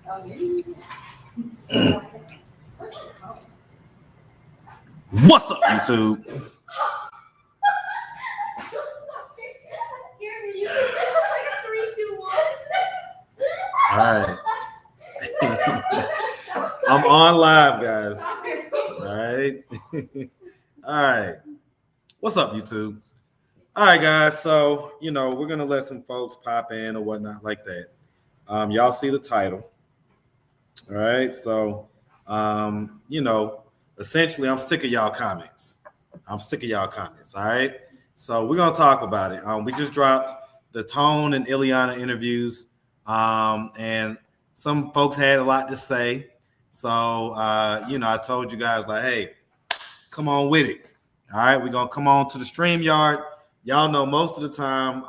What's up, YouTube? All right. I'm on live, guys. All right. All right. What's up, YouTube? All right, guys. So, we're going to let some folks pop in or whatnot like that. Y'all see the title. All right. So, essentially, I'm sick of y'all comments. All right. So, we're going to talk about it. We just dropped the Tone and Ileana interviews. And some folks had a lot to say. So, I told you guys, like, hey, come on with it. All right. We're going to come on to the StreamYard. Y'all know most of the time,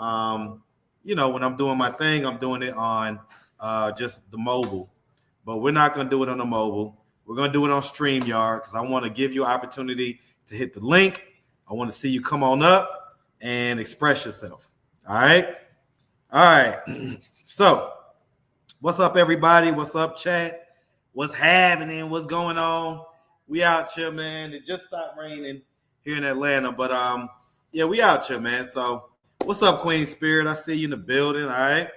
when I'm doing my thing, I'm doing it on just the mobile. But we're not going to do it on the mobile. We're going to do it on StreamYard because I want to give you an opportunity to hit the link. I want to see you come on up and express yourself. All right. All right. So, what's up, everybody? What's up, chat? What's happening? What's going on? We out here, man. It just stopped raining here in Atlanta, but we out here, man. So, what's up, Queen Spirit? I see you in the building. All right.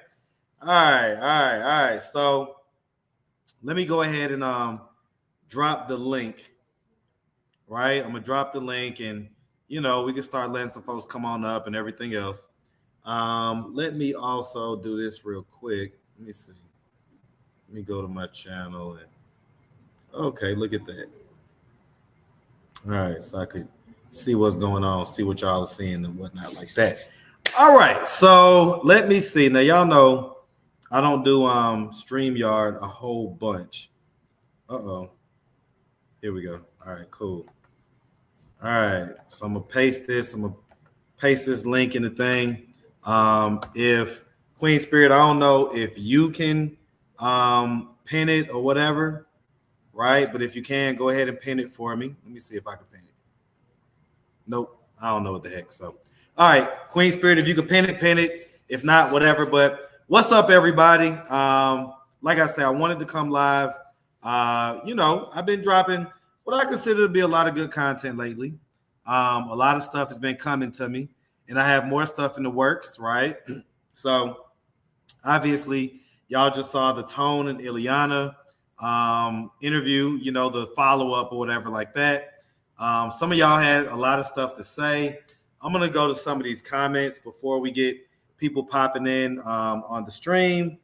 All right. So, let me go ahead and drop the link. Right? I'm gonna drop the link, and we can start letting some folks come on up and everything else. Let me also do this real quick. Let me see. Let me go to my channel and okay, look at that. All right, so I could see what's going on, see what y'all are seeing and whatnot like that. All right, so let me see. Now y'all know I don't do StreamYard a whole bunch. Uh-oh. Here we go. All right, cool. All right, so I'm gonna paste this. I'm gonna paste this link in the thing. If Queen Spirit, I don't know if you can pin it or whatever, right? But if you can, go ahead and pin it for me. Let me see if I can pin it. Nope, I don't know what the heck. So, all right, Queen Spirit, if you can pin it. If not, whatever. But what's up, everybody? Like I said, I wanted to come live. I've been dropping what I consider to be a lot of good content lately. A lot of stuff has been coming to me, and I have more stuff in the works, right? So, obviously, y'all just saw the Tone and Ileana interview, the follow-up or whatever like that. Some of y'all had a lot of stuff to say. I'm going to go to some of these comments before we get people popping in on the stream.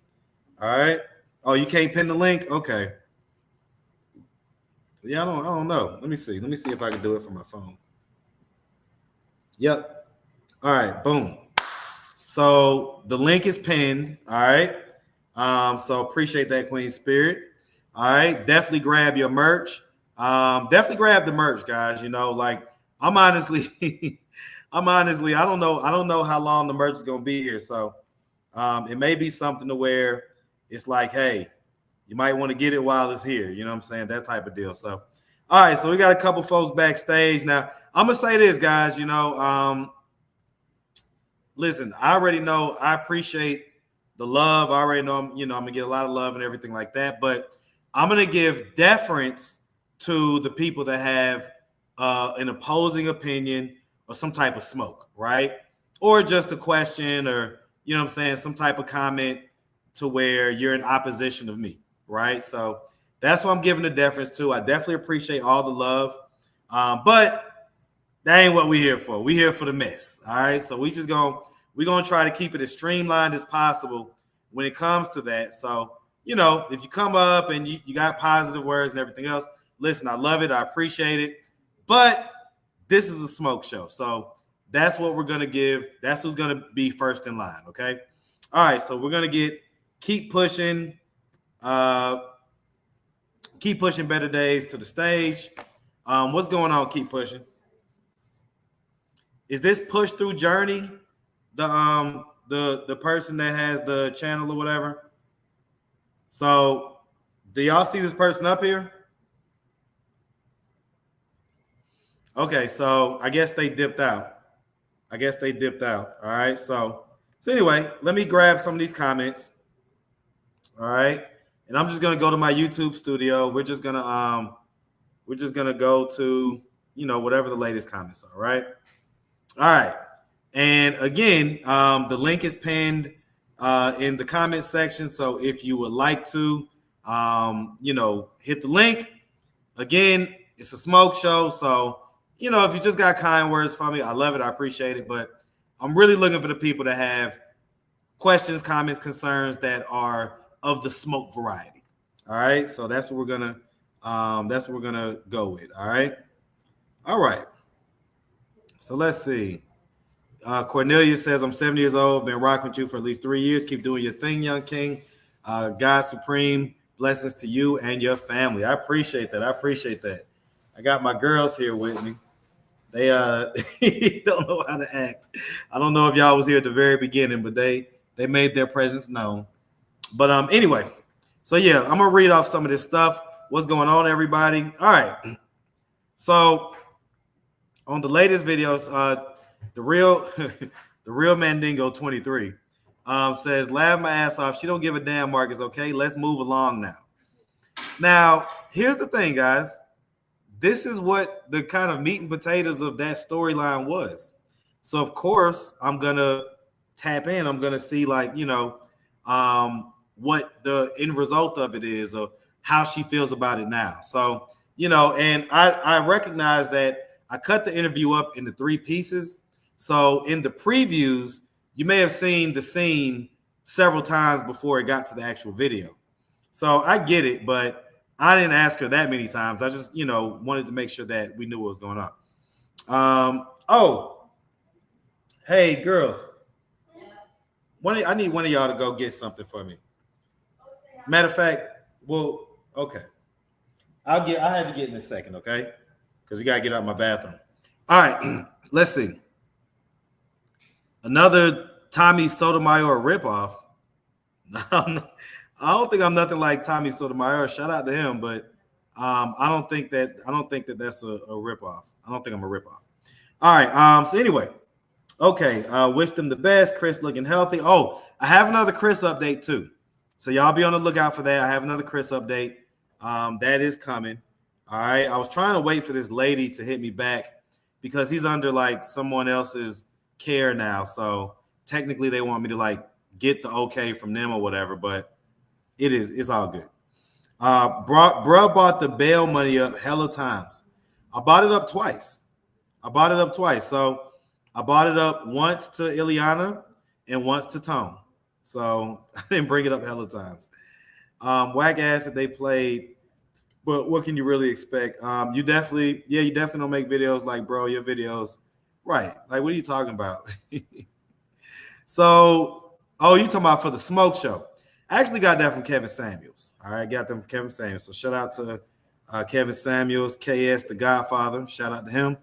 All right. Oh, you can't pin the link? Okay. Yeah, I don't know. Let me see. Let me see if I can do it from my phone. Yep. All right. Boom. So the link is pinned. All right. So appreciate that, Queen Spirit. All right. Definitely grab your merch. Definitely grab the merch, guys. I'm honestly, I don't know how long the merch is gonna be here. So it may be something to where it's like, hey, you might want to get it while it's here. You know what I'm saying? That type of deal. So, all right. So we got a couple folks backstage. Now, I'm gonna say this, guys. Listen, I already know I appreciate the love. I already know I'm gonna get a lot of love and everything like that. But I'm gonna give deference to the people that have an opposing opinion or some type of smoke, right? Or just a question or some type of comment to where you're in opposition of me, right? So that's what I'm giving the deference to. I definitely appreciate all the love. But that ain't what we're here for. We're here for the mess. All right. So we're gonna try to keep it as streamlined as possible when it comes to that. So, if you come up and you got positive words and everything else, listen, I love it. I appreciate it. But this is a smoke show. So that's what we're gonna give. That's who's gonna be first in line. Okay. All right. So we're gonna keep pushing Better Days to the stage. What's going on? Keep pushing. Is this push through journey the person that has the channel or whatever? So do y'all see this person up here? Okay, so I guess they dipped out. All right. So anyway, let me grab some of these comments. All right. and I'm just gonna go to my YouTube studio. We're just gonna go to, you know, whatever the latest comments are, right? All right. And again, the link is pinned in the comment section. So if you would like to, you know, hit the link. Again, it's a smoke show. So, you know, if you just got kind words for me, I love it. I appreciate it. But I'm really looking for the people that have questions, comments, concerns that are of the smoke variety. All right. So that's what we're gonna go with. All right. All right. So let's see. Cornelia says, I'm 70 years old, been rocking with you for at least 3 years. Keep doing your thing, young king. God supreme, blessings to you and your family. I appreciate that. I got my girls here with me. They don't know how to act. I don't know if y'all was here at the very beginning, but they made their presence known. But anyway, so yeah, I'm gonna read off some of this stuff. What's going on, everybody? All right. So on the latest videos, the real Mandingo 23 says, laugh my ass off. She don't give a damn, Marcus. Okay, let's move along now. Now, here's the thing, guys. This is what the kind of meat and potatoes of that storyline was. So, of course, I'm going to tap in. I'm going to see, like, you know, what the end result of it is or how she feels about it now. So, you know, and I recognize that I cut the interview up into 3 pieces. So in the previews, you may have seen the scene several times before it got to the actual video. So I get it, but I didn't ask her that many times. I just, you know, wanted to make sure that we knew what was going on. Oh, hey, girls. I need one of y'all to go get something for me. Matter of fact, well, okay. I have to get in a second, okay? Because we got to get out my bathroom. All right, let's see. Another Tommy Sotomayor ripoff. I don't think I'm nothing like Tommy Sotomayor. Shout out to him, but I don't think that that's a ripoff. I don't think I'm a ripoff. All right. So anyway, okay. Wish them the best. Chris looking healthy. Oh, I have another Chris update too. So y'all be on the lookout for that. I have another Chris update. That is coming. All right. I was trying to wait for this lady to hit me back because he's under like someone else's care now. So technically they want me to like get the okay from them or whatever, but it's all good. Bruh bought the bail money up hella times. I bought it up twice. So I bought it up once to Ileana and once to Tone. So I didn't bring it up hella times. Whack ass that they played, but what can you really expect? You definitely don't make videos like, bro, your videos, right? Like, what are you talking about? So, oh, you talking about for the smoke show? I actually got that from Kevin Samuels. All right, got them from Kevin Samuels. So shout out to Kevin Samuels, KS, the Godfather. Shout out to him.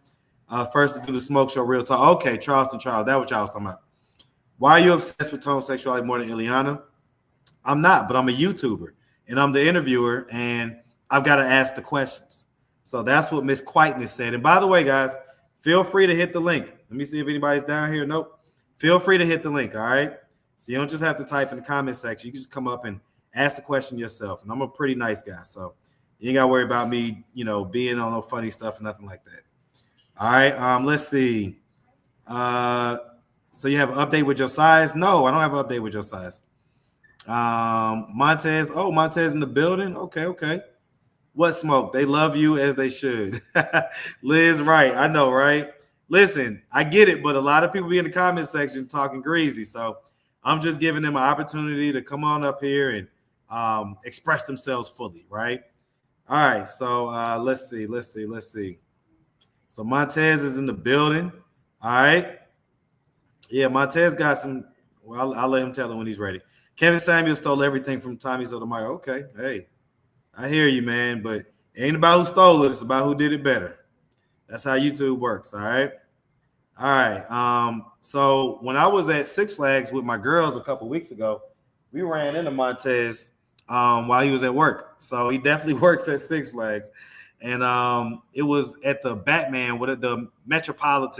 First to do the smoke show, real talk. Okay, Charleston Charles, that's what y'all was talking about. Why are you obsessed with Tone sexuality more than Ileana? I'm not, but I'm a YouTuber and I'm the interviewer and I've got to ask the questions. So that's what Miss Quietness said. And by the way, guys, feel free to hit the link. Let me see if anybody's down here. Nope. Feel free to hit the link. All right. So you don't just have to type in the comment section. You can just come up and ask the question yourself. And I'm a pretty nice guy. So you ain't got to worry about me, you know, being on no funny stuff or nothing like that. All right. Let's see. So you have an update with your size? No, I don't have an update with your size. Montez. Oh, Montez in the building. Okay. What smoke? They love you as they should. Liz, right. I know, right? Listen, I get it, but a lot of people be in the comment section talking greasy. So I'm just giving them an opportunity to come on up here and express themselves fully, right? All right. So let's see. So Montez is in the building. All right. Yeah, Montez got some. Well, I'll let him tell him when he's ready. Kevin Samuels stole everything from Tommy Sotomayor. Okay. Hey, I hear you, man, but it ain't about who stole it. It's about who did it better. That's how YouTube works. All right. So when I was at Six Flags with my girls a couple weeks ago, we ran into Montez while he was at work. So he definitely works at Six Flags. And it was at the Batman, the Metropolis,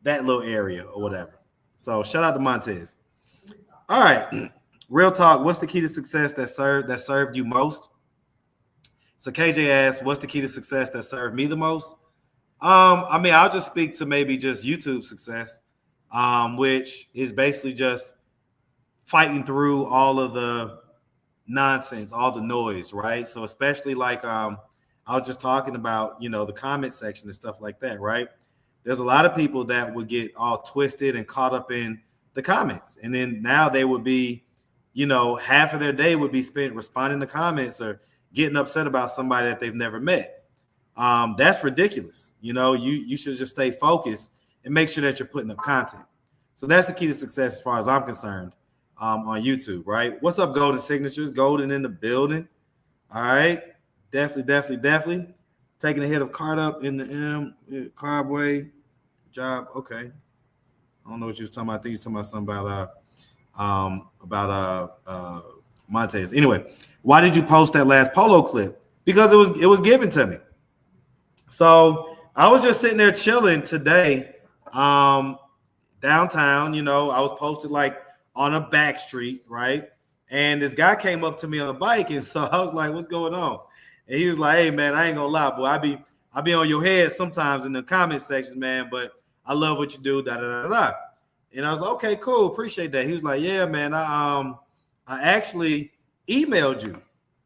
that little area or whatever. So shout out to Montez. All right. real talk, what's the key to success that served you most? So KJ asked, what's the key to success that served me the most? I mean, I'll just speak to maybe just YouTube success, which is basically just fighting through all of the nonsense, all the noise, right? So especially like I was just talking about, the comment section and stuff like that, right? There's a lot of people that would get all twisted and caught up in the comments. And then now they would be, half of their day would be spent responding to comments or getting upset about somebody that they've never met. That's ridiculous. You should just stay focused and make sure that you're putting up content. So that's the key to success as far as I'm concerned on YouTube, right? What's up, Golden Signatures? Golden in the building. All right. Definitely. Taking a hit of Card Up in the M. Carbway. Job. Okay. I don't know what you was talking about. I think you was talking about something about Montez. Anyway, why did you post that last polo clip? Because it was given to me. So I was just sitting there chilling today, downtown. I was posted like on a back street, right? And this guy came up to me on a bike, and so I was like, "What's going on?" And he was like, "Hey, man, I ain't gonna lie, boy. I be on your head sometimes in the comment section, man. But I love what you do." Da da da da. And I was like, "Okay, cool, appreciate that." He was like, "Yeah, man, I actually emailed you,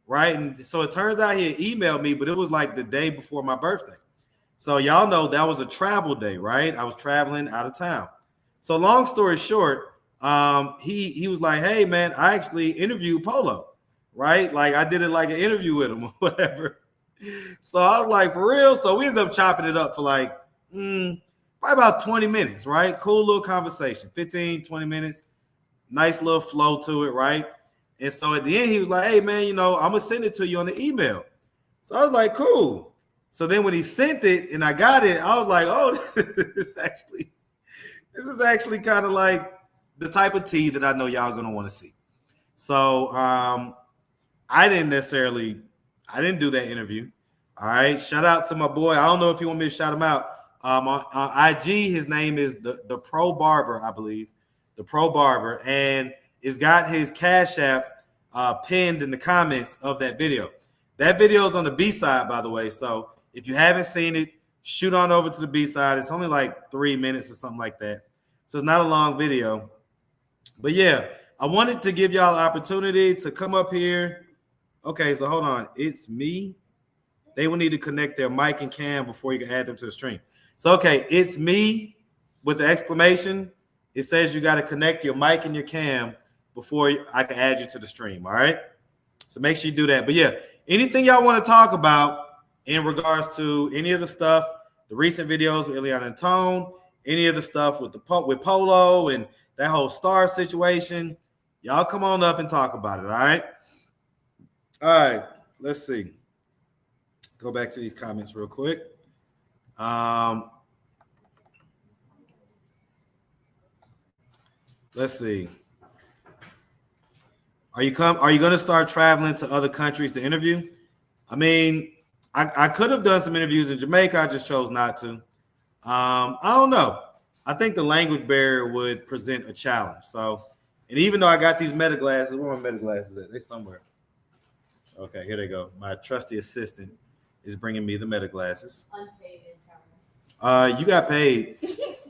right?" And so it turns out he had emailed me, but it was like the day before my birthday. So y'all know that was a travel day, right? I was traveling out of town. So long story short, he was like, "Hey, man, I actually interviewed Polo, right? Like I did it like an interview with him or whatever." So I was like, "For real?" So we ended up chopping it up for like probably about 20 minutes, right? Cool little conversation, 15, 20 minutes. Nice little flow to it, right? And so at the end, he was like, "Hey, man, I'm going to send it to you on the email." So I was like, "Cool." So then when he sent it and I got it, I was like, "Oh, this is actually kind of like the type of tea that I know y'all going to want to see." So I didn't do that interview. All right. Shout out to my boy. I don't know if you want me to shout him out. On IG, his name is the Pro Barber, I believe. The Pro Barber. And it's got his Cash App pinned in the comments of that video. That video is on the B side, by the way. So if you haven't seen it, shoot on over to the B side. It's only like 3 minutes or something like that. So it's not a long video. But yeah, I wanted to give y'all an opportunity to come up here. Okay, so hold on. It's me. They will need to connect their mic and cam before you can add them to the stream. So, okay, it's me with the exclamation. It says you got to connect your mic and your cam before I can add you to the stream, all right? So make sure you do that. But yeah, anything y'all want to talk about in regards to any of the stuff, the recent videos with Ileana and Tone, any of the stuff with with Polo and that whole star situation, y'all come on up and talk about it, all right? All right, let's see. Go back to these comments real quick. Let's see. Are you going to start traveling to other countries to interview? I mean, I could have done some interviews in Jamaica. I just chose not to. I don't know. I think the language barrier would present a challenge. So, and even though I got these meta glasses, where are my meta glasses at? They're somewhere. Okay, here they go. My trusty assistant is bringing me the meta glasses. Unpaid. You got paid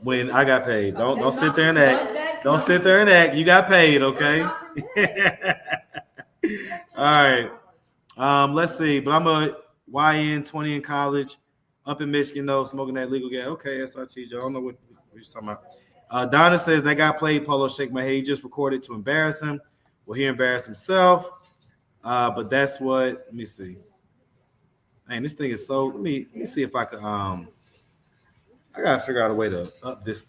when I got paid. Don't sit there and act. Don't sit there and act. You got paid, okay? All right. Let's see. But I'm a YN 20 in college, up in Michigan though, smoking that legal gas. Okay, SRT. I don't know what you're talking about. Donna says that guy played Polo Shake My Head. He just recorded to embarrass him. Well, he embarrassed himself. But that's what. Let me see. Man, this thing is so. Let me see if I could. I gotta figure out a way to up this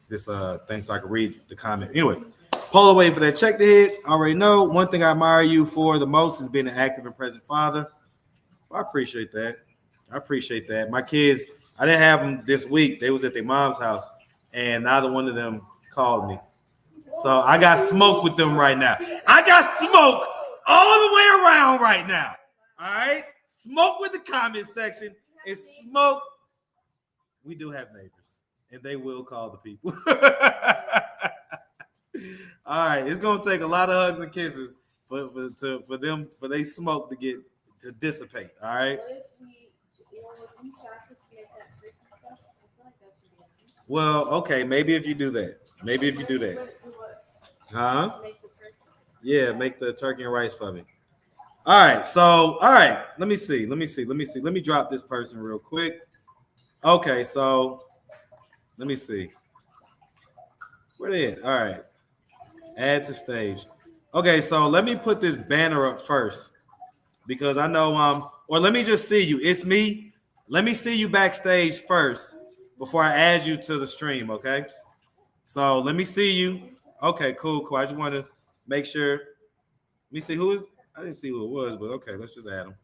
thing so I can read the comment. Anyway, Polo waiting for that check to hit. I already know. One thing I admire you for the most is being an active and present father. Well, I appreciate that. My kids, I didn't have them this week. They was at their mom's house, and neither one of them called me. So I got smoke with them right now. I got smoke all the way around right now. All right? Smoke with the comment section and smoke. We do have neighbors, and they will call the people. All right. It's going to take a lot of hugs and kisses for they smoke to dissipate. All right. Well, okay, maybe if you do that. Maybe if you do that. Huh? Yeah, make the turkey and rice for me. All right, so all right, let me see. Let me drop this person real quick. Okay, so let me see. Where they at? All right. Add to stage. Okay, so let me put this banner up first because I know or let me just see you. It's me. Let me see you backstage first before I add you to the stream, okay? So let me see you. Okay, cool. I just want to make sure. Let me see who is. I didn't see who it was, but okay, let's just add him.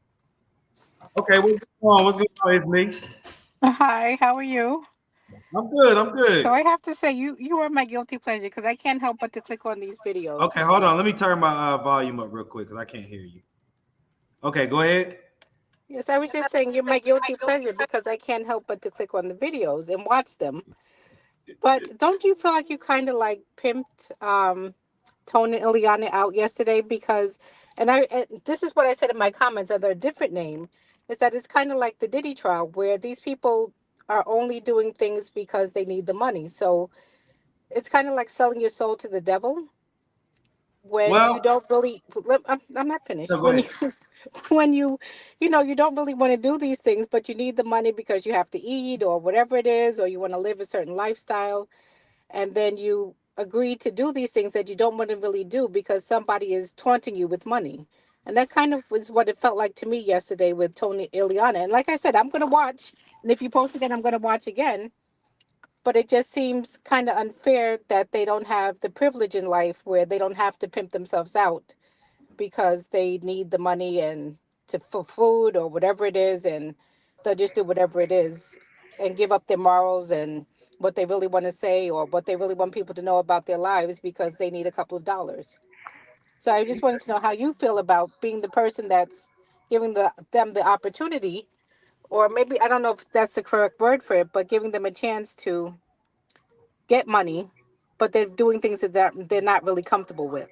Okay, what's going on? What's going on? It's me. Hi, how are you? I'm good. I'm So good. I have to say you are my guilty pleasure because I can't help but to click on these videos. Okay, hold on. Let me turn my volume up real quick because I can't hear you. Okay, go ahead. Yes, I was just saying you're my guilty pleasure because I can't help but to click on the videos and watch them. But don't you feel like you kind of like pimped Tony and Ileana out yesterday? Because, and this is what I said in my comments under a different name, is that it's kind of like the Diddy trial where these people are only doing things because they need the money. So it's kind of like selling your soul to the devil when you Well, don't really. I'm not finished. no, go When you ahead. when you don't really want to do these things, but you need the money because you have to eat or whatever it is, or you want to live a certain lifestyle, and then you agree to do these things that you don't want to really do because somebody is taunting you with money. And that kind of was what it felt like to me yesterday with Tony Ileana. And like I said, I'm going to watch. And if you post again, I'm going to watch again. But it just seems kind of unfair that they don't have the privilege in life where they don't have to pimp themselves out because they need the money and for food or whatever it is, and they'll just do whatever it is and give up their morals and what they really want to say or what they really want people to know about their lives because they need a couple of dollars. So I just wanted to know how you feel about being the person that's giving them the opportunity, or maybe I don't know if that's the correct word for it, but giving them a chance to get money, but they're doing things that they're not really comfortable with.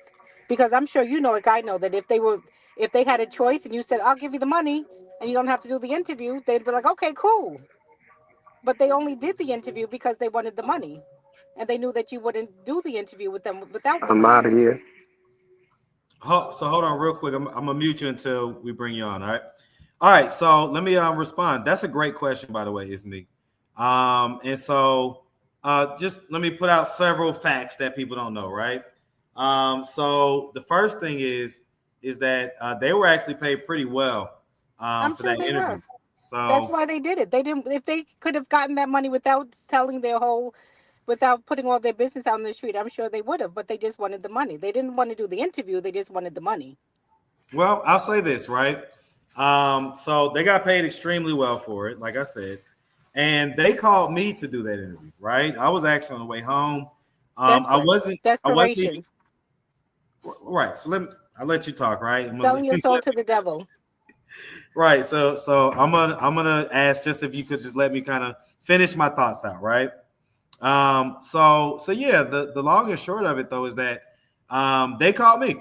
Because I'm sure you know, like I know, that if they had a choice and you said, I'll give you the money and you don't have to do the interview, they'd be like, okay, cool. But they only did the interview because they wanted the money. And they knew that you wouldn't do the interview with them without the I'm out money. of here. So hold on real quick. I'm gonna mute you until we bring you on. All right. All right. So let me respond. That's a great question, by the way. Is me. And so just let me put out several facts that people don't know. Right. So the first thing is that they were actually paid pretty well I'm for sure that they interview. were. That's So why they did it. They didn't, if they could have gotten that money without telling their whole, without putting all their business out on the street, I'm sure they would have, but they just wanted the money. They didn't want to do the interview. They just wanted the money. well, I'll say this, right? So they got paid extremely well for it, like I said, and they called me to do that interview, right? I was actually on the way home. I Desperate. wasn't even Desperation. right. So I'll let you talk, right? Selling your soul to the devil. Right. So I'm gonna ask just if you could just let me kind of finish my thoughts out, right? So yeah, the long and short of it though is that they called me.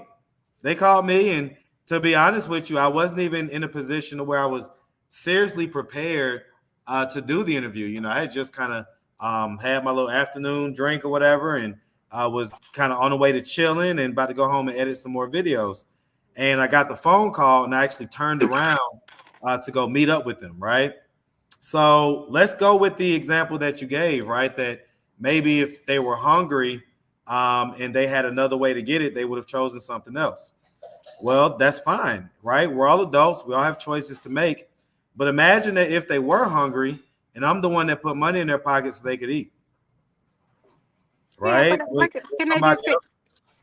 They called me, and to be honest with you, I wasn't even in a position where I was seriously prepared to do the interview. You know, I had just kind of had my little afternoon drink or whatever, and I was kind of on the way to chilling and about to go home and edit some more videos. And I got the phone call, and I actually turned around to go meet up with them. Right. So let's go with the example that you gave, right? That maybe if they were hungry and they had another way to get it, they would have chosen something else. Well, that's fine, right? We're all adults. We all have choices to make. But imagine that if they were hungry and I'm the one that put money in their pockets so they could eat, Yeah, right? but Was can I somebody just say, else?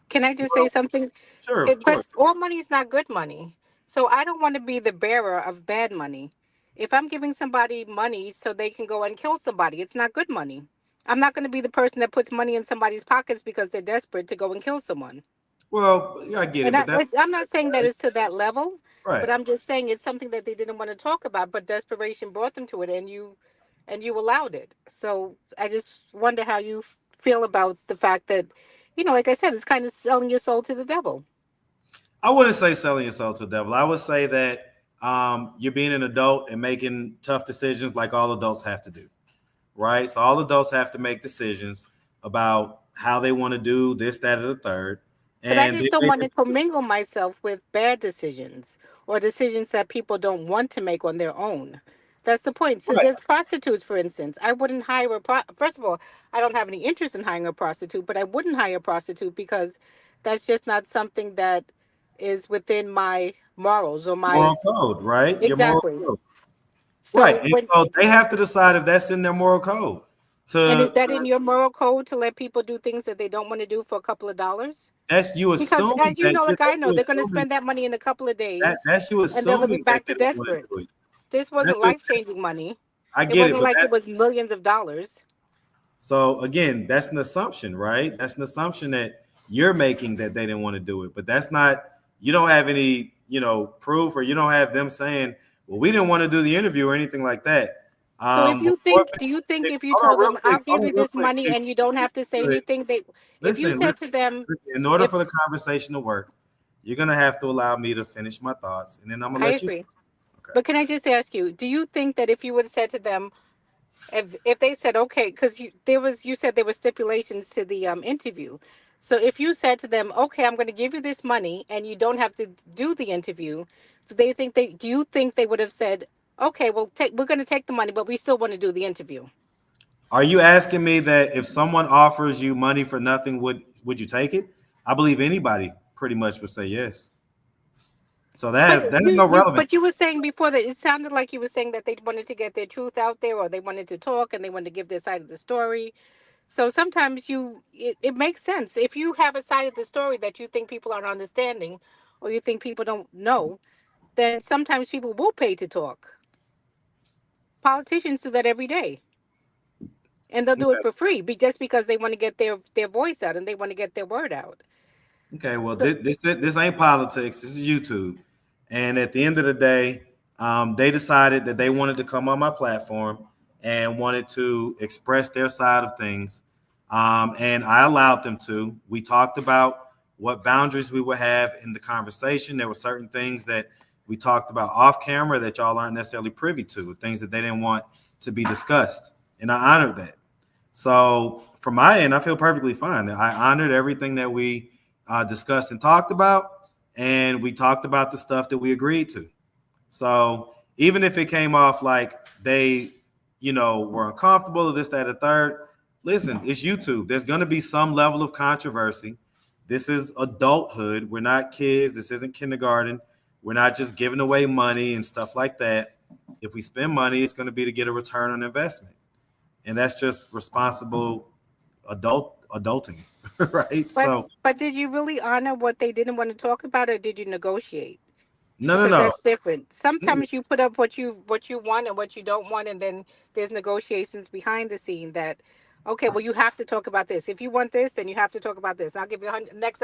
can I just say Well, something? sure, of But course. all money is not good money. So I don't want to be the bearer of bad money. If I'm giving somebody money so they can go and kill somebody, it's not good money. I'm not going to be the person that puts money in somebody's pockets because they're desperate to go and kill someone. Well, yeah, I get And it, but that's I'm not saying that it's to that level, but right. I'm just saying it's something that they didn't want to talk about, but desperation brought them to it, and you allowed it. So I just wonder how you feel about the fact that, like I said, it's kind of selling your soul to the devil. I wouldn't say selling your soul to the devil. I would say that you're being an adult and making tough decisions like all adults have to do, right? So all adults have to make decisions about how they want to do this, that, or the third. But I And just don't want to commingle myself with bad decisions or decisions that people don't want to make on their own. That's the point. So right. there's prostitutes, for instance. I wouldn't hire first of all, I don't have any interest in hiring a prostitute, but I wouldn't hire a prostitute because that's just not something that is within my morals or my Moral code, right? Your moral exactly. code. Right. So And when so they have to decide if that's in their moral code. and is To that in your moral code to let people do things that they don't want to do for a couple of dollars? that's you Because assuming as you that know, like I that's know, you they're going to assuming spend that money in a couple of that days, that's you and they'll be assuming that back they to don't want to desperate. do it. This That's wasn't what life changing money. I It get it, wasn't but like that it was millions of dollars. so again, that's an assumption, right? That's an assumption that you're making that they didn't want to do it, but that's not. You don't have any, proof, or you don't have them saying, "Well, we didn't want to do the interview" or anything like that. So if you Before, think, do you think if you hold on, told real them, quick. I'll Hold give on, you real this quick. money and you don't have to say anything, if you Listen, said to them, in order if for the conversation to work, you're gonna have to allow me to finish my thoughts, and then I'm gonna I let you. agree, Okay. but can I just ask you, do you think that if you would have said to them, if they said okay, because you said there were stipulations to the interview, so if you said to them, okay, I'm going to give you this money and you don't have to do the interview, do you think they would have said, okay, well, we're going to take the money, but we still want to do the interview? Are you asking me that if someone offers you money for nothing, would you take it? I believe anybody pretty much would say yes. So But that has no relevance. you were saying before that it sounded like you were saying that they wanted to get their truth out there, or they wanted to talk and they wanted to give their side of the story. So sometimes it makes sense if you have a side of the story that you think people aren't understanding, or you think people don't know. Then sometimes people will pay to talk. Politicians do that every day, and they'll do it Okay. for free, just because they want to get their voice out and they want to get their word out. Okay. Well, So this ain't politics. This is YouTube, and at the end of the day, they decided that they wanted to come on my platform and wanted to express their side of things, and I allowed them to. We talked about what boundaries we would have in the conversation. There were certain things that we talked about off camera that y'all aren't necessarily privy to, things that they didn't want to be discussed, and I honored that. So from my end, I feel perfectly fine. I honored everything that we discussed and talked about, and we talked about the stuff that we agreed to. So even if it came off like they, were uncomfortable or this, that, or third, listen, it's YouTube. There's going to be some level of controversy. This is adulthood. We're not kids. This isn't kindergarten. We're not just giving away money and stuff like that. If we spend money, it's going to be to get a return on investment. And that's just responsible adulting, right? So but did you really honor what they didn't want to talk about, or did you negotiate? no, Because no, that's different. Sometimes you put up what you want and what you don't want, and then there's negotiations behind the scene that, okay, well, you have to talk about this. If you want this, then you have to talk about this. I'll give you 100 next.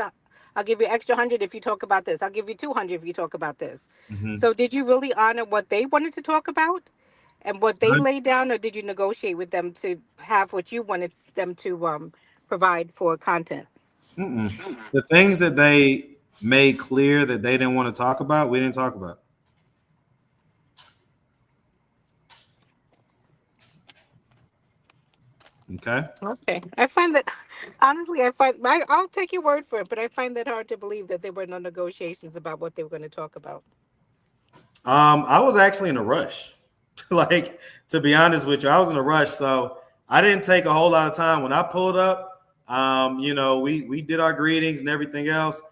I'll give you extra 100 if you talk about this. I'll give you 200 if you talk about this. Mhm. So did you really honor what they wanted to talk about and what they laid down, or did you negotiate with them to have what you wanted them to provide for content? Mm-mm. The things that they made clear that they didn't want to talk about, we didn't talk about. Okay. Okay. I find that, honestly, I'll take your word for it, but I find that hard to believe that there were no negotiations about what they were going to talk about. I was actually in a rush. Like, to be honest with you, I was in a rush. So I didn't take a whole lot of time. When I pulled up, we did our greetings and everything else.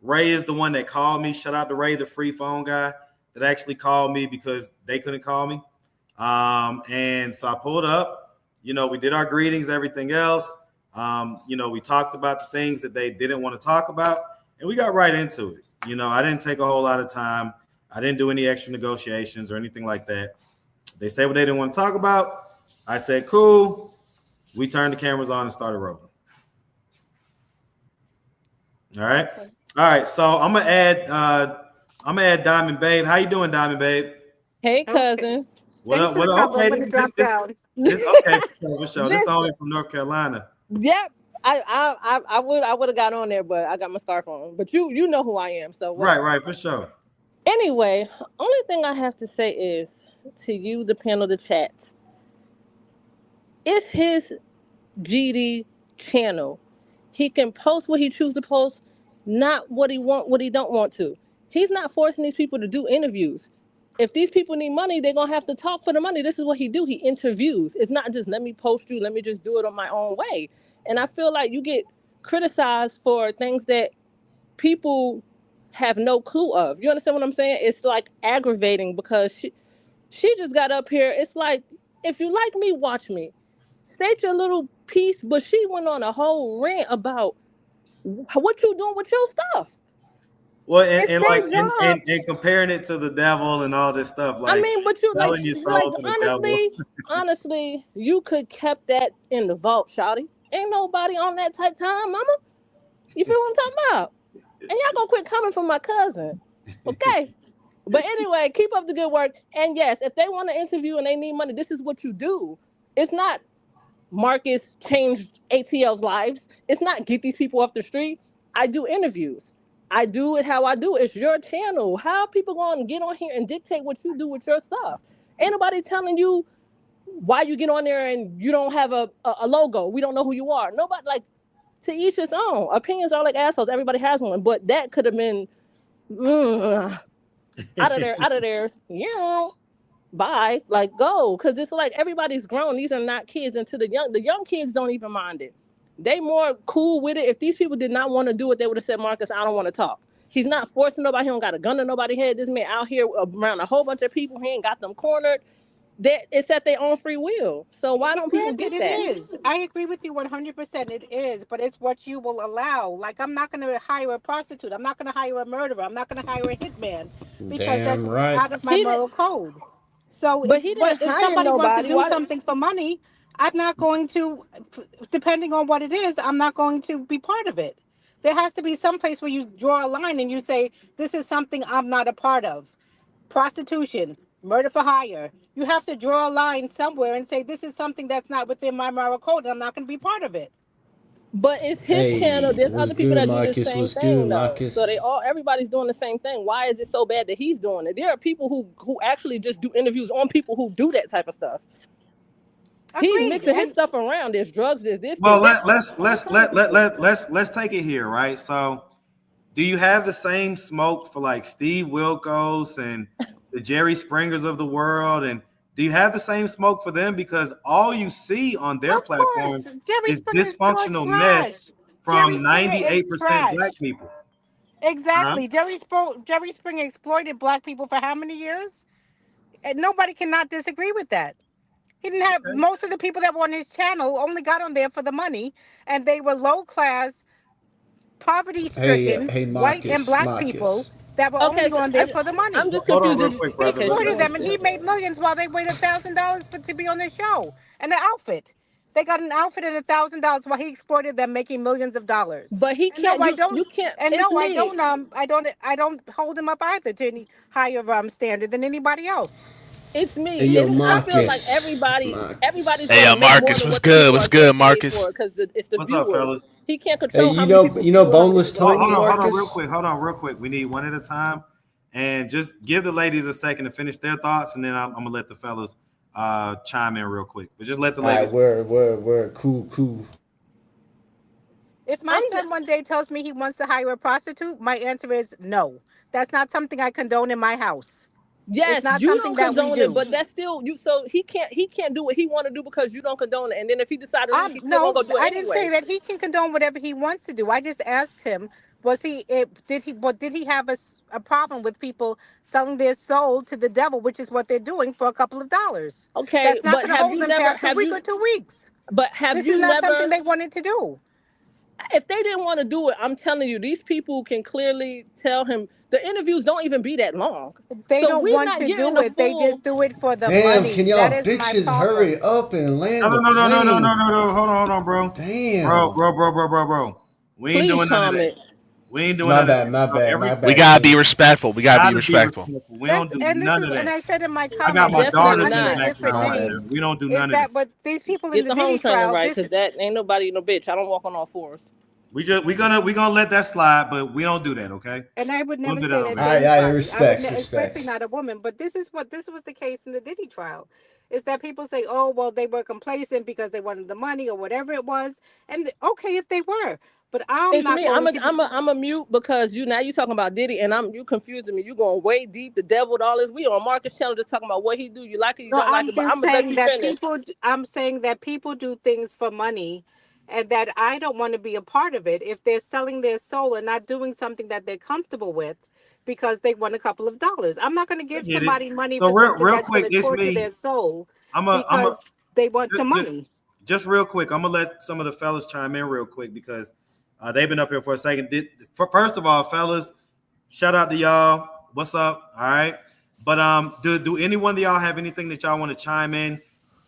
Ray is the one that called me. Shout out to Ray, the free phone guy that actually called me because they couldn't call me. And so I pulled up, we did our greetings, everything else. We talked about the things that they didn't want to talk about, and we got right into it. I didn't take a whole lot of time. I didn't do any extra negotiations or anything like that. They said what they didn't want to talk about. I said, cool. We turned the cameras on and started rolling. All right. Okay. All right. So I'm gonna add Diamond Babe. How you doing, Diamond Babe? Hey, Okay. cousin. What Thanks up? for the What up? compliment. Okay, I'm going to drop down. this okay for sure. This the Listen, homie from North Carolina. yep. I would have got on there, but I got my scarf on. But you know who I am, so whatever. Right, for sure. Anyway, only thing I have to say is to you, the panel, the chat. It's his GD channel. He can post what he chooses to post, not what he don't want to. He's not forcing these people to do interviews. If these people need money, they're gonna have to talk for the money. This is what he do. He interviews. It's not just let me post you, let me just do it on my own way. And I feel like you get criticized for things that people have no clue of. You understand what I'm saying? It's like aggravating because she just got up here. It's like, if you like me, watch me. State your little piece, but she went on a whole rant about what you doing with your stuff. Well, and comparing it to the devil and all this stuff. Like, I mean, but you like honestly, honestly, you could kept that in the vault, shawty. Ain't nobody on that type time, mama. You feel what I'm talking about? And y'all gonna quit coming from my cousin, okay? But anyway, keep up the good work. And yes, if they want to interview and they need money, this is what you do. It's not Marcus changed ATL's lives. It's not get these people off the street. I do interviews. I do it how I do it. It's your channel. How are people going to get on here and dictate what you do with your stuff? Ain't nobody telling you why you get on there and you don't have a logo. We don't know who you are. Nobody, like, to each his own. Opinions are like assholes. Everybody has one. But that could have been out of there. Yeah. Bye. Like, go. Because it's like everybody's grown. These are not kids. And to the young kids don't even mind it. They more cool with it. If these people did not want to do it, they would have said, Marcus, I don't want to talk. He's not forcing nobody. He don't got a gun to nobody's head. This man out here around a whole bunch of people. He ain't got them cornered. It's at their own free will. So why don't people get that? It is. I agree with you 100%. It is, but it's what you will allow. Like, I'm not going to hire a prostitute. I'm not going to hire a murderer. I'm not going to hire a hitman because that's out of my moral code. So, but if somebody wants to do something for money, I'm not going to, depending on what it is, I'm not going to be part of it. There has to be some place where you draw a line and you say, this is something I'm not a part of. Prostitution, murder for hire. You have to draw a line somewhere and say, this is something that's not within my moral code and I'm not going to be part of it. But it's his channel. There's other people that do the same thing, though. So everybody's doing the same thing. Why is it so bad that he's doing it? There are people who actually just do interviews on people who do that type of stuff. He's mixing his stuff around. There's drugs. There's this. Well, let's take it here, right? So, do you have the same smoke for like Steve Wilkos and the Jerry Springers of the world, and do you have the same smoke for them? Because all you see on their platforms is dysfunctional mess from 98% Black people. Exactly. Jerry Springer exploited Black people for how many years? And nobody cannot disagree with that. He didn't have most of the people that were on his channel only got on there for the money, and they were low class, poverty stricken, white and Black people that were only on there for the money. I'm just confused. He exploited them, and he made millions while they waited $1,000 to be on their show and an outfit. They got an outfit and $1,000 while he exploited them, making millions of dollars. But he can't. You can't. And no, I don't hold him up either to any higher standard than anybody else. It's me. Hey, yo, Marcus. I feel like everybody's. Hey, Marcus, what's good? What's good, Marcus? Because it's the What's viewers. up, fellas? He can't control. Hey, you know, boneless Tony. Hold on, real quick. We need one at a time, and just give the ladies a second to finish their thoughts, and then I'm gonna let the fellas chime in real quick. But just let the ladies. We're cool. If my son one day tells me he wants to hire a prostitute, my answer is no. That's not something I condone in my house. Yes, you don't condone it, but that's still you. So he can't do what he want to do because you don't condone it. And then if he decided he's still gonna go do it I didn't say that he can condone whatever he wants to do. I just asked him, did he have a problem with people selling their soul to the devil, which is what they're doing for a couple of dollars? Okay, that's not but have you never have a week or 2 weeks? But have this you is not never something they wanted to do? If they didn't want to do it, I'm telling you, these people can clearly tell him. The interviews don't even be that long. They don't want to do it. They just do it for the money. Damn, can y'all bitches hurry up and land the plane? No. Hold on, bro. Damn. Bro. We ain't doing none of that. We ain't doing My none bad, of my that. bad. We gotta be respectful. We gotta be respectful. We don't do none of And that. I said in my I got comment, my this is daughters in Definitely the not. under a different background. name. Man. We don't do Is none of that that. but these people in Get the the home Diddy training trial? right, This because that ain't nobody no bitch. I don't walk on all fours. We gonna let that slide, but we don't do that, okay? and I would We'll never do say that over that to here. I anybody. respects, Especially respects. not a woman. But this was the case in the Diddy trial. Is that people say, oh well, they were complacent because they wanted the money or whatever it was, and okay if they were, but I'm It's not me. going to. I'm a mute because you talking about Diddy and you confusing me. You going way deep. The devil with all this. We on Marcus channel just talking about what he do. You like it, you No, don't like I'm it. But just I'm gonna let saying you that finish. I'm saying that people do things for money, and that I don't want to be a part of it if they're selling their soul and not doing something that they're comfortable with because they want a couple of dollars. I'm not going to I give get it. somebody money So for something real that's going quick, to it's torture me. their soul I'm because they want some just money. just real quick. I'm gonna let some of the fellas chime in real quick because they've been up here for a second. First of all, fellas, shout out to y'all. What's up? All right. But do any one of y'all have anything that y'all want to chime in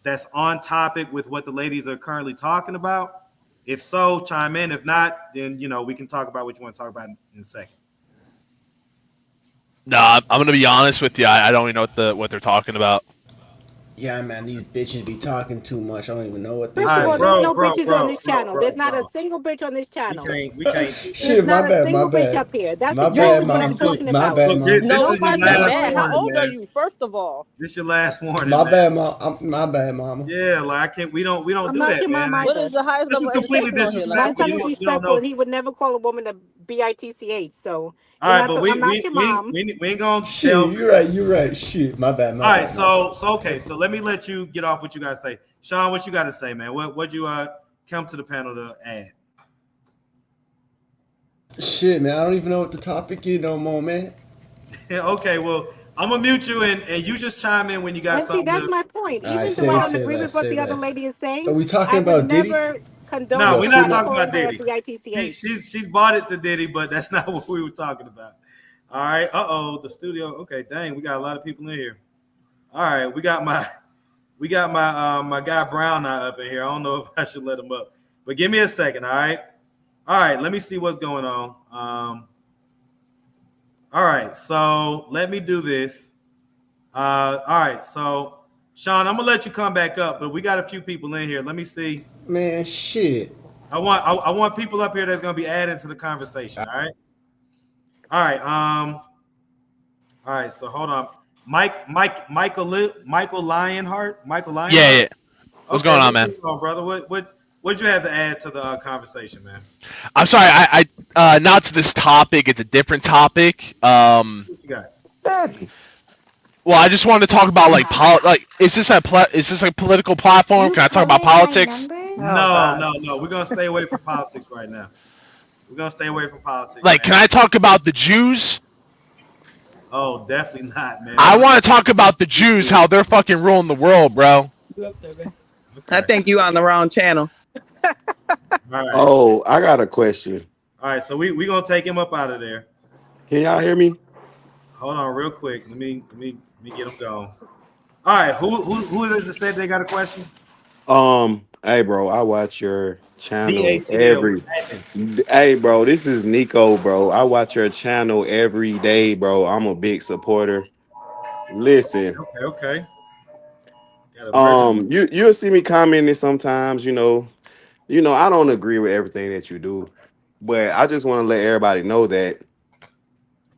that's on topic with what the ladies are currently talking about? If so, chime in. If not, then we can talk about what you want to talk about in a second. No, I'm gonna be honest with you. I don't even know what they're talking about. Yeah, man, these bitches be talking too much. I don't even know what they First of all, say. there's no bitches on this channel. There's not a bro. single bitch on this channel. We can't do that. There's Shit, my not a bad, my single bitch bad. up here. That's My bad, exactly what I'm mom. talking My about. bad, Look, mom. this is your Nobody get last mad. How warning, old are man. you? First of all, This your last warning, My man. bad, mom. My bad, mama. Yeah, like I can't. We don't I'm do not that, your man. mom what either. is the highest This level is of completely education on here? Like, My disrespectful. son what is You don't respectful, know. and he would never call a woman a bitch. So All right, but I'm not your mom. we ain't gonna Shit, tell. you're right. Shit, my bad, All right, bad. so okay, so let me let you get off what you gotta say, Sean. What you gotta say, man? What you come to the panel to add? Shit, man, I don't even know what the topic is no more, man. Okay, well, I'm gonna mute you and you just chime in when you got And see, something that's to. my point. All right, Even though say I that, don't say agree with that, what say the other that. lady is saying, Are we talking I would about Diddy? never condone No, we're not somebody talking calling about her a Diddy. bitch. She's bought it to Diddy, but that's not what we were talking about. All right. The studio. Okay, dang, we got a lot of people in here. All right, we got my my guy Brown up in here. I don't know if I should let him up, but give me a second. All right. Let me see what's going on. All right, so let me do this. All right, so Sean, I'm gonna let you come back up, but we got a few people in here. Let me see. Man, shit. I want people up here that's gonna be adding to the conversation. All right. All right. So hold on, Michael Lionheart. Michael Lionheart. Yeah. What's going on, man? What's going on, brother? What'd you have to add to the conversation, man? I'm sorry. I not to this topic. It's a different topic. What you got? Well, I just wanted to talk about is this a political platform? Can I talk about politics? No. We're gonna stay away from politics right now. Like, can I talk about the Jews? Oh, definitely not, man. I want to talk about the Jews, how they're fucking ruling the world, bro. Okay. I think you on the wrong channel. All right. Oh, I got a question. All right, so we gonna take him up out of there. Can y'all hear me? Hold on, real quick. Let me get him going. All right, who is it that said they got a question? Hey, bro, I watch your channel DATL. Hey, bro, this is Nico, bro. I watch your channel every day, bro. I'm a big supporter. Listen. Okay. You'll see me commenting sometimes. I don't agree with everything that you do, but I just want to let everybody know that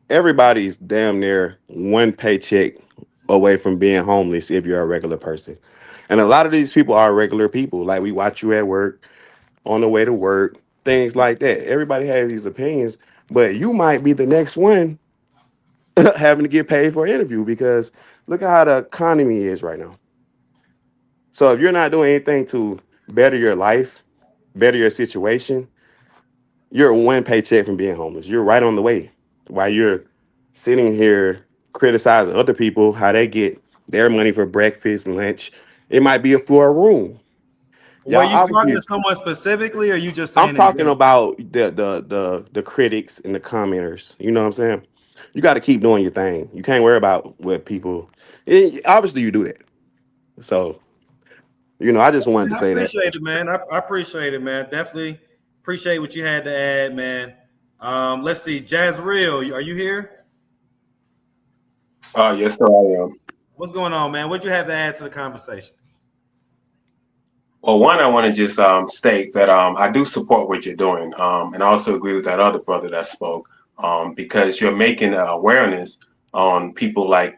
everybody's damn near one paycheck away from being homeless if you're a regular person. And a lot of these people are regular people. Like, we watch you at work, on the way to work, things like that. Everybody has these opinions, but you might be the next one having to get paid for an interview because look at how the economy is right now. So if you're not doing anything to better your life, better your situation, you're one paycheck from being homeless. You're right on the way. While you're sitting here criticizing other people, how they get their money for breakfast, lunch, it might be a floor room. Were you talking to someone specifically, or you just saying? I'm talking about the critics and the commenters. You know what I'm saying? You got to keep doing your thing. You can't worry about what people. Obviously, you do that. So, I just wanted to say that. I appreciate it, man. I appreciate it, man. Definitely appreciate what you had to add, man. Let's see, Jazreel, are you here? Yes, sir, I am. What's going on, man? What you have to add to the conversation? Well, one, I want to just state that I do support what you're doing, and I also agree with that other brother that spoke, because you're making awareness on people like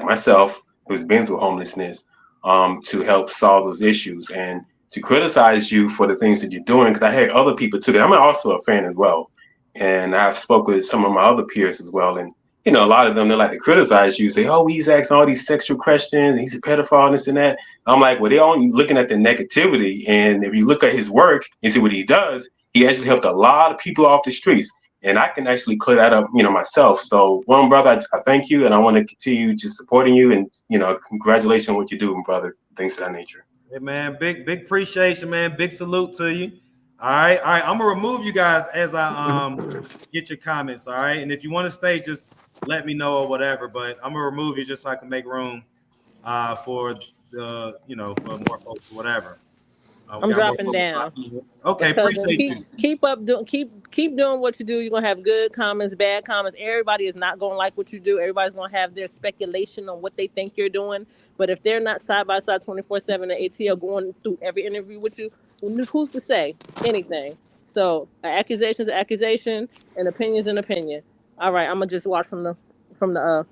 myself, who's been through homelessness, to help solve those issues and to criticize you for the things that you're doing. Because I had other people too. I'm also a fan as well, and I've spoke with some of my other peers as well, and a lot of them, they like to criticize you, say, oh, he's asking all these sexual questions, he's a pedophile, and this and that. I'm like, well, they're only looking at the negativity. And if you look at his work and see what he does, he actually helped a lot of people off the streets. And I can actually clear that up, myself. So, one, brother, I thank you, and I want to continue just supporting you. And, congratulations on what you do, brother. Things of that nature. Hey, man, big appreciation, man. Big salute to you. All right. I'm gonna remove you guys as I get your comments. All right. And if you want to stay, just let me know or whatever. But I'm gonna remove you just so I can make room for the for more folks or whatever. I'm dropping down. Okay, appreciate you. Keep doing what you do. You're gonna have good comments, bad comments. Everybody is not gonna like what you do. Everybody's gonna have their speculation on what they think you're doing. But if they're not side by side 24/7 at ATL going through every interview with you, who's to say anything? So an accusation is an accusation, and opinion is an opinion. All right, I'm gonna just watch from the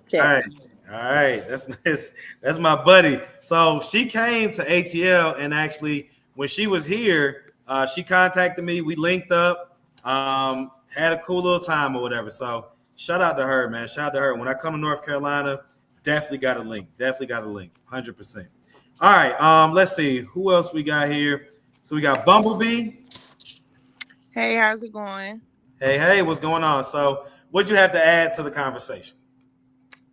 chat. All right, that's my buddy. So she came to ATL, and actually, when she was here, she contacted me. We linked up, had a cool little time or whatever. So shout out to her, man. Shout out to her. When I come to North Carolina, definitely got a link. 100%. All right, let's see who else we got here. So we got Bumblebee. Hey, how's it going? Hey, what's going on? So what'd you have to add to the conversation?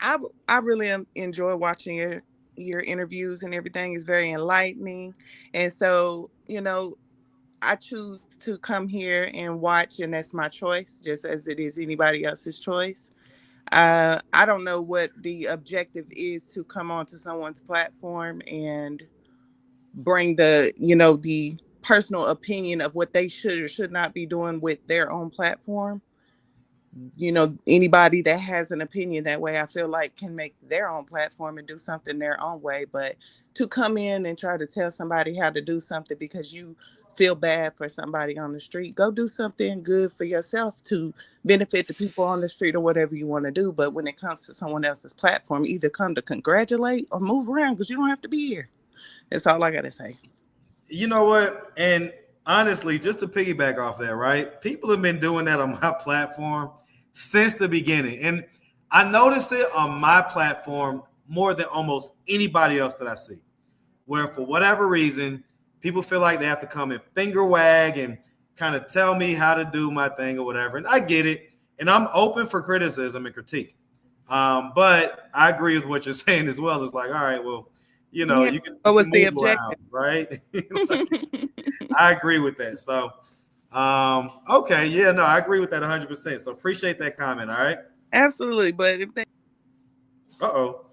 I really enjoy watching your interviews, and everything is very enlightening. And so, I choose to come here and watch, and that's my choice, just as it is anybody else's choice. I don't know what the objective is to come onto someone's platform and bring the personal opinion of what they should or should not be doing with their own platform. Anybody that has an opinion that way, I feel like, can make their own platform and do something their own way. But to come in and try to tell somebody how to do something because you feel bad for somebody on the street, go do something good for yourself to benefit the people on the street or whatever you want to do. But when it comes to someone else's platform, either come to congratulate or move around, because you don't have to be here. That's all I got to say. You know what? And honestly, just to piggyback off that, right? People have been doing that on my platform since the beginning. And I noticed it on my platform more than almost anybody else that I see, where for whatever reason, people feel like they have to come and finger wag and kind of tell me how to do my thing or whatever. And I get it. And I'm open for criticism and critique. But I agree with what you're saying as well. It's like, all right, well, you can. What was the objective? Around, right? I agree with that. So, okay. Yeah, no, I agree with that 100%. So appreciate that comment. All right. Absolutely. But if they. Uh-oh.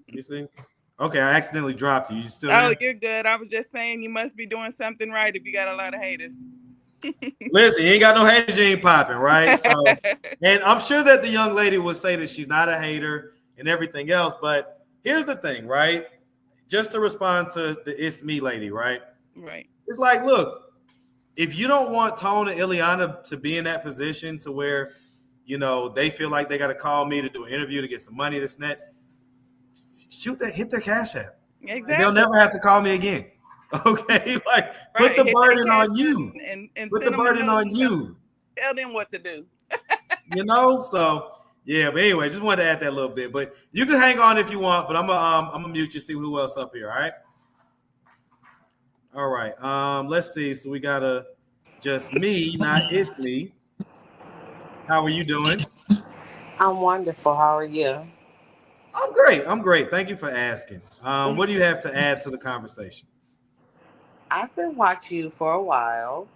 You see? Okay, I accidentally dropped you. You still there? Oh, you're good. I was just saying you must be doing something right if you got a lot of haters. Listen, you ain't got no haters, you ain't popping, right? So, and I'm sure that the young lady would say that she's not a hater and everything else. But here's the thing, right? Just to respond to the It's Me lady, right? Right. It's like, look, if you don't want Tone and Ileana to be in that position to where, they feel like they got to call me to do an interview to get some money, this and that, hit their Cash App. Exactly. They'll never have to call me again. Okay, like put the burden on you. And put the burden on you. Tell them what to do. So yeah. But anyway, just wanted to add that a little bit. But you can hang on if you want. But I'm gonna mute you. See who else up here. All right. Let's see. So we got just me, not It's Me. How are you doing? I'm wonderful. How are you? I'm great. Thank you for asking. What do you have to add to the conversation? I've been watching you for a while,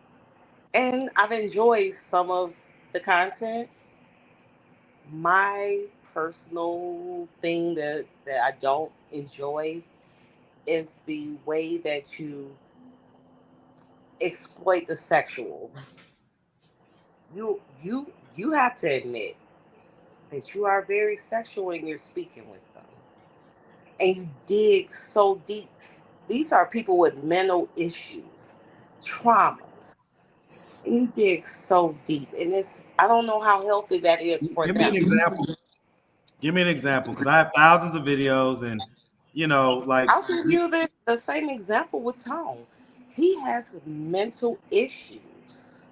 and I've enjoyed some of the content. My personal thing that I don't enjoy is the way that you exploit the sexual. you have to admit that you are very sexual when you're speaking with them, and you dig so deep. These are people with mental issues, traumas, and you dig so deep, and I don't know how healthy that is for Give me them. an example. Give me an example, because I have thousands of videos, and like I'll give you the same example with Tone. He has mental issues.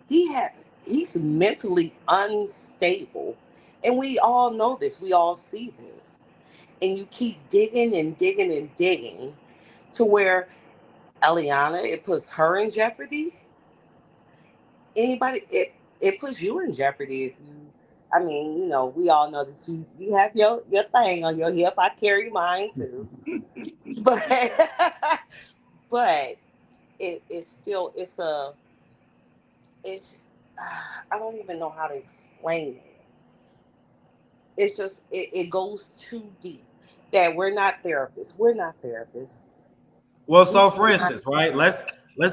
He's mentally unstable. And we all know this. We all see this. And you keep digging and digging and digging to where Eliana, it puts her in jeopardy. Anybody, it puts you in jeopardy if you I mean, we all know that you have your thing on your hip. I carry mine too. But but it's still it's I don't even know how to explain it. It's just it goes too deep. That we're not therapists. We're not therapists. Well, so for instance, right? Let's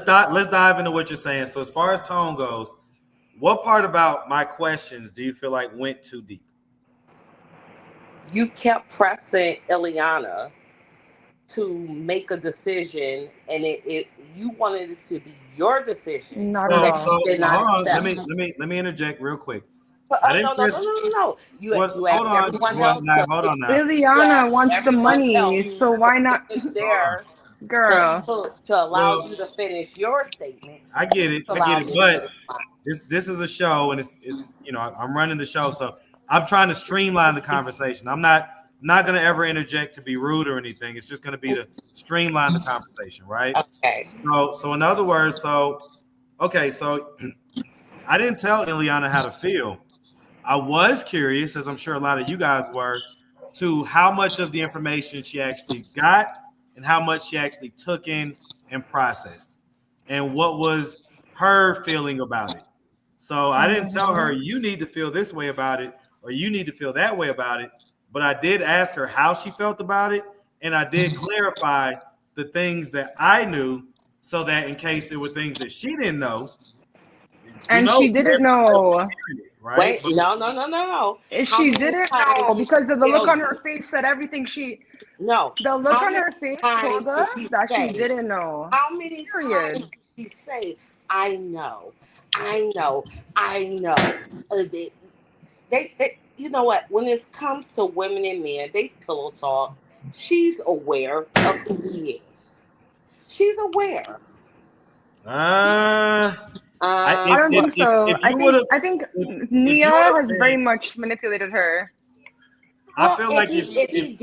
dive into what you're saying. So as far as Tone goes, what part about my questions do you feel like went too deep? You kept pressing Eliana to make a decision, and you wanted it to be your decision. Not at all. So hold on. Let me interject real quick. No. You asked everyone else. Hold on now. Liliana wants the money, so why not? There, girl, to allow you to finish your statement. I get it, but this is a show, and it's I'm running the show, so I'm trying to streamline the conversation. I'm not going to ever interject to be rude or anything. It's just going to be to streamline the conversation, right? Okay. So in other words, so I didn't tell Eliana how to feel. I was curious, as I'm sure a lot of you guys were, to how much of the information she actually got and how much she actually took in and processed, and what was her feeling about it. So I didn't tell her, you need to feel this way about it, or you need to feel that way about it. But I did ask her how she felt about it, and I did clarify the things that I knew, so that in case there were things that she didn't know, and she didn't know. Right? Wait, no. She didn't know because of the look on her face said everything. The look on her face told us that she didn't know. How many times did she say, I know? They you know what? When it comes to women and men, they pillow talk. She's aware of who he is. She's aware. I don't think so. I think Nia has very much manipulated her. I feel like if he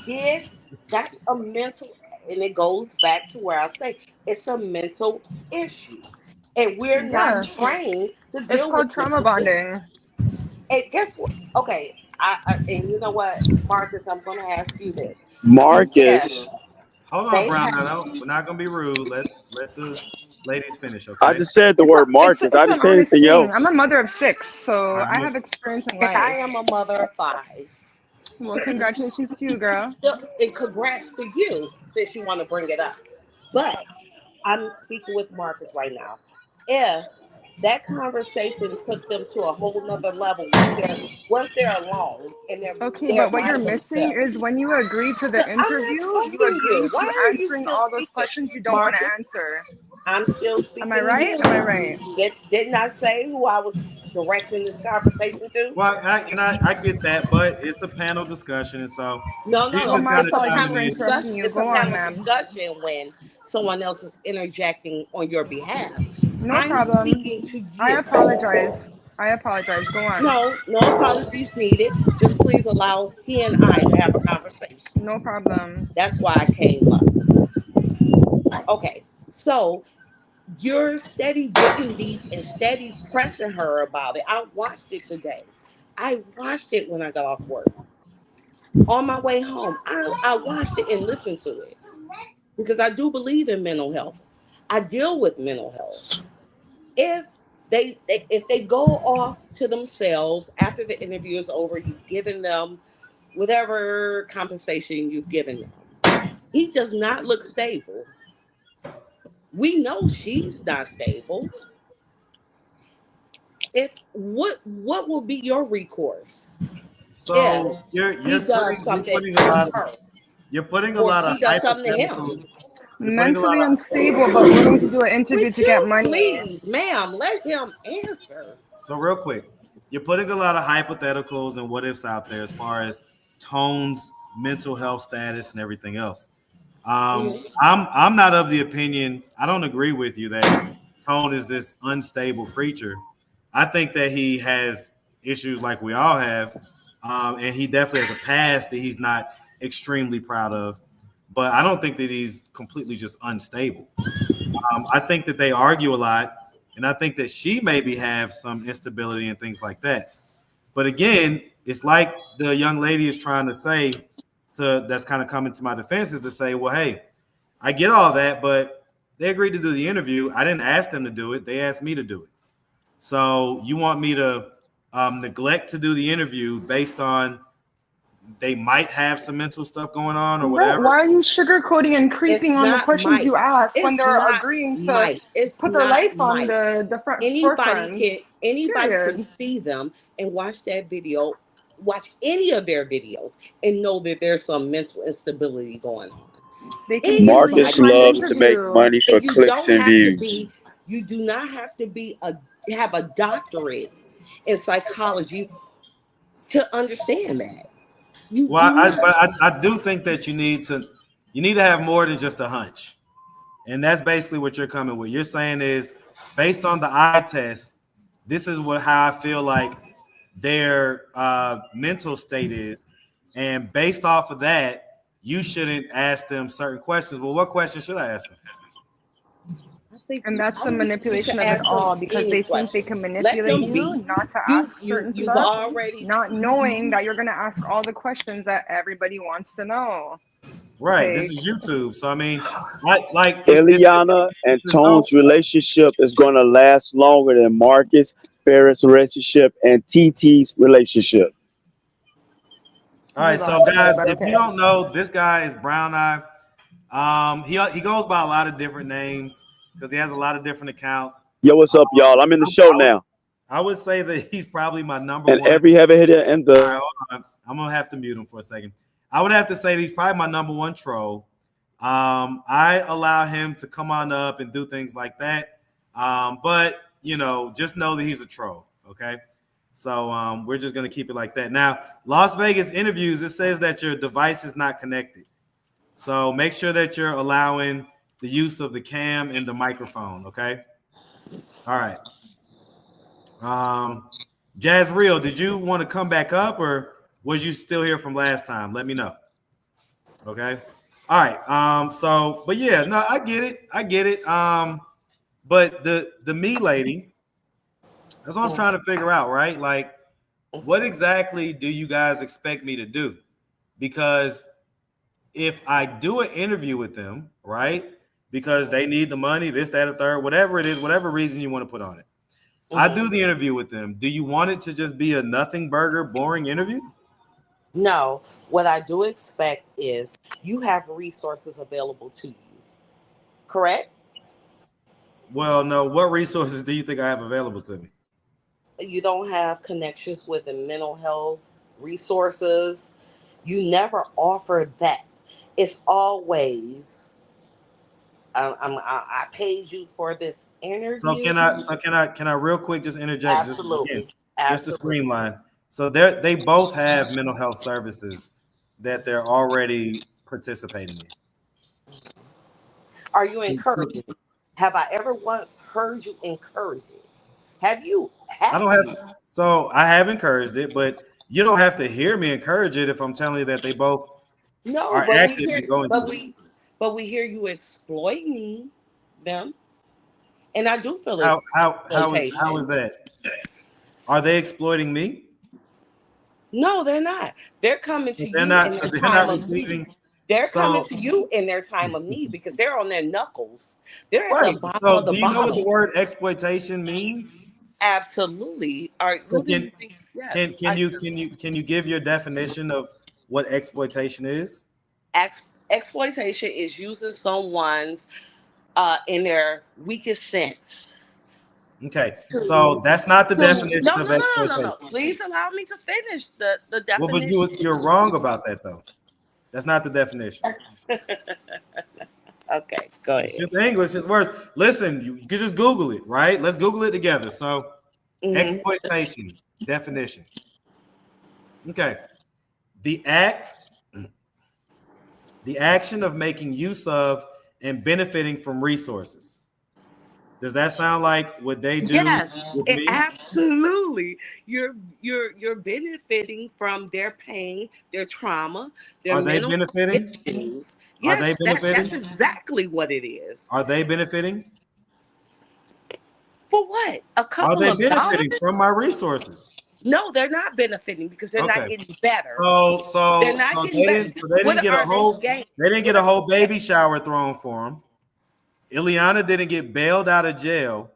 did, that's a mental, and it goes back to where I say it's a mental issue, and we're not trained to deal with it. It's called trauma bonding. And guess what? Okay, and you know what, Marcus, I'm going to ask you this. Marcus. Hold on, Brown. We're not going to be rude. Let the ladies finish, okay? I just said the word Marcus. I didn't say anything else. I'm a mother of 6, so I have experience in life. I am a mother of 5. Well, congratulations to you, girl. And congrats to you, since you want to bring it up. But I'm speaking with Marcus right now. If that conversation took them to a whole nother level once they're alone and they're but what you're missing is when you agree to the interview, you agree to answering all those questions you don't want to answer. I'm still speaking. Am I right? Didn't I say who I was directing this conversation to? Well, I get that, but it's a panel discussion, and so no. It's a panel discussion when someone else is interjecting on your behalf. No problem. Speaking to you. I apologize. Go on. No apologies needed. Just please allow he and I to have a conversation. No problem. That's why I came up. Okay, so you're steady digging deep and steady pressing her about it. I watched it today. I watched it when I got off work. On my way home, I watched it and listened to it because I do believe in mental health. I deal with mental health. If they go off to themselves after the interview is over, you've given them whatever compensation you've given them. He does not look stable. We know she's not stable. if what will be your recourse So if you're he does something putting to a lot her you're putting a or lot of she does something to him? hypotheticals. You're putting a lot Mentally of unstable, but willing to do an interview Would to get you money. please, ma'am, let him answer? So real quick, you're putting a lot of hypotheticals and what ifs out there as far as Tone's mental health status and everything else. I'm not of the opinion. I don't agree with you that Tone is this unstable creature. I think that he has issues like we all have, and he definitely has a past that he's not extremely proud of. But I don't think that he's completely just unstable. I think that they argue a lot, and I think that she maybe have some instability and things like that. But again, it's like the young lady is trying to say that's kind of coming to my defense is to say, well, hey, I get all that, but they agreed to do the interview. I didn't ask them to do it. They asked me to do it. So you want me to neglect to do the interview based on they might have some mental stuff going on or whatever? Why are you sugarcoating and creeping on the questions you ask when they're agreeing to put their life on the front forefront? Anybody can see them and watch that video, watch any of their videos, and know that there's some mental instability going on. Marcus loves to make money for clicks and views. You do not have to have a doctorate in psychology to understand that. I do think that you need to have more than just a hunch, and that's basically what you're coming with. You're saying is based on the eye test, this is how I feel like their mental state is, and based off of that, you shouldn't ask them certain questions. Well, what questions should I ask them? And that's the manipulation of it all, because they think they can manipulate you not to ask certain stuff, not knowing that you're going to ask all the questions that everybody wants to know. Right. Okay. This is YouTube. So, I mean, like Eliana and Tone's relationship is going to last longer than Marcus Ferris' relationship and TT's relationship. All right. So, guys, if you don't know, this guy is Brown Eye. He goes by a lot of different names, because he has a lot of different accounts. Yo, what's up, y'all? I'm in the show now. I would say that he's probably my number one. And every heavy hitter in the... Right, I'm going to have to mute him for a second. I would have to say that he's probably my number one troll. I allow him to come on up and do things like that. But, just know that he's a troll, okay? So we're just going to keep it like that. Now, Las Vegas interviews, it says that your device is not connected. So make sure that you're allowing the use of the cam and the microphone, okay? All right. Jazz Real, did you want to come back up, or was you still here from last time? Let me know. Okay. All right. But yeah, no, I get it. But the me lady, that's what I'm trying to figure out, right? Like, what exactly do you guys expect me to do? Because if I do an interview with them, right, because they need the money, this, that, or third, whatever it is, whatever reason you want to put on it. I do the interview with them. Do you want it to just be a nothing burger, boring interview? No. What I do expect is you have resources available to you. Correct? Well, no. What resources do you think I have available to me? You don't have connections with the mental health resources. You never offer that. It's always... I paid you for this interview. So can I real quick just interject? Absolutely. Just to streamline. So they both have mental health services that they're already participating in. Are you encouraging? Have I ever once heard you encourage it? Have you? So I have encouraged it, but you don't have to hear me encourage it if I'm telling you that they both are actively going to it. But we hear you exploiting them, and I do feel how is that? Are they exploiting me? No, they're not. They're coming to you in their time of need. They're coming to you in their time of need because they're on their knuckles. They're at the bottom of the do you know what the word exploitation means? Absolutely. All right. So can you give your definition of what exploitation is? Exploitation is using someone's in their weakest sense Okay, so that's not the definition No, of no, no, no, exploitation. no, no. Please allow me to finish the Well, but definition. you're wrong about that though. That's not the definition. Okay, go ahead. It's just English. It's words. Listen, you can just Google it, right? Let's Google it together. So, exploitation definition. Okay, the action of making use of and benefiting from resources. Does that sound like what they do? Yes, with me? absolutely. You're benefiting from their pain, their trauma, their Are they mental benefiting? issues. Are they Yes, benefiting? that's exactly what it is. Are they benefiting? For what? A Are couple they of benefiting dollars? from my resources? No, they're not benefiting because they're not Okay. getting better. So They're not getting better. they What didn't get are a whole they gaining? they didn't get a whole baby shower thrown for them. Ileana didn't get bailed out of jail.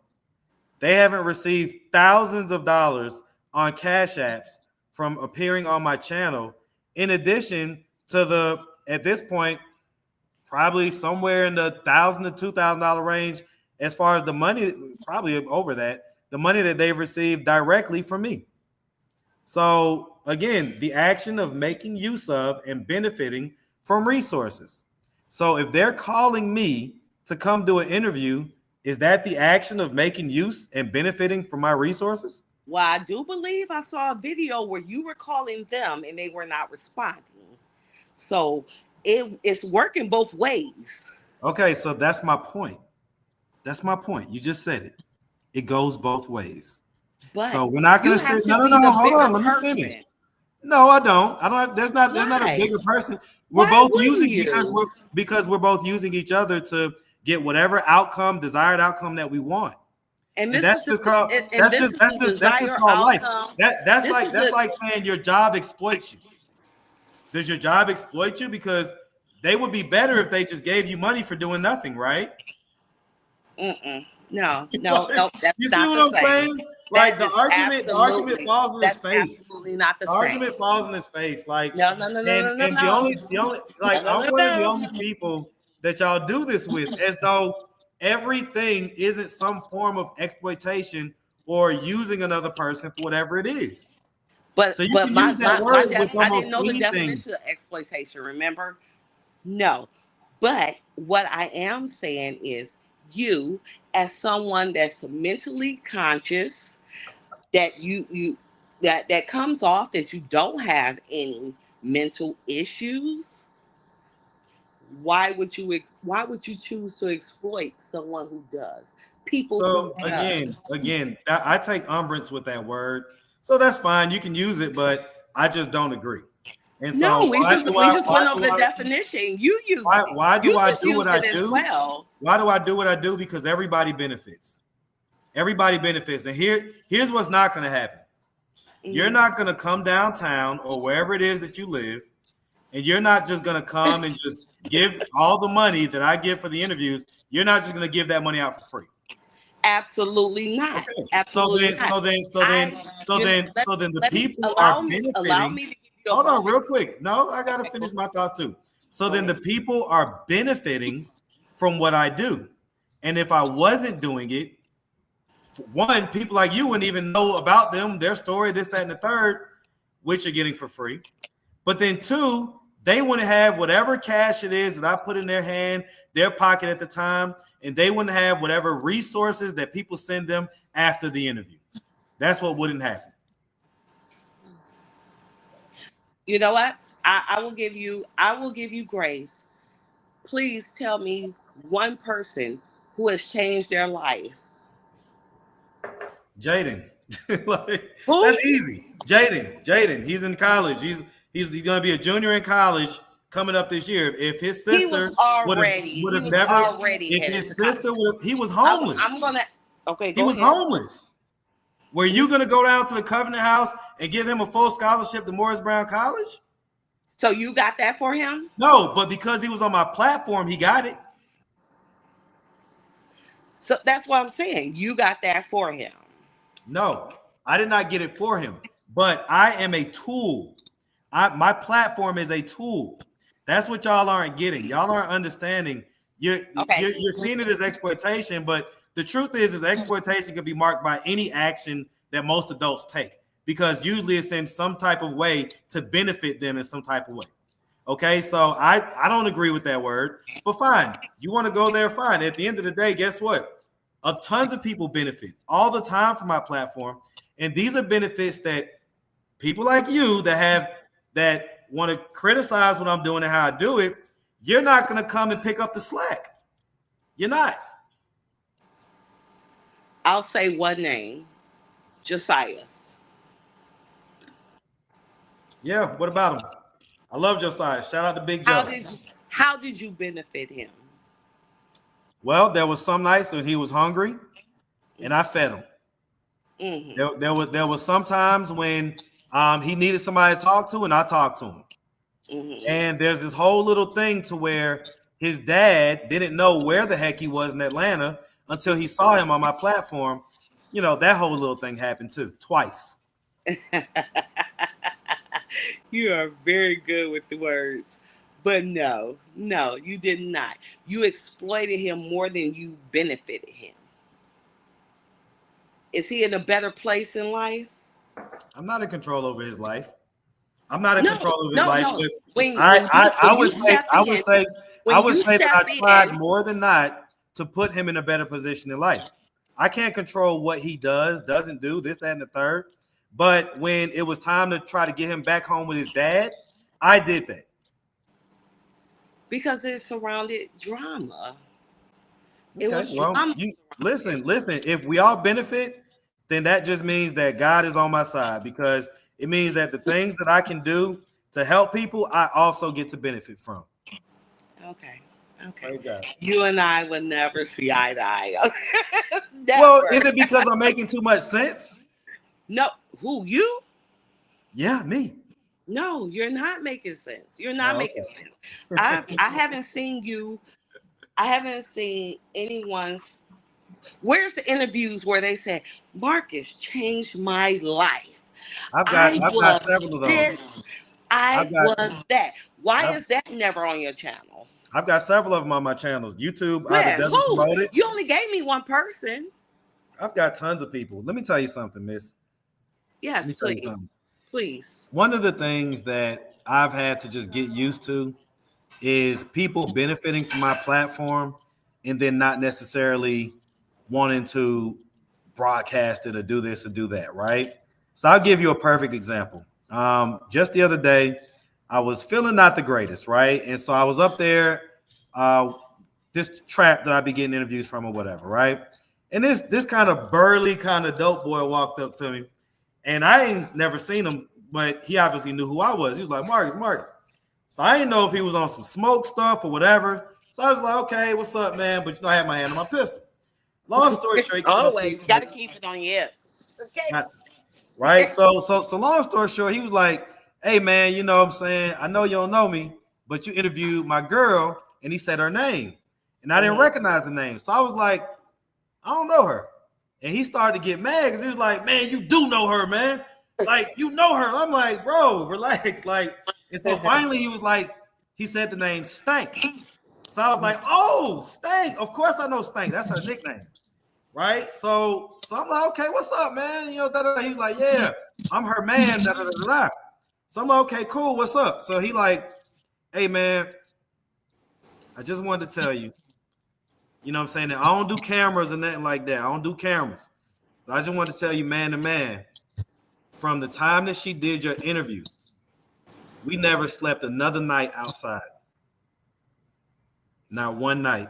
They haven't received thousands of dollars on Cash Apps from appearing on my channel. In addition to the, at this point, probably somewhere in the $1,000 to $2,000 range as far as the money, probably over that, the money that they've received directly from me. So again, the action of making use of and benefiting from resources. So if they're calling me to come do an interview, is that the action of making use and benefiting from my resources? Well, I do believe I saw a video where you were calling them and they were not responding. So it's working both ways. Okay, so that's my point. That's my point. You just said it. It goes both ways. But so we're not going to say, no, hold on, let me finish. No, I don't. There's not a bigger person. We're both using because we're both using each other to get whatever desired outcome that we want. And that's just called life. That's like saying your job exploits you. Does your job exploit you? Because they would be better if they just gave you money for doing nothing, right? No, that's you see not what I'm the same. saying? Like the argument falls in his face. Absolutely not the same. Argument falls in his face. Like no. The only like I'm one of the only people that y'all do this with, as though everything isn't some form of exploitation or using another person for whatever it is. But so I didn't know the definition of exploitation. Remember? No. But what I am saying is, you as someone that's mentally conscious, that that comes off that you don't have any mental issues. Why would you choose to exploit someone who does? People. So again, I take umbrance with that word. So that's fine. You can use it, but I just don't agree. And so we just went over the definition. You use why do I do what I do? Well. Why do I do what I do? Because everybody benefits. Everybody benefits. And here's what's not going to happen. You're not going to come downtown or wherever it is that you live, and you're not just going to come and just give all the money that I give for the interviews. You're not just going to give that money out for free. Absolutely not. Okay. Absolutely so then the people are benefiting. Allow me to give you Hold on, real quick. No, I gotta finish my thoughts too. So then the people are benefiting from what I do, and if I wasn't doing it, one, people like you wouldn't even know about them, their story, this, that, and the third, which you're getting for free. But then two, they wouldn't have whatever cash it is that I put in their hand, their pocket at the time, and they wouldn't have whatever resources that people send them after the interview. That's what wouldn't happen. You know what? I will give you grace. Please tell me one person who has changed their life. Jaden. That's easy. Jaden. He's in college. He's going to be a junior in college coming up this year. If his sister would have never, if his sister would have, he was homeless. He was homeless. Were you going to go down to the Covenant House and give him a full scholarship to Morris Brown College? So you got that for him? No, but because he was on my platform, he got it. So that's what I'm saying. You got that for him. No, I did not get it for him, but I am a tool. My platform is a tool. That's what y'all aren't getting. Y'all aren't understanding. You're seeing it as exploitation, but the truth is exploitation can be marked by any action that most adults take, because usually it's in some type of way to benefit them in some type of way. Okay, so I don't agree with that word, but fine. You want to go there, fine. At the end of the day, guess what? Tons of people benefit all the time from my platform, and these are benefits that people like you that want to criticize what I'm doing and how I do it, you're not going to come and pick up the slack. You're not. I'll say one name, Josias. Yeah, what about him? I love Josiah. Shout out to Big Joe. How did you benefit him? Well, there was some nights when he was hungry, and I fed him. Mm-hmm. There was some times when he needed somebody to talk to, and I talked to him. Mm-hmm. And there's this whole little thing to where his dad didn't know where the heck he was in Atlanta until he saw him on my platform. You know, that whole little thing happened too, twice. You are very good with the words. But no, you did not. You exploited him more than you benefited him. Is he in a better place in life? I'm not in control over his life. I'm not in control of his life. No. I would say that I tried more than not to put him in a better position in life. I can't control what he does, doesn't do, this, that, and the third. But when it was time to try to get him back home with his dad, I did that. Because it surrounded drama. Listen. If we all benefit, then that just means that God is on my side, because it means that the things that I can do to help people, I also get to benefit from. Okay. You and I will never see eye to eye. Well, is it because I'm making too much sense? No. Who, you? Yeah, me. No, you're not making sense. You're not making sense. I haven't seen you. I haven't seen anyone's. Where's the interviews where they say, Marcus changed my life? I've got several of those. Was that. Why is that never on your channel? I've got several of them on my channels. YouTube. Who? You only gave me one person. I've got tons of people. Let me tell you something, miss. Yes, please. One of the things that I've had to just get used to is people benefiting from my platform and then not necessarily wanting to broadcast it or do this or do that, right? So I'll give you a perfect example. Just the other day, I was feeling not the greatest, right? And so I was up there, this trap that I be getting interviews from or whatever, right? And this kind of burly, kind of dope boy walked up to me, and I ain't never seen him, but he obviously knew who I was. He was like, Marcus. So I didn't know if he was on some smoke stuff or whatever. So I was like, okay, what's up, man? But I had my hand on my pistol. Long story short, always got to keep it on your hip. Okay. Right. So long story short, he was like, hey man, you know what I'm saying? I know you don't know me, but you interviewed my girl, and he said her name, and I didn't recognize the name. So I was like, I don't know her. And he started to get mad because he was like, man, you do know her, man. Like, you know her. I'm like, bro, relax. Like, and so finally he was like, he said the name Stank. So I was like, oh, Stank. Of course I know Stank. That's her nickname. Right? So I'm like, okay, what's up, man? You know, he's like, yeah, I'm her man. So I'm like, okay, cool. What's up? So he like, hey, man, I just wanted to tell you, you know what I'm saying? I don't do cameras and nothing like that. I don't do cameras. But I just want to tell you, man to man, from the time that she did your interview, we never slept another night outside. Not one night.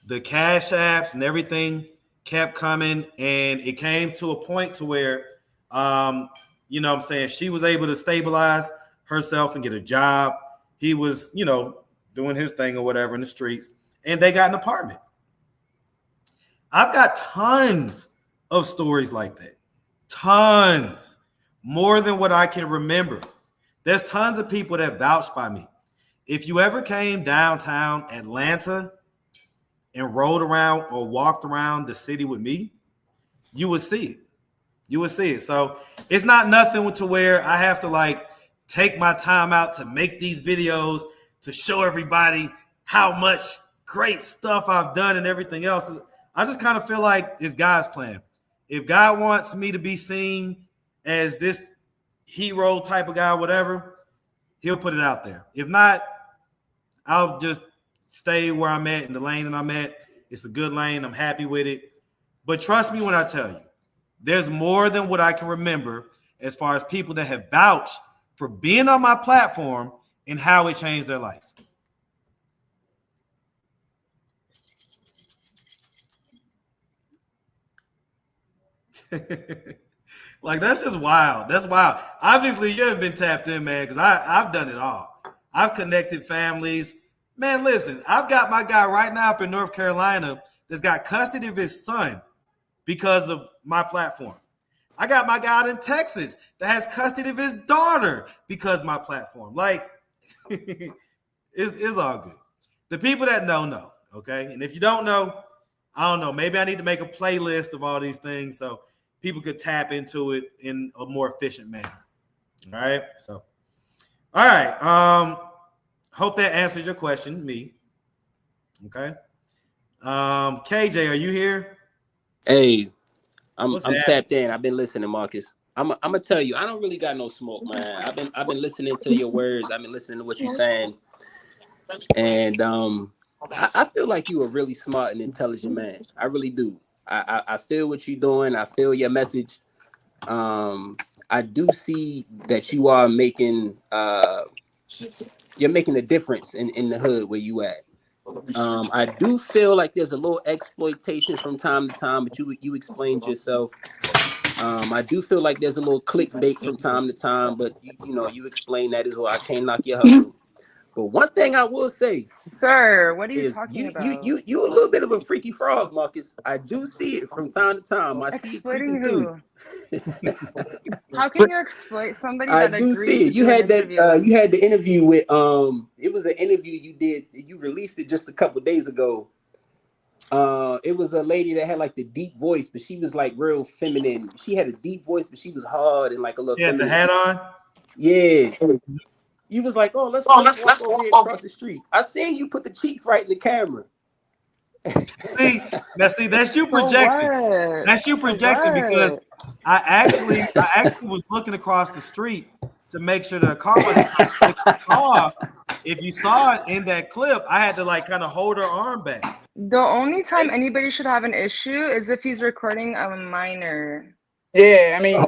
The cash apps and everything kept coming, and it came to a point to where, you know what I'm saying, she was able to stabilize herself and get a job. He was, you know, doing his thing or whatever in the streets, and they got an apartment. I've got tons of stories like that. Tons. More than what I can remember. There's tons of people that vouched by me. If you ever came downtown Atlanta and rode around or walked around the city with me, you would see it. You would see it. So it's not nothing to where I have to like take my time out to make these videos to show everybody how much great stuff I've done and everything else. I just kind of feel like it's God's plan. If God wants me to be seen as this hero type of guy, whatever, he'll put it out there. If not, I'll just stay where I'm at in the lane that I'm at. It's a good lane. I'm happy with it. But trust me when I tell you, there's more than what I can remember as far as people that have vouched for being on my platform and how it changed their life. Like, that's just wild. That's wild. Obviously, you haven't been tapped in, man, because I've done it all. I've connected families. Man, listen, I've got my guy right now up in North Carolina that's got custody of his son because of my platform. I got my guy out in Texas that has custody of his daughter because of my platform. Like, it's all good. The people that know, okay? And if you don't know, I don't know. Maybe I need to make a playlist of all these things so people could tap into it in a more efficient manner. All right? So, all right. Hope that answered your question, me. Okay. KJ, are you here? Hey, I'm tapped in. I've been listening, Marcus. I'm gonna tell you, I don't really got no smoke, man. I've been listening to your words. I've been listening to what you're saying, and I feel like you a really smart and intelligent man. I really do. I feel what you're doing. I feel your message. I do see that you are making you're making a difference in the hood where you at. I do feel like there's a little exploitation from time to time, but you explained yourself. I do feel like there's a little clickbait from time to time, but you explain that as well. I can't knock your hustle. But one thing I will say, sir, what are you talking about? You a little bit of a freaky frog, Marcus. I do see it from time to time. I see it creeping through. How can you exploit somebody that I do agrees see it. to You do had an that. interview? You had the interview with. It was an interview you did. You released it just a couple days ago. It was a lady that had like the deep voice, but she was like real feminine. She had a deep voice, but she was hard and like a little. She had the hat on. Yeah. You was like, oh, let's walk over here across the street. I seen you put the cheeks right in the camera. See, that's you projecting. That's you projecting because I actually was looking across the street to make sure the car was if you saw it in that clip, I had to like kind of hold her arm back. The only time anybody should have an issue is if he's recording a minor. Yeah, I mean,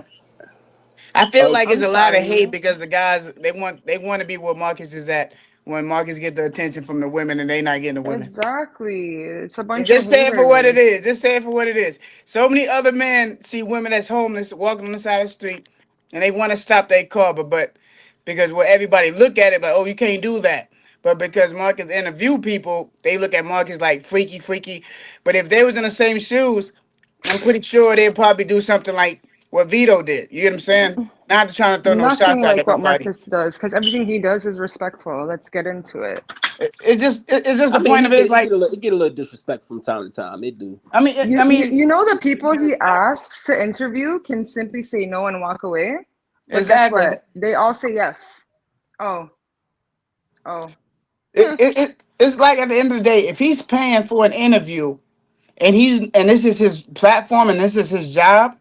I feel like it's a lot of hate because the guys they want to be where Marcus is at when Marcus get the attention from the women and they not getting the women. Exactly, it's a bunch. Just of say it for what it haters. is. Just say it for what it is. So many other men see women that's homeless walking on the side of the street, and they want to stop their car, but because everybody look at it like, oh, you can't do that. But because Marcus interview people, they look at Marcus like freaky. But if they was in the same shoes, I'm pretty sure they'd probably do something like what Vito did. You get what I'm saying? Not trying to throw no shots Nothing out like at what nobody. Marcus does, because everything he does is respectful. Let's get into it. It's just the point of it is like it get a little disrespect from time to time. It do. I mean, you know the people he asks to interview can simply say no and walk away. But exactly. Guess what? They all say yes. Oh. It's like at the end of the day, if he's paying for an interview and this is his platform and this is his job,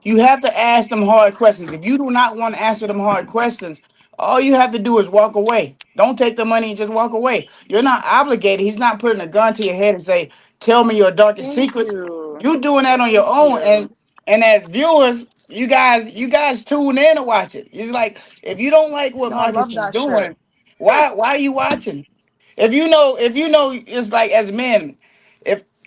you have to ask them hard questions. If you do not want to answer them hard questions, all you have to do is walk away. Don't take the money and just walk away. You're not obligated. He's not putting a gun to your head and say, tell me your darkest secrets. You're doing that on your own. And as viewers, you guys tune in to watch it. It's like, if you don't like what Marcus is doing, why are you watching? If you know, it's like as men,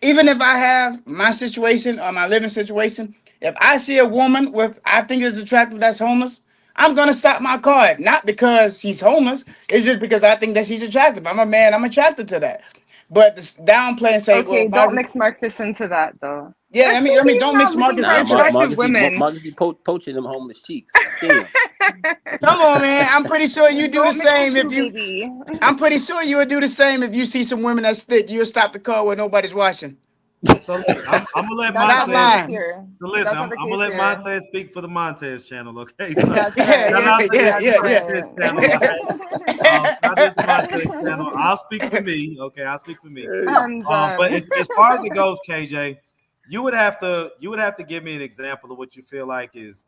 even if I have my situation or my living situation, if I see a woman I think is attractive that's homeless, I'm gonna stop my car. Not because she's homeless, it's just because I think that she's attractive. I'm a man, I'm attracted to that. But the downplay and say, okay, don't mix Marcus into that though. Yeah, I mean, don't mix Marcus into that. Marcus be poaching them homeless cheeks. Damn. Come on, man. I'm pretty sure you do the same I'm pretty sure you would do the same if you see some women that's thick. You'll stop the car where nobody's watching. So I'm gonna let That's Montez. not the case here. So listen, That's I'm not the gonna case let here. Montez speak for the Montez channel, okay? So That's shout right. out to the That's Montez right. channel, all right? Shout out to the Montez channel. I'll speak for me, okay? I'll speak for me. I'm done. But as far as it goes, KJ, you would have to give me an example of what you feel like is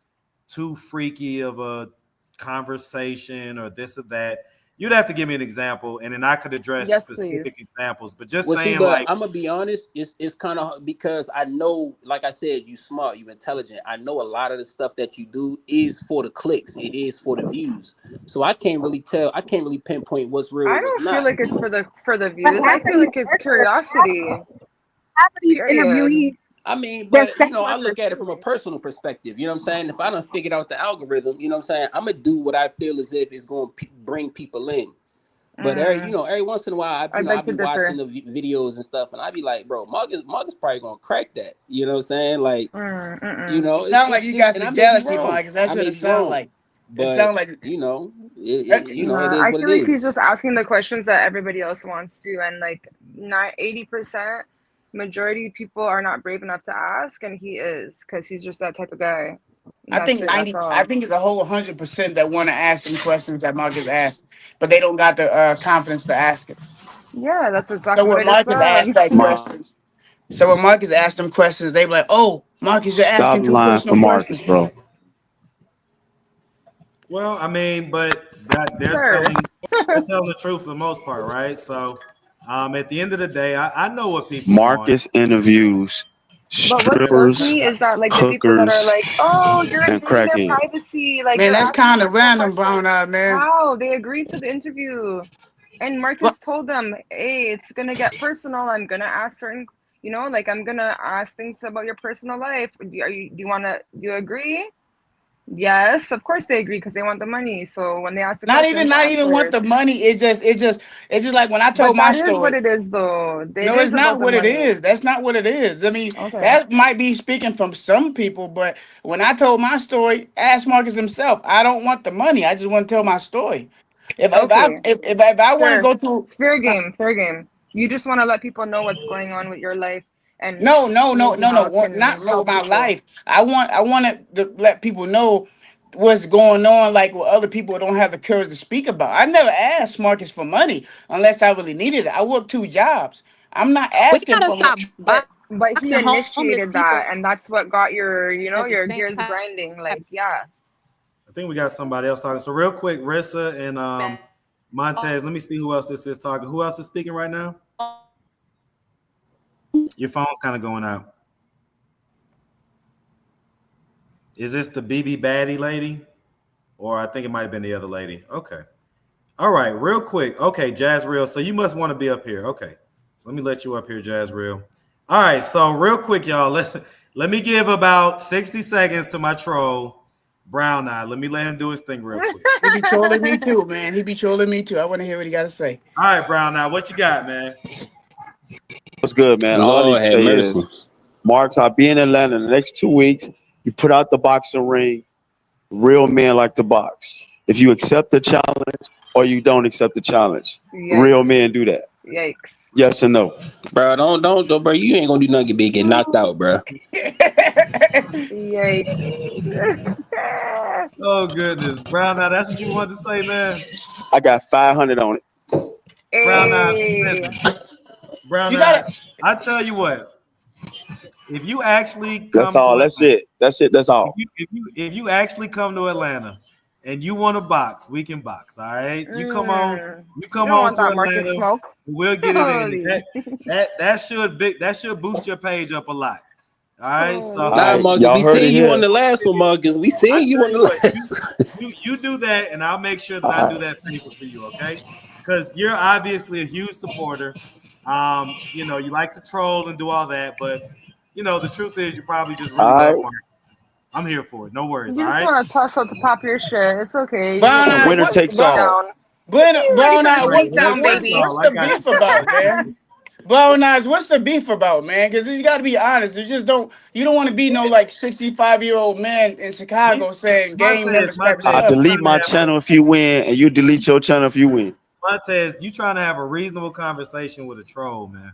too freaky of a conversation or this or that. You'd have to give me an example, and then I could address Yes, specific please. examples. But just Well, see, saying, but like, I'm gonna be honest, it's kind of because I know, like I said, you smart, you intelligent. I know a lot of the stuff that you do is for the clicks, it is for the views. So I can't really pinpoint what's real I and what's don't feel not. like it's for the views. I feel like it's curiosity. Period. I mean, but I look at it from a personal perspective. You know what I'm saying? If I done figured out the algorithm, you know what I'm saying, I'm gonna do what I feel as if it's going to bring people in. But every once in a while, I be watching the videos and stuff, and I be like, bro, Marcus probably gonna crack that. You know what I'm saying? Like, It sound like you got some jealousy, Marcus. That's what it sound like. But It sound like it I is what feel it like is. he's just asking the questions that everybody else wants to, and like not 80%, majority of people are not brave enough to ask, and he is, because he's just that type of guy. I think 90. I think it's a whole 100% that want to ask some questions that Marcus asked, but they don't got the confidence to ask it. Yeah, that's So exactly when what I just Marcus asked said. that questions, so when Marcus asked them questions, they be like, "Oh, Marcus, you're Stop asking too lying for personal Marcus, questions." bro. well, I mean, but they're telling the truth for the most part, right? So, at the end of the day, I know what people Marcus interviews But what kills strippers, me is that like the people that are hookers, like, oh, you're and invading their crackheads. privacy, like Man, you're that's asking kind of personal random, questions. Brown Eye, man. How? They agreed to the interview. And Marcus told them, hey, it's gonna get personal. I'm gonna ask certain, like I'm gonna ask things about your personal life. Do you agree? Yes, of course they agree because they want the money. So when they ask the Not questions, even want answer the it. money. It's just like when I But told my that is what story. it is, though. It No, it's is not about the what it money. is. That's not what it is. I mean, Okay. that might be speaking from some people, but when I told my story, ask Marcus himself. I don't want the money. I just want to tell my story. If I want to go to fair game. You just want to let people know what's going on with your life and no, maybe how it can not help my people. life. I want to let people know what's going on, like what other people don't have the courage to speak about. I never asked Marcus for money unless I really needed it. I work 2 jobs. I'm not asking for money. But he initiated that, and that's what got your gears grinding. Like, yeah. I think we got somebody else talking. So real quick, Rissa and Montez, let me see who else this is talking. Who else is speaking right now? Your phone's kind of going out. Is this the BB Baddie lady? Or I think it might have been the other lady. Okay. All right, real quick. Okay, Jazz Real. So you must want to be up here. Okay. So let me let you up here, Jazz Real. All right, so real quick, y'all. Let me give about 60 seconds to my troll, Brown Eye. Let me let him do his thing real quick. He be trolling me too, man. He be trolling me too. I want to hear what he got to say. All right, Brown Eye, what you got, man? What's good, man? All I need to say is, Marks, I'll be in Atlanta in the next 2 weeks. You put out the boxing ring. Real men like to box. If you accept the challenge or you don't accept the challenge, real men do that. Yikes. Yes or no? Bro, don't, bro. You ain't gonna do nothing big, get knocked out, bro. Yikes. Oh goodness, Brown Eye, that's what you wanted to say, man. I got 500 on it. Brown Eye, listen. Brown Eye, I tell you what. If you actually come That's all. to That's it. That's it. That's all. If you actually come to Atlanta and you want to box, we can box. All right. You come on. You come on to Atlanta. We'll get it in. That should boost your page up a lot. All right. So nah, Marcus, we seen you on the last one, Marcus. We seen you on the last. You do that, and I'll make sure that I do that favor for you, okay? Because you're obviously a huge supporter. You like to troll and do all that, but the truth is you probably just really love Mark. I'm here for it. No worries. You just want to toss out the pop your shit. It's okay. Winner takes all. Brown Eye, what's the beef about, man? Brown Eyes, what's the beef about, man? Because you got to be honest. You don't want to be no 65-year-old man in Chicago saying game never steps up. I delete my channel if you win, and you delete your channel if you win. Montez, you trying to have a reasonable conversation with a troll, man.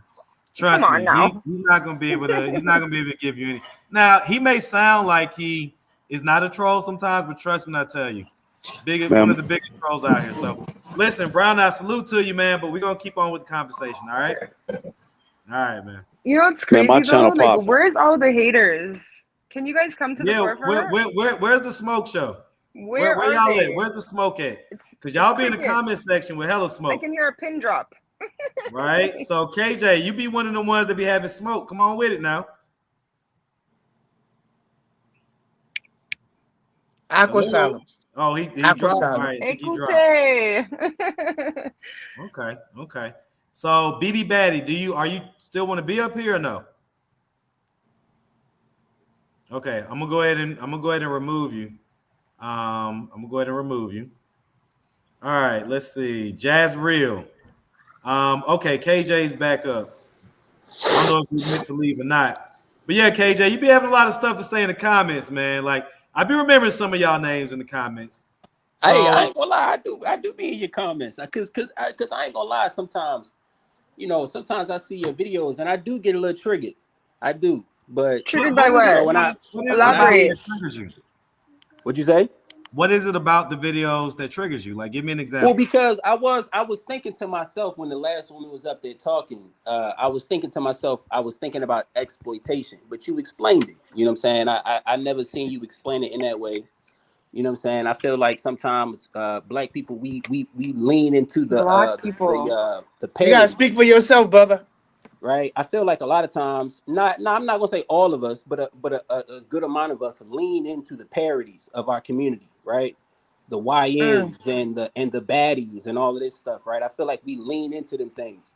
Trust Come on me, now. he's not gonna be able to. He's not gonna be able to give you any. Now he may sound like he is not a troll sometimes, but trust me, when I tell you, one of the biggest trolls out here. So listen, Brown, I salute to you, man. But we're gonna keep on with the conversation. All right, man. You know what's Man, crazy my though? channel Like, popping. where's all the haters? Can you guys come to the Yeah, forefront? where's the smoke show? Where Where are y'all they? at? Where's the smoke at? It's Because y'all be in the crickets. comment section with hella I smoke, can hear a pin drop. right? So KJ, you be one of the ones that be having smoke. Come on with it now. Aqua Hello? silence. Oh, he Aqua dropped. All silence. right, I think he dropped. Écoutez. Okay. So BB Batty, are you still want to be up here or no? Okay, I'm gonna go ahead and remove you. I'm gonna go ahead and remove you. All right, let's see. Jazz Real. Okay, KJ's back up. I don't know if he's meant to leave or not. But yeah, KJ, you be having a lot of stuff to say in the comments, man. Like I be remembering some of y'all names in the comments. So, Hey, I ain't gonna lie, I do be in your comments, cause I ain't gonna lie. Sometimes, sometimes I see your videos and I do get a little triggered. I do, but Triggered by what? when I Elaborate. that triggers you? What'd you say? What is it about the videos that triggers you? Like, give me an example. Well, because I was thinking to myself when the last woman was up there talking, I was thinking about exploitation, but you explained it. You know what I'm saying? I never seen you explain it in that way. You know what I'm saying? I feel like sometimes black people we lean into the Black people. the You gotta speak for yourself, brother. right? I feel like a lot of times, I'm not gonna say all of us, but a good amount of us lean into the parodies of our community, right? The YNs and the baddies and all of this stuff, right? I feel like we lean into them things,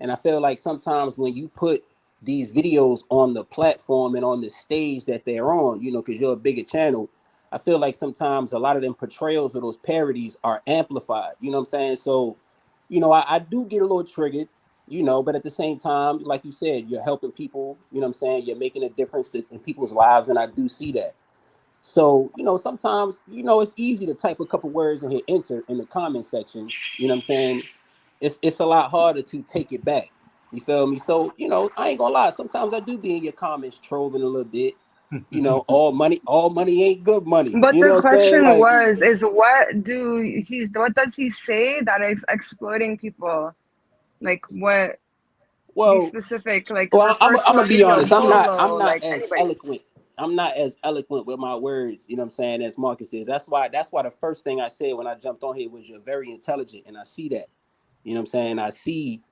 and I feel like sometimes when you put these videos on the platform and on the stage that they're on, because you're a bigger channel, I feel like sometimes a lot of them portrayals of those parodies are amplified. You know what I'm saying? So, I do get a little triggered. But at the same time, like you said, you're helping people, you know what I'm saying? You're making a difference in people's lives, and I do see that. So, sometimes, it's easy to type a couple words and hit enter in the comment section, you know what I'm saying? It's a lot harder to take it back. You feel me? So, I ain't gonna lie, sometimes I do be in your comments trolling a little bit. All money ain't good money. But You know the what I'm saying? question is what does he say that is exploiting people? Like what? Well, be specific. Like well, I'm refer to gonna a be video, honest. I'm not Bolo, like as anybody. eloquent. I'm not as eloquent with my words, you know what I'm saying, as Marcus is. That's why the first thing I said when I jumped on here was you're very intelligent, and I see that. You know what I'm saying? I see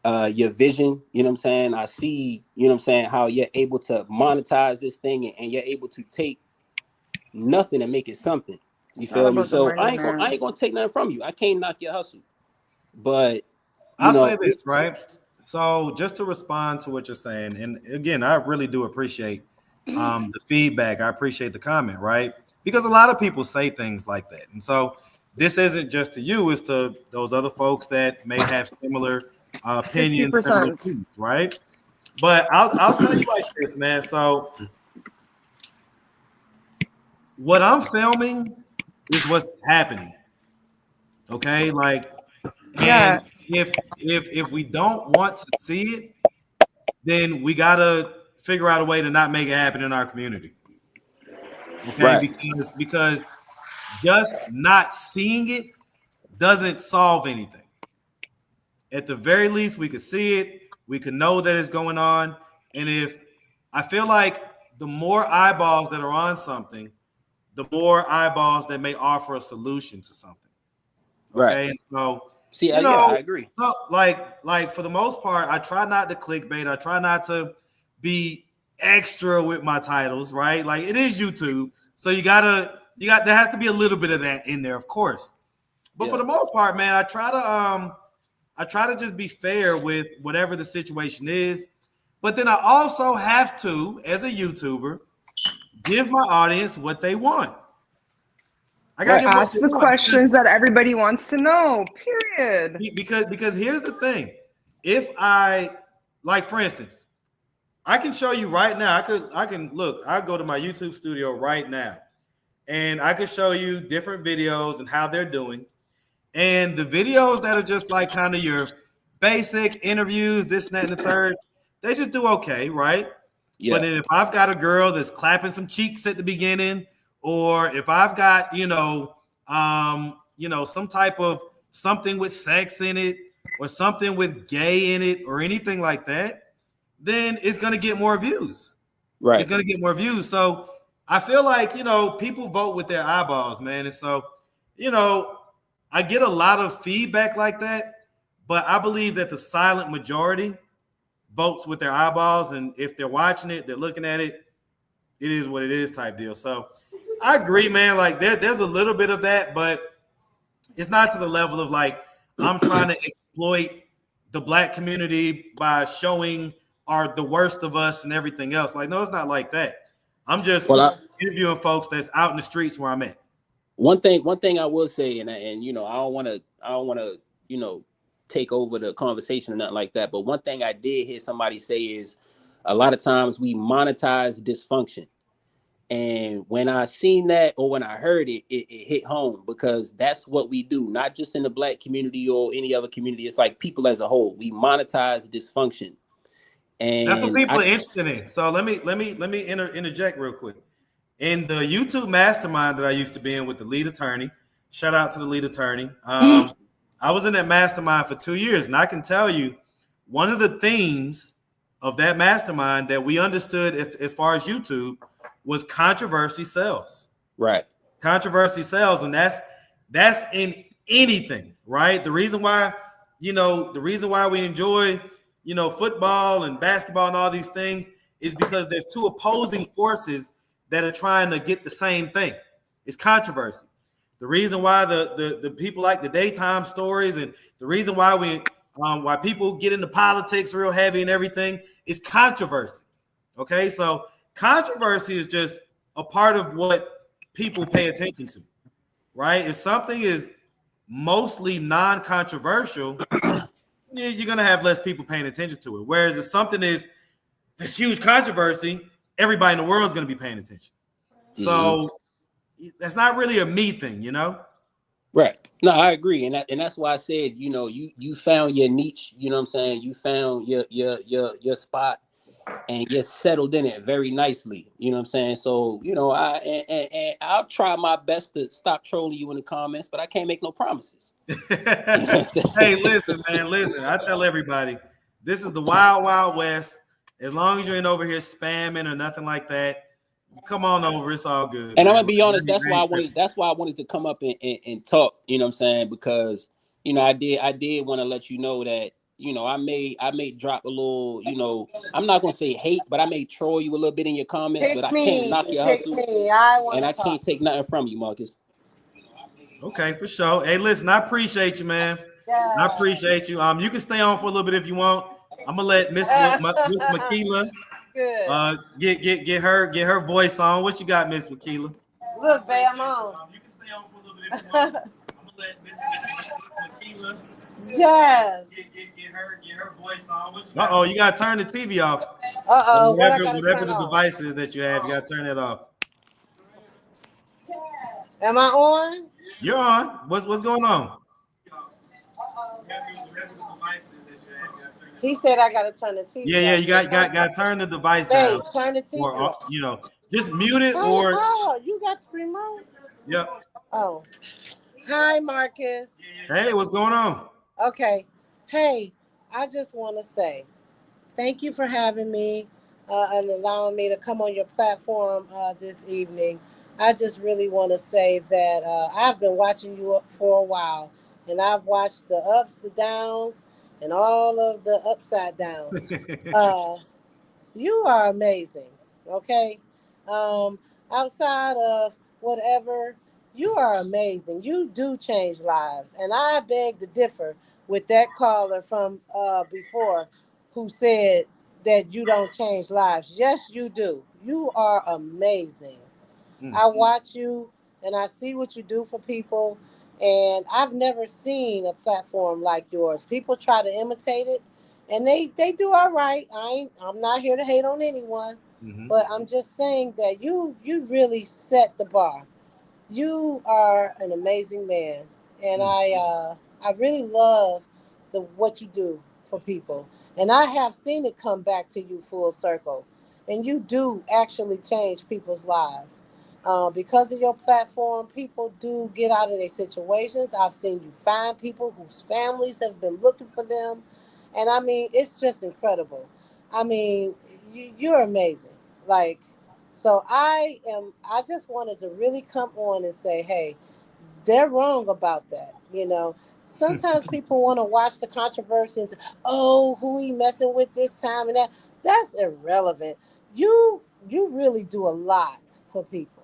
your vision, you know what I'm saying? I see, you know what I'm saying, how you're able to monetize this thing and you're able to take nothing and make it something. You It's feel all me? about the So money, I ain't man. gonna take nothing from you. I can't knock your hustle. But I'll say this, right? So just to respond to what you're saying, and again, I really do appreciate the feedback. I appreciate the comment, right? Because a lot of people say things like that. And so this isn't just to you, it's to those other folks that may have similar opinions, similar 60%. views, right? But I'll tell you like this, man. So what I'm filming is what's happening. Okay, like, and if we don't want to see it, then we gotta figure out a way to not make it happen in our community. Okay, right. because just not seeing it doesn't solve anything. At the very least, we could see it, we could know that it's going on, and if I feel like the more eyeballs that are on something, the more eyeballs that may offer a solution to something. Okay, right. and so see, I agree. So like for the most part, I try not to clickbait. I try not to be extra with my titles, right? Like it is YouTube, so there has to be a little bit of that in there, of course. But for the most part, man, I try to just be fair with whatever the situation is. But then I also have to, as a YouTuber, give my audience what they want. I gotta ask the questions that everybody wants to know. Period. Because here's the thing: if I, like, for instance, I can show you right now. I can look. I go to my YouTube studio right now, and I can show you different videos and how they're doing. And the videos that are just like kind of your basic interviews, this, that, and the third, they just do okay, right? Yeah. But then if I've got a girl that's clapping some cheeks at the beginning, or if I've got, some type of something with sex in it, or something with gay in it, or anything like that, then it's going to get more views. Right. It's going to get more views. So I feel like, people vote with their eyeballs, man. And so, I get a lot of feedback like that, but I believe that the silent majority votes with their eyeballs. And if they're watching it, they're looking at it, it is what it is type deal. So I agree, man. Like there's a little bit of that, but it's not to the level of like, I'm trying to exploit the black community by showing the worst of us and everything else. Like, no, it's not like that. I'm just interviewing folks that's out in the streets where I'm at. One thing I will say, and I don't want to, take over the conversation or nothing like that. But one thing I did hear somebody say is a lot of times we monetize dysfunction. And when I seen that, or when I heard it, it hit home, because that's what we do, not just in the black community or any other community. It's like people as a whole, we monetize dysfunction. And that's what people are interested in. So let me interject real quick. In the YouTube mastermind that I used to be in with the lead attorney, shout out to the lead attorney. I was in that mastermind for 2 years, and I can tell you one of the themes of that mastermind that we understood as far as YouTube was controversy sells. Right. Controversy sells, and that's in anything, right? The reason why we enjoy, football and basketball and all these things is because there's two opposing forces that are trying to get the same thing. It's controversy. The reason why the people like the daytime stories, and the reason why why people get into politics real heavy and everything is controversy. Okay, so controversy is just a part of what people pay attention to, right? If something is mostly non-controversial, you're gonna have less people paying attention to it. Whereas if something is this huge controversy, everybody in the world is gonna be paying attention. So that's not really a me thing, Right. No, I agree, and that's why I said, you found your niche. You know what I'm saying? You found your spot, and you're settled in it very nicely. You know what I'm saying? So, I'll try my best to stop trolling you in the comments, but I can't make no promises. Hey, listen, man, I tell everybody, this is the wild, wild west. As long as you ain't over here spamming or nothing like that, come on over. It's all good. And I'm gonna be honest. That's why I wanted to come up and talk. You know what I'm saying? Because I did want to let you know that I may drop a little. I'm not gonna say hate, but I may troll you a little bit in your comments. But I can't knock your hustle, and I can't take nothing from you, Marcus. Okay, for sure. Hey, listen, I appreciate you, man. Yeah. I appreciate you. You can stay on for a little bit if you want. I'm gonna let Miss Makila. Good. Get her voice on. What you got, Miss Wakila? Look, babe, I'm on. You can stay on for a little bit if you want. I'm gonna let Miss Wakila. Yes. Get her voice on. You gotta turn the TV off. Whatever the device is that you have, you gotta turn it off. Am I on? You're on. What's going on? He said I gotta turn the TV. Yeah, you got to turn the device down. Turn the TV. Or, just mute it or. You got the remote. Yep. Oh, hi, Marcus. Hey, what's going on? Okay. Hey, I just want to say thank you for having me and allowing me to come on your platform this evening. I just really want to say that I've been watching you for a while, and I've watched the ups, the downs, and all of the upside downs. You are amazing, okay? Outside of whatever, you are amazing. You do change lives. And I beg to differ with that caller from before who said that you don't change lives. Yes, you do. You are amazing. I watch you and I see what you do for people. And I've never seen a platform like yours. People try to imitate it, and they do all right. I'm not here to hate on anyone, but I'm just saying that you really set the bar. You are an amazing man, and I really love what you do for people. And I have seen it come back to you full circle. And you do actually change people's lives. Because of your platform, people do get out of their situations. I've seen you find people whose families have been looking for them. And I mean, it's just incredible. I mean, you're amazing. Like, so I just wanted to really come on and say, hey, they're wrong about that. You know, sometimes people want to watch the controversy and say, oh, who he messing with this time and that. That's irrelevant. You really do a lot for people.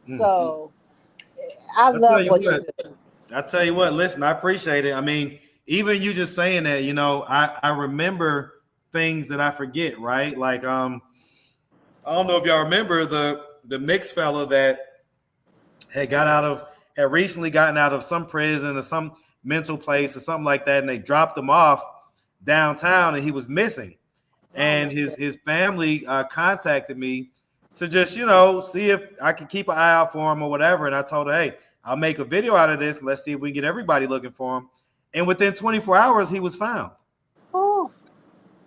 So I love what you do. I tell you what, listen, I appreciate it. I mean, even you just saying that, you know, I remember things that I forget, right? Like, I don't know if y'all remember the mixed fella that had recently gotten out of some prison or some mental place or something like that, and they dropped him off downtown and he was missing. And his family contacted me to just, you know, see if I could keep an eye out for him or whatever. And I told her, hey, I'll make a video out of this. Let's see if we can get everybody looking for him. And within 24 hours, he was found. Oh,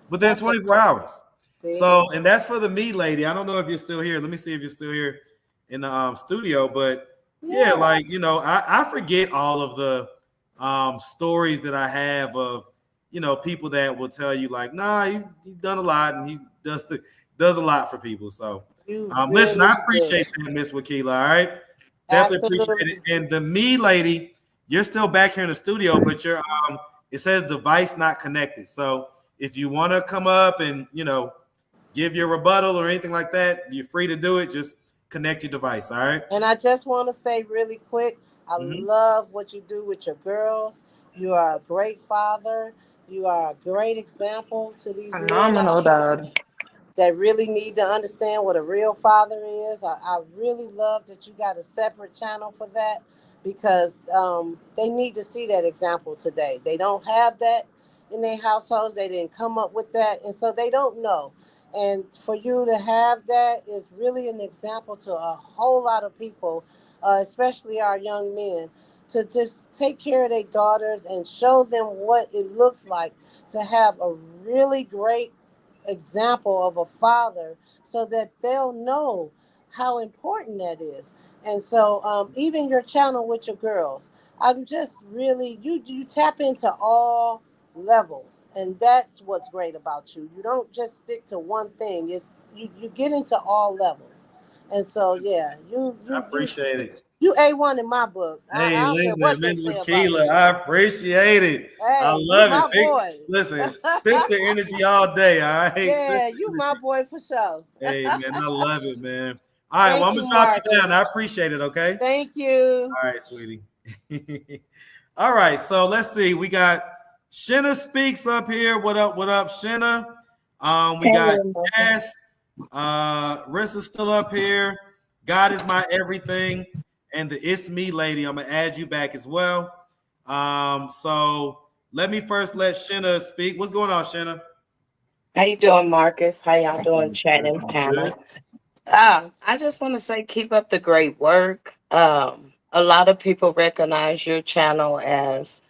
within 24 hours. So, and that's for the Me lady. I don't know if you're still here. Let me see if you're still here in the studio. But yeah, like, you know, I forget all of the stories that I have of, you know, people that will tell you like, nah, he's done a lot and he does a lot for people. So listen, I appreciate that, Miss Wakila. All right. Definitely appreciate it. And the Me lady, you're still back here in the studio, but you're it says device not connected. So if you want to come up and, you know, give your rebuttal or anything like that, you're free to do it. Just connect your device. All right. And I just want to say really quick, I love what you do with your girls. You are a great father. You are a great example to these phenomenal dad that really need to understand what a real father is. I really love that you got a separate channel for that, because they need to see that example today. They don't have that in their households. They didn't come up with that, and so they don't know. And for you to have that is really an example to a whole lot of people, especially our young men, to just take care of their daughters and show them what it looks like to have a really great example of a father, so that they'll know how important that is. And so even your channel with your girls, I'm just really, you tap into all levels, and that's what's great about you. You don't just stick to one thing. It's you get into all levels. And so yeah, I appreciate it. You A1 in my book. Hey, listen, Miss Wakila, I appreciate it. Hey, I love it. Boy. Listen, sister energy all day, all right? Yeah, you my boy for sure. Hey, man, I love it, man. All right, well, I'm going to talk you down. I appreciate it, okay? Thank you. All right, sweetie. All right, so let's see. We got Shenna Speaks up here. What up, Shenna? We got Jess. Rissa's still up here. God is my everything. And the It's Me lady, I'm gonna add you back as well. So let me first let Shenna speak. What's going on, Shenna? How you doing, Marcus? How y'all doing, chatting panel? I just want to say keep up the great work. A lot of people recognize your channel as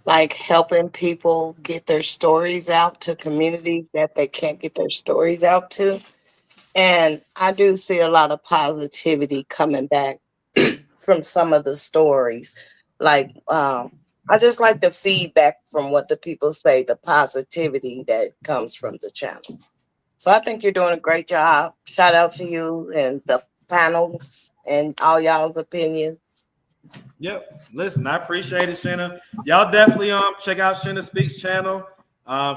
like helping people get their stories out to communities that they can't get their stories out to. And I do see a lot of positivity coming back from some of the stories. Like, I just like the feedback from what the people say, the positivity that comes from the channel. So I think you're doing a great job. Shout out to you and the panels and all y'all's opinions. Yep. Listen, I appreciate it, Shenna. Y'all definitely check out Shenna Speaks channel.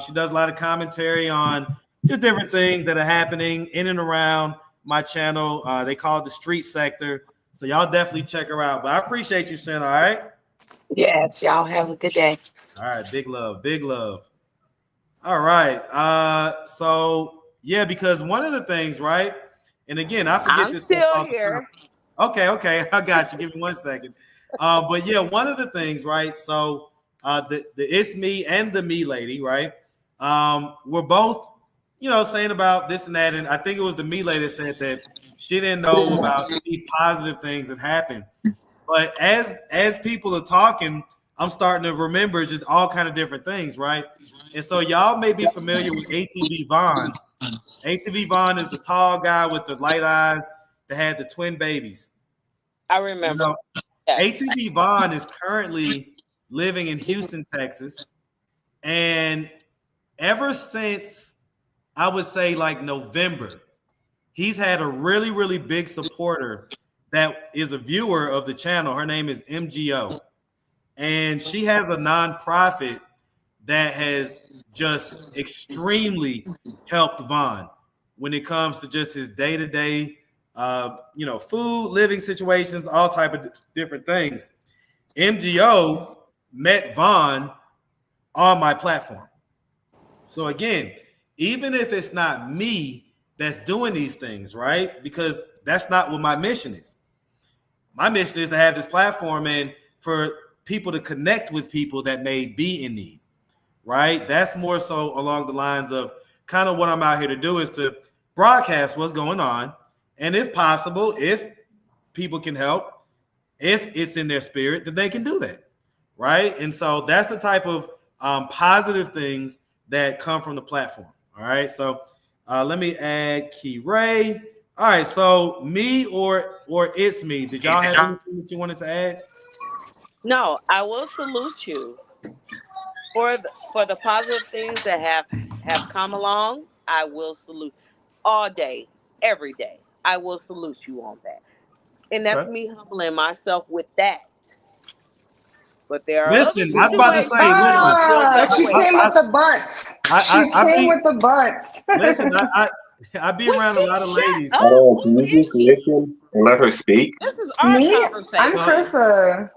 She does a lot of commentary on just different things that are happening in and around my channel. They call it the street sector. So y'all definitely check her out. But I appreciate you, Shenna, all right? Yes, y'all have a good day. All right, big love, big love. All right. So yeah, because one of the things, right? And again, I forget I'm this. still here. Okay, I got you. Give me 1 second. But yeah, one of the things, right? So the It's Me and the Me lady, right? We're both, you know, saying about this and that. And I think it was the Me lady that said that she didn't know about any positive things that happened. But as people are talking, I'm starting to remember just all kind of different things, right? And so y'all may be familiar with ATV Vaughn. ATV Vaughn is the tall guy with the light eyes that had the twin babies. I remember. You know, ATV Vaughn is currently living in Houston, Texas. And ever since, I would say like November, he's had a really, really big supporter that is a viewer of the channel. Her name is MGO. And she has a nonprofit that has just extremely helped Vaughn when it comes to just his day-to-day, food, living situations, all type of different things. MGO met Vaughn on my platform. So again, even if it's not me that's doing these things, right? Because that's not what my mission is. My mission is to have this platform and for people to connect with people that may be in need, right? That's more so along the lines of kind of what I'm out here to do is to broadcast what's going on. And if possible, if people can help, if it's in their spirit, then they can do that, right? And so that's the type of positive things that come from the platform, all right? So let me add Key Ray. All right, so me or it's me. Did y'all have anything that you wanted to add? No, I will salute you for the positive things that have come along. I will salute all day, every day. I will salute you on that, and that's me humbling myself with that. But there are Listen, I was about to say, she came with the butts. She came with the butts. Listen, I be around a lot of ladies. Can you just listen and let her speak? This is our conversation. I'm Trissa.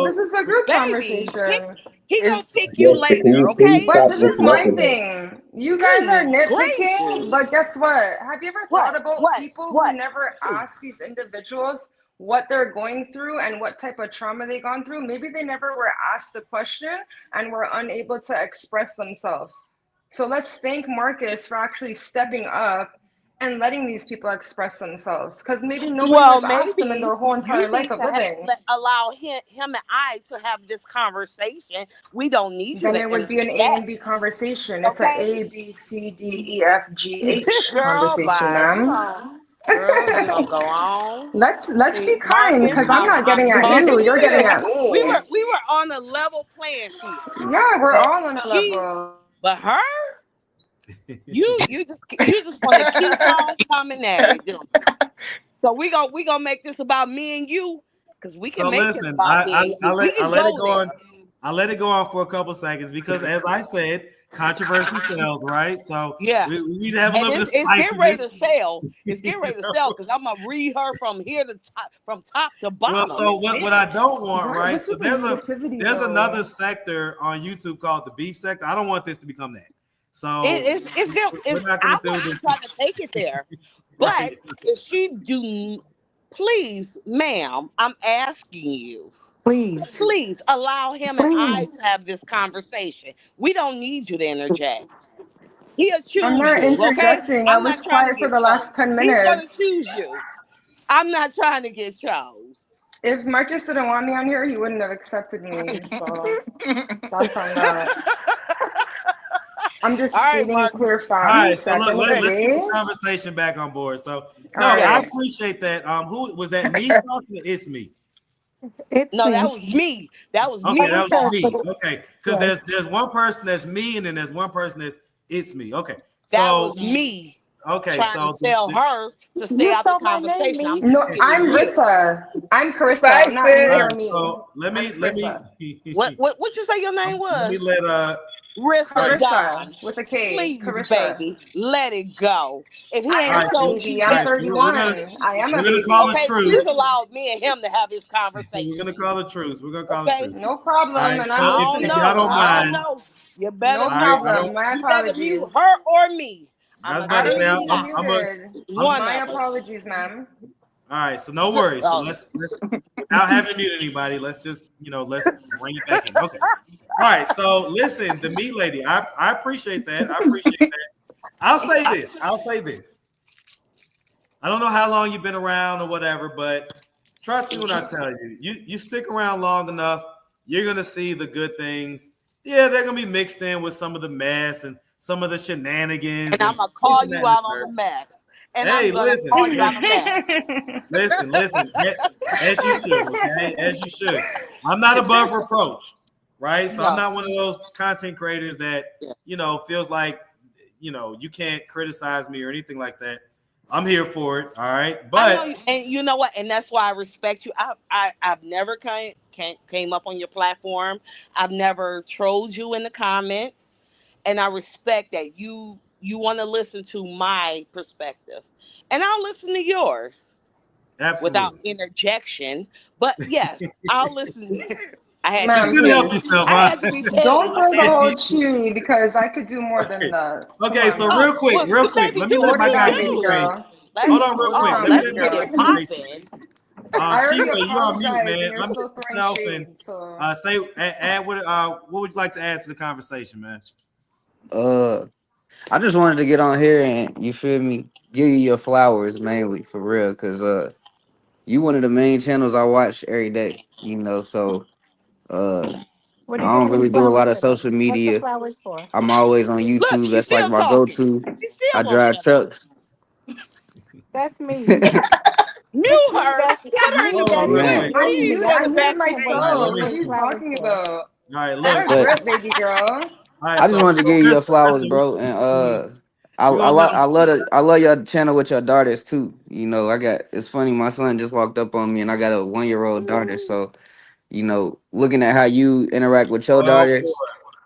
This is a group conversation. He gonna pick you later, okay? But this is my thing. You guys are nitpicking, but guess what? Have you ever thought about people who never ask these individuals what they're going through and what type of trauma they've gone through? Maybe they never were asked the question and were unable to express themselves. So let's thank Marcus for actually stepping up and letting these people express themselves, because maybe nobody has asked them in their whole entire life of living. Allow him and I to have this conversation. We don't need you. Then it would be an A and B conversation. It's an A, B, C, D, E, F, G, H conversation, ma'am. Girl, go on. Let's be kind, because I'm not getting at you. You're getting at me. We were on a level playing field. Yeah, we're all on a level. But her. You just want to keep on coming at it. So we gonna make this about me and you, because we can make it about me and you. I let it go on for a couple seconds because, as I said, controversy sells, right? So yeah, we need to have a little bit of spiciness. It's getting ready to sell. It's getting ready to sell because I'm gonna read her from here to top, from top to bottom. Well, so what I don't want, right? So there's another sector on YouTube called the beef sector. I don't want this to become that. So it's I wasn't trying to take it there, but if she do, please, ma'am, I'm asking you, please allow him and I to have this conversation. We don't need you to interject. He'll choose I'm not interjecting. Okay? I was quiet for the last 10 minutes. He's gonna choose you. I'm not trying to get chose. If Marcus didn't want me on here, he wouldn't have accepted me. So that's on that. I'm just stating clear facts. All right, so let's get the conversation back on board. So, I appreciate that. Who was that? Me talking? It's me. That was me. That was me. Okay, that was me. Okay, because there's one person that's me, and then there's one person that's it's me. Okay, that was me. Okay, trying to tell her to stay out the conversation. I'm Rissa. I'm Carissa. Not me. So let me. What you say your name was? Let me let Carissa with a K. Please, Carissa. baby, let it go. If he ain't I'm 31. I am a baby. Please allow me and him to have this conversation. We're gonna call it truce. We're gonna call it truce. No problem. Right, and I'm if y'all don't mind. You better. No problem. My apologies. Her or me. I was about to say, my apologies, ma'am. All right, so no worries. So let's without having to mute anybody, let's just let's bring it back in. Okay. All right, so listen, the meat lady, I appreciate that. I appreciate that. I'll say this. I don't know how long you've been around or whatever, but trust me when I tell you, you stick around long enough, you're gonna see the good things. Yeah, they're gonna be mixed in with some of the mess and some of the shenanigans. And I'm gonna call you out on the mess. And Hey, I'm gonna listen, call you out on the mess. listen. As you should, okay? As you should. I'm not above reproach, right? So I'm not one of those content creators that feels like you can't criticize me or anything like that. I'm here for it, all right. But and you know what? And that's why I respect you. I've never came up on your platform. I've never trolled you in the comments, and I respect that you want to listen to my perspective, and I'll listen to yours. Absolutely. Without interjection. But yes, I'll listen. I had Ma'am, to help yourself. I had to be petty. Don't throw the whole chewy because I could do more than that. Okay, so real quick, let me let my guy Kiwi. Hold on, real quick. Let me get this conversation. I already Kiwi, you're on mute, apologized, man. and you're still throwing shade. So Add what would you like to add to the conversation, man? I just wanted to get on here and you feel me, give you your flowers mainly for real, cause you one of the main channels I watch every day, so I What are you don't giving really them do a lot flowers of for? social What's the media. flowers for? I'm always on Look, YouTube. she's That's like still my talking. go-to. She still I gonna drive shut trucks. That's me. Mute her. That's Get her in me. the That's Man. me. back. I That's Please me. muted, I go I to just muted back asked channel. somebody myself. what What are those you flowers talking for. about? All right, Have look. a But breath, baby girl. All right, I just so wanted to give you your flowers, listen, bro. And I we're I, gonna lo- let them. I love your channel with your daughters too. It's funny. My son just walked up on me, and I got a 1-year-old daughter. So looking at how you interact with your Oh daughters, boy,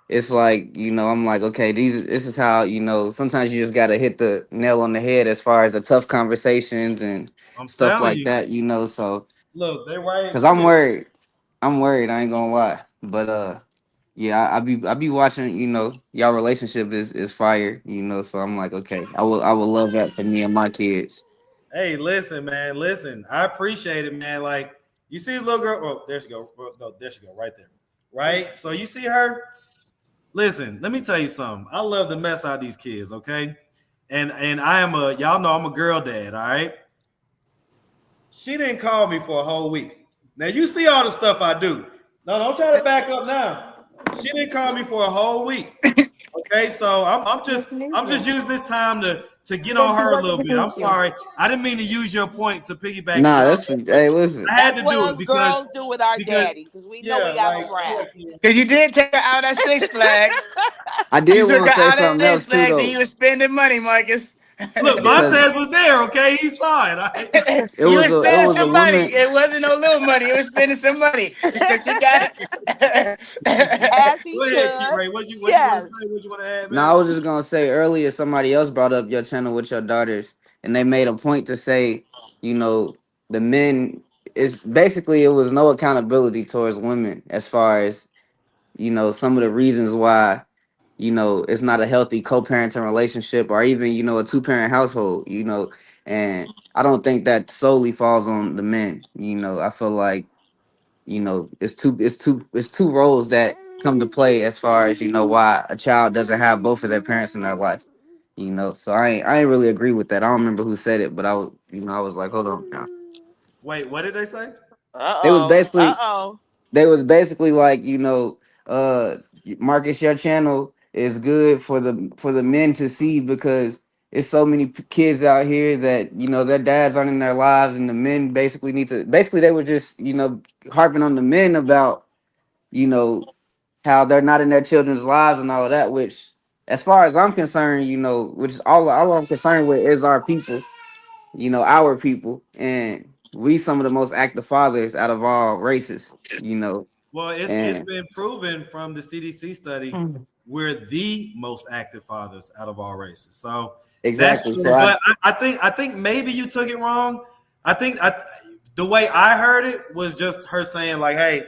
it's like I'm like, okay, this is how sometimes you just gotta hit the nail on the head as far as the tough conversations and I'm stuff telling like you. that. So Look, they right. because I'm worried, I ain't gonna lie, but yeah, I be watching, y'all relationship is fire, so I'm like, okay, I will love that for me and my kids. Hey, listen, man. Listen, I appreciate it, man. Like, you see this little girl. Oh, there she go. Oh, no, there she go, right there. Right? So you see her? Listen, let me tell you something. I love to mess out these kids, okay? And y'all know I'm a girl dad, all right? She didn't call me for a whole week. Now you see all the stuff I do. No, don't try to back up now. She didn't call me for a whole week. Okay, so I'm just using this time to get on her a little bit. I'm sorry. I didn't mean to use your point to piggyback it Nah, off. hey, listen, I had That's to what do us it girls do with our daddy, because we know we got like them round. Because you did take her out at Six Flags. I You did took want her to say out at something Six else too Flags and though, you were spending money, Marcus. look, because Montez was there, okay? He saw it. Right? it You was were a it spending was a some money. woman. It wasn't no little money. It was spending some money. So you got it. As he Go ahead, Key should. Ray. What you want to Yes. say? What you want to add, No, man? I was just gonna say earlier somebody else brought up your channel with your daughters, and they made a point to say, the men is basically it was no accountability towards women as far as some of the reasons why it's not a healthy co-parenting relationship or even a two-parent household. And I don't think that solely falls on the men. I feel like it's two roles that come to play as far as why a child doesn't have both of their parents in their life. So I ain't really agree with that. I don't remember who said it, but I was like, hold on now. Wait, what did they say? They was Uh-oh. basically Uh-oh. they was basically like, uh Marcus, your channel is good for the men to see because it's so many kids out here that their dads aren't in their lives, and the men basically they were just harping on the men about you know how they're not in their children's lives and all of that, which as far as I'm concerned, which is all I'm concerned with is our people, and we some of the most active fathers out of all races, Well, it's and been proven from the CDC study we're the most active fathers out of all races. So that's exactly. true. So But I think maybe you took it wrong. The way I heard it was just her saying like, hey,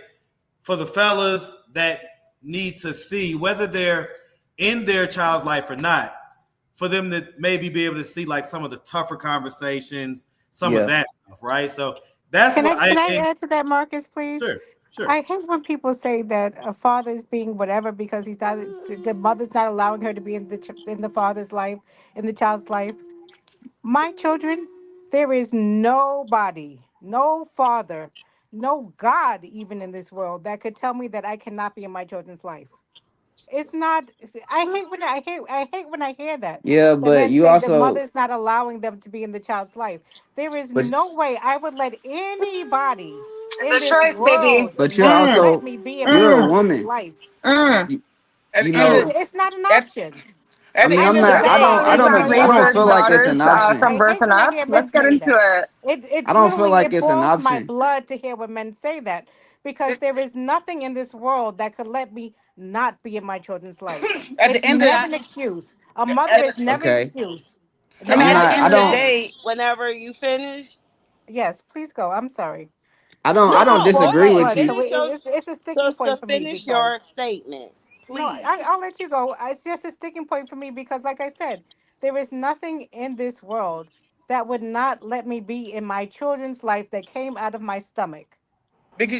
for the fellas that need to see whether they're in their child's life or not, for them to maybe be able to see like some of the tougher conversations, some of yeah, that stuff, right? So that's Can what I add to that, Marcus, please? sure. I hate when people say that a father is being whatever because he's not the mother's not allowing her to be in the father's life, in the child's life. My children, there is nobody, no father, no God even in this world that could tell me that I cannot be in my children's life. It's not. I hate when I hear that. Yeah, The but men you say the also, mother's not allowing them to be in the child's life. There is but no way I would let anybody It's in a this choice, baby. world but you're not let also me be in my you're a children's woman. life. You, At you the end It's of know, it's not an at, option. at I the mean, end I'm of the not. There are day, I families don't. that Because I raise don't their feel like it's an daughters option. from I birth hate and when I up. hear men Let's get say into that. it. It I don't feel literally like it it's an boils my option. blood to hear when men say that, because there is nothing in this world that could let me not be in my children's life. at It's the end of never Can an excuse. A mother can is never an Okay, excuse. I can mean, No, I'm at the I not. end I of the don't. interject day, whenever you finish? yes, please go. I'm sorry. I don't. I don't No, go disagree ahead. with What? So you. Finish your it's a sticking sister. point for me Finish your because statement, no, please. I'll let you go. It's just a sticking point for me because, like I said, there is nothing in this world that would not let me be in my children's life that came out of my stomach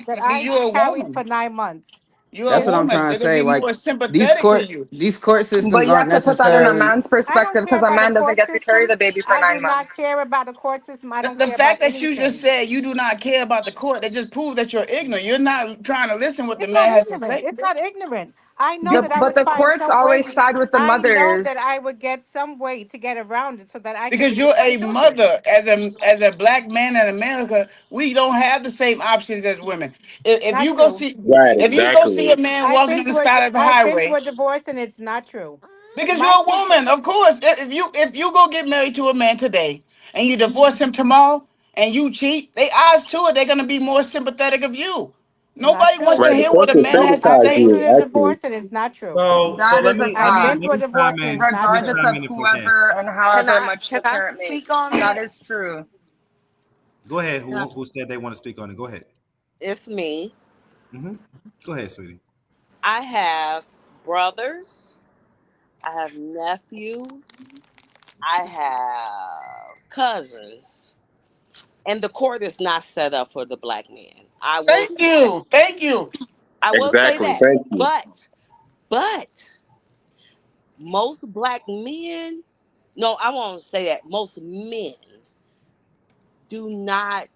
that because I you're a carried for woman. 9 months. You're a That's That what I'm woman. trying to They're gonna say. be Like more sympathetic to you. these court But systems you aren't have to put that in a necessarily. man's I don't perspective care because a about a man doesn't court get to carry system. the baby for I do nine not months. care about a court system. I don't The care about fact that you just anything. said you do not care about the court, that just proves that you're ignorant. You're not trying to listen what the It's not man has to ignorant. say. It's not ignorant. I know The that I but would the find courts some always way. side with the I know that mothers. I would get some way to get around it so that I could Because be with you're my a children. mother. As a black man in America, we don't have the same options as women. If Not you go true. see Right, if you go see exactly. a man walking on the side of the I've been through highway, a divorce and it's not true. because you're My a sister, woman, of course. If you go get married to a man today and you divorce him tomorrow and you cheat, they odds to it they're gonna be more sympathetic of you. not Nobody wants true. to Right, the hear court what a will man has to I've fetishize say. been you, through a actually. divorce and it's not true. So That let is a me I've fact. been through a divorce and it's not let me Regardless true. chime of in if I can. whoever and however much Can the I parent speak makes. on That that? is true. Go ahead. No, Who said they want to speak on it? Go ahead. it's me. Hmm. Go ahead, sweetie. I have brothers. I have nephews. I have cousins. And the court is not set up for the black man. I will Thank say that. you. Thank you. I will say Exactly. that. Thank you. But most black men, no, I won't say that. Most men do not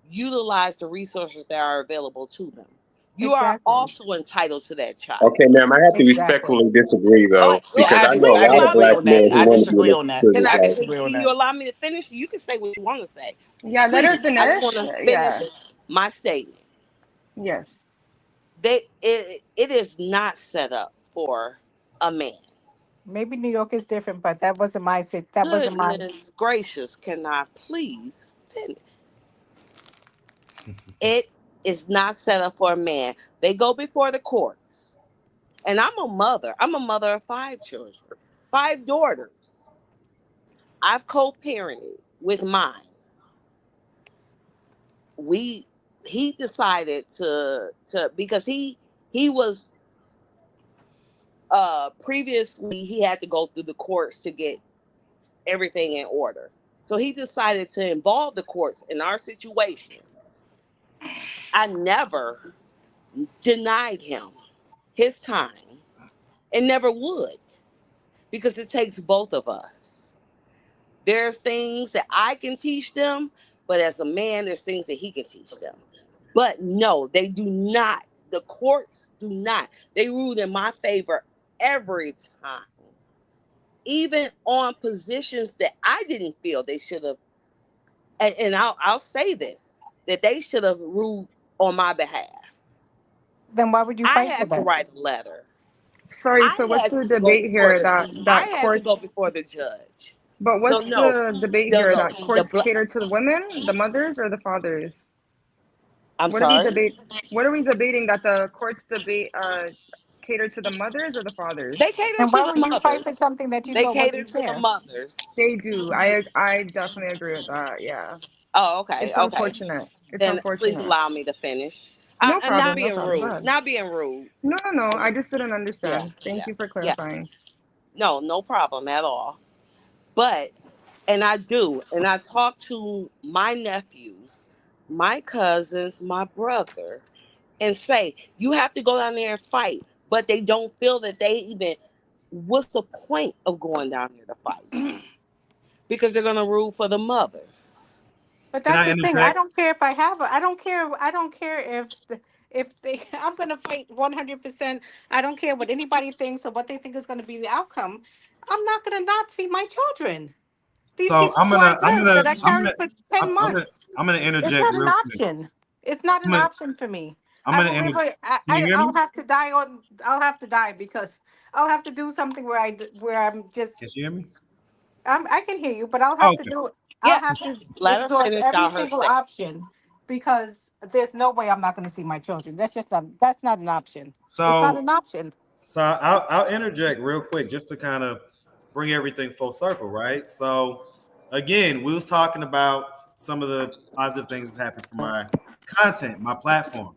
utilize the resources that are available to them. You are Exactly. also entitled to that child. Okay, ma'am, I have to Exactly. respectfully disagree Oh, though, oh, because Yeah, I know a please lot of allow disagree me black to on that. men who I want finish. to get disagree into on that. Can this I? I life. disagree on Can that. you allow me to finish? You can say what you want to say. Yeah, let her Please, I just want finish. to finish Yeah. my statement. Yes. It is not set up for a man. Maybe New York is different, but that wasn't my sit. That wasn't my. Goodness gracious, can I please finish? It is not set up for a man. They go before the courts. And I'm a mother. I'm a mother of 5 children, 5 daughters. I've co-parented with mine. We He decided to because he was previously he had to go through the courts to get everything in order. So he decided to involve the courts in our situation. I never denied him his time and never would, because it takes both of us. There are things that I can teach them, but as a man, there's things that he can teach them. But no, they do not. The courts do not. They ruled in my favor every time, even on positions that I didn't feel they should have. And I'll say this, that they should have ruled on my behalf. Then why would you I fight for had to that? write a letter. Sorry, I so what's had the to go debate before here the that I that had to go courts before the judge. but So what's no, the debate the here the, that the courts black. cater to the women, the mothers, or the fathers? I'm What are we sorry. debate what are we debating that the courts debate cater to the mothers or the fathers? They cater And to why the would you fight for mothers. something that you They thought cater wasn't to the fair? mothers. They do. I definitely agree with that. Yeah. Oh, okay, It's okay. unfortunate. It's Then please unfortunate. allow me to finish. No I'm not problem, no being problem. Go rude. ahead. Not being rude. No, no, no. I just didn't Yeah, understand. Thank yeah, you for yeah. clarifying. No, no problem at all. But and I talk to my nephews, my cousins, my brother, and say, you have to go down there and fight. But they don't feel that they even, what's the point of going down there to fight? Because they're going to rule for the mothers. But Can that's I the thing. I interject? don't care if I have. I don't care. I don't care if they. I'm gonna fight 100%. I don't care what anybody thinks or what they think is gonna be the outcome. I'm not gonna not see my children. These So people who I love that I carried for 10 months. I'm gonna It's interject not an real quick. option. It's not I'm an gonna option for me. I'm I gonna will live. inter- Can you hear I'll me? have to die on. I'll have to die because I'll have to do something where I'm just. Can you hear me? I can hear you, but I'll have to Okay. do. I'll Yeah, have to let her exhaust finish every out her single statement. option because there's no way I'm not going to see my children. That's just not. That's not an option. It's not So an option. I'll interject real quick just to kind of bring everything full circle, right? So again, we was talking about some of the positive things that happened for my content, my platform.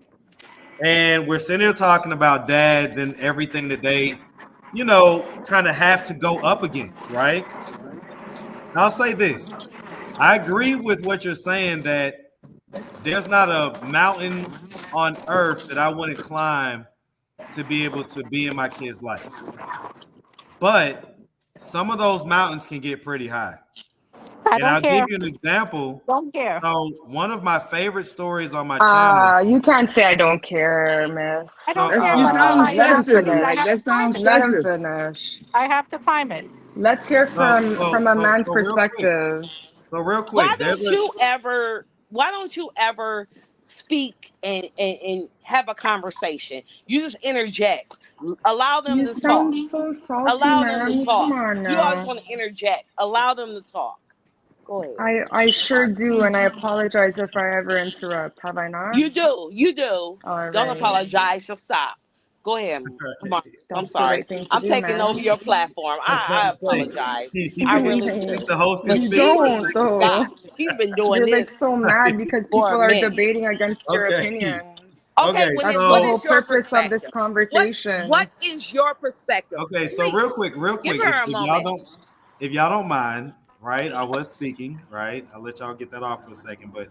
And we're sitting here talking about dads and everything that they, kind of have to go up against, right? I'll say this. I agree with what you're saying that there's not a mountain on earth that I wouldn't climb to be able to be in my kid's life. But some of those mountains can get pretty high. I don't I'll care. give you an example. Don't care. So one of my favorite stories on my channel. You can't say I don't care, miss. I don't So, care. You But sound Let him sexist. finish. Like that sounds Let him sexist. finish. I have to climb it. Let's hear from a man's so real quick. perspective. So real Why quick, don't you ever speak and have a conversation? You just interject. Allow them You to talk. sound so salty, Allow them to man. talk. Come on You always now. want to interject. Allow them to talk. Go ahead. I sure do, and I apologize if I ever interrupt. Have I not? You do. You do. All Don't right. apologize. Just stop. Go ahead, Marcus. I'm That's the sorry. right thing to I'm do, taking man. over your platform. I apologize. I really do. the host can But You speak for a don't, second. though. stop. She's been doing You're like this so mad because for people a are minute. debating against your Okay. opinions. Okay, well That's then the what whole is your purpose of this perspective? conversation. What is your perspective? Okay, so Please real quick, give if, her a if y'all moment. don't mind, right? I was speaking, right? I'll let y'all get that off for a second, but